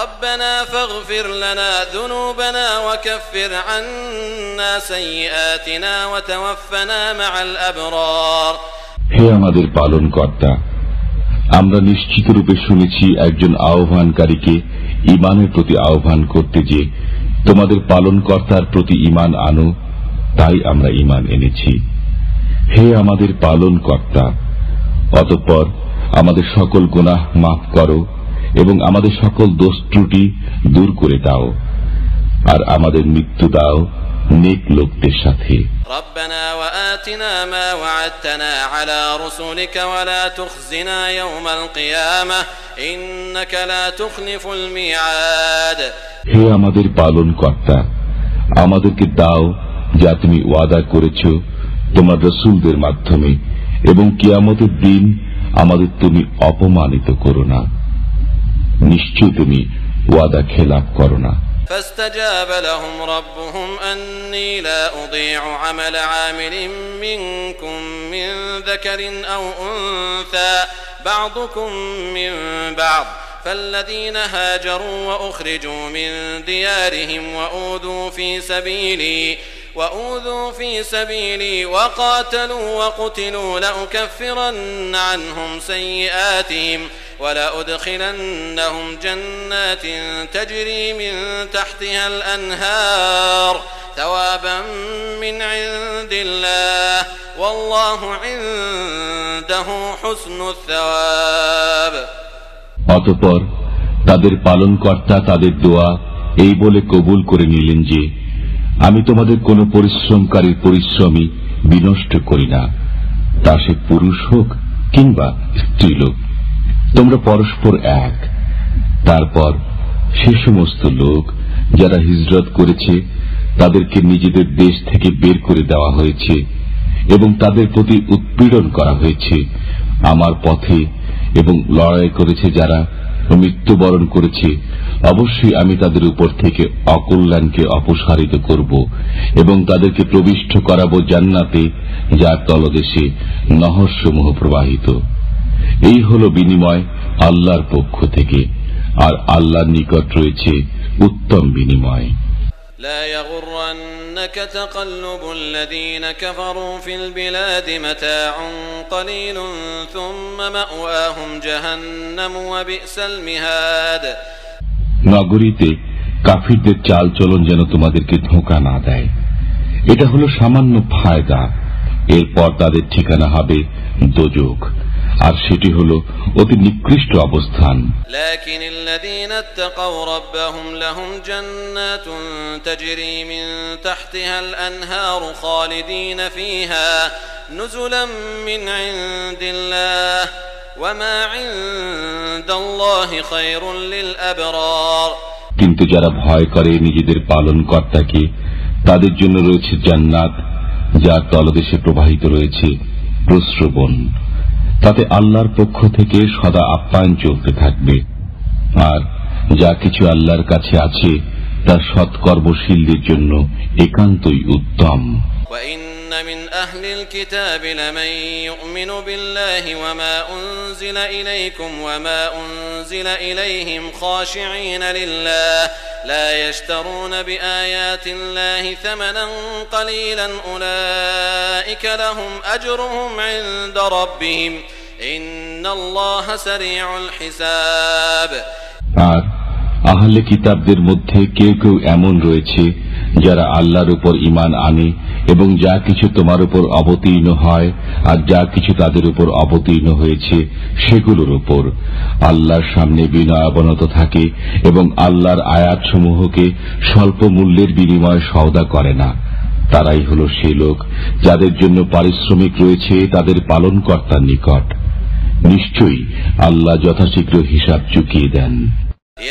ربنا فاغفر لنا ذنوبنا وكفر عنا سيئاتنا وتوفنا مع الأبرار। হে আমাদের পালনকর্তা, আমরা নিশ্চিত রূপে শুনেছি একজন আহ্বানকারীকে ঈমানের প্রতি আহ্বান করতে, যে তোমাদের পালনকর্তার প্রতি ঈমান আনো, তাই আমরা ঈমান এনেছি। হে আমাদের পালনকর্তা, অতঃপর আমাদের সকল গুনাহ মাফ করো এবং আমাদের সকল দোষ ত্রুটি দূর করে দাও, আর আমাদের মৃত্যু দাও নেক লোকদের সাথে। ربنا وآتنا ما وعدتنا على رسلك ولا تخزنا يوم القيامة إنك لا تخلف الميعاد। হে আমাদের পালনকর্তা, আমাদেরকে দাও যা তুমি ওয়াদা করেছ তোমার রাসূলদের মাধ্যমে, এবং কিয়ামতের দিন আমাদের তুমি অপমানিত করো না। নিশ্চয় তুমি ওয়াদা খেলাপ করো না। فاستجاب لهم ربهم أني لا أضيع عمل عامل منكم من ذكر أو أنثى بعضكم من بعض فالذين هاجروا وأخرجوا من ديارهم وأوذوا في سبيلي وقاتلوا وقتلوا لأكفرن عنهم سيئاتهم ولأدخلنهم جنات تجري من تحتها الأنهار ثوابا من عند الله والله عنده حسن الثواب। অতঃপর তাদের পালনকর্তা তাদের দোয়া এই বলে কবুল করে নিলেন যে, আমি তোমাদের কোন পরিশ্রমকারীর পরিশ্রমই বিনষ্ট করি না, তা সে পুরুষ হোক কিংবা স্ত্রীলোক, তোমরা পরস্পর এক। তারপর সে সমস্ত লোক যারা হিজরত করেছে তাদেরকে নিজেদের দেশ থেকে বের করে দেওয়া হয়েছে এবং তাদের প্রতি উৎপীড়ন করা হয়েছে আমার পথে, এবং লড়াই করেছে যারা মৃত্যুবরণ করেছে, অবশ্যই আমি তাদের উপর থেকে অকল্যাণকে অপসারিত করব এবং তাদেরকে প্রবিষ্ট করাবো জান্নাতে, যার তলদেশে নহরসমূহ প্রবাহিত। এই হল বিনিময় আল্লাহর পক্ষ থেকে, আর আল্লাহর নিকট রয়েছে উত্তম বিনিময়। لا يغرنك تقلب الذين كفروا في البلاد متاع قليل ثم مأواهم جهنم وبئس المهاد। নগরীতে কাফিরদের চালচলন যেন তোমাদেরকে ধোঁকা না দেয়, এটা হলো সামান্য ফায়দা, এরপর তাদের ঠিকানা হবে দোজখ, আর সেটি হলো অতি নিকৃষ্ট অবস্থান। لكن الذين اتقوا ربهم لهم جنات تجري من تحتها الأنهار خالدين فيها نزلا من عند الله وما عند الله خير للأبرار। কিন্তু যারা ভয় করে নিজেদের পালনকর্তাকে, তাদের জন্য রয়েছে জান্নাত, যার তলদেশে প্রবাহিত রয়েছে প্রস্রবণ, তাতে আল্লাহর পক্ষ থেকে সদা আপ্যায়ন চলতে থাকবে, আর যা কিছু আল্লাহর কাছে আছে তা সৎকর্মশীলদের জন্য একান্তই উত্তম। وإن من أهل الكتاب لمن يؤمن بالله وما أنزل إليكم وما أنزل إليهم خاشعين لله لا يشترون بآيات الله ثمنا قليلا أولئك لهم أجرهم عند ربهم إن الله سريع الحساب। আর আহলে কিতাবদের মধ্যে কেউ কেউ এমন রয়েছে যারা আল্লাহর উপর ঈমান আনে এবং যা কিছু তোমার উপর অবতীর্ণ হয় আর যা কিছু তাদের উপর অবতীর্ণ হয়েছে সেগুলোর উপর আল্লাহর সামনে বিনয়াবনত থাকে এবং আল্লাহর আয়াতসমূহকে স্বল্প মূল্যের বিনিময়ে সওদা করে না। তারাই হল সে লোক যাদের জন্য পারিশ্রমিক রয়েছে তাদের পালনকর্তার নিকট। নিশ্চয়ই আল্লাহ যথাশীঘ্র হিসাব চুকিয়ে দেন।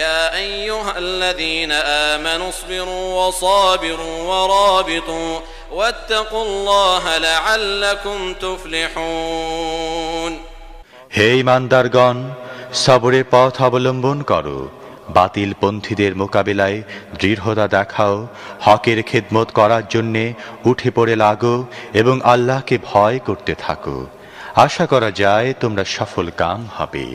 يا أيها الذين آمنوا اصبروا وصابروا ورابطوا واتقوا الله لعلكم تفلحون। হে ঈমানদারগণ, সবরের পথ অবলম্বন করো, বাতিল পন্থীদের মোকাবিলায় দৃঢ়তা দেখাও, হকের খেদমত করার জন্যে উঠে পড়ে লাগো এবং আল্লাহকে ভয় করতে থাকো। আশা করা যায় তোমরা সফল কাম হবে।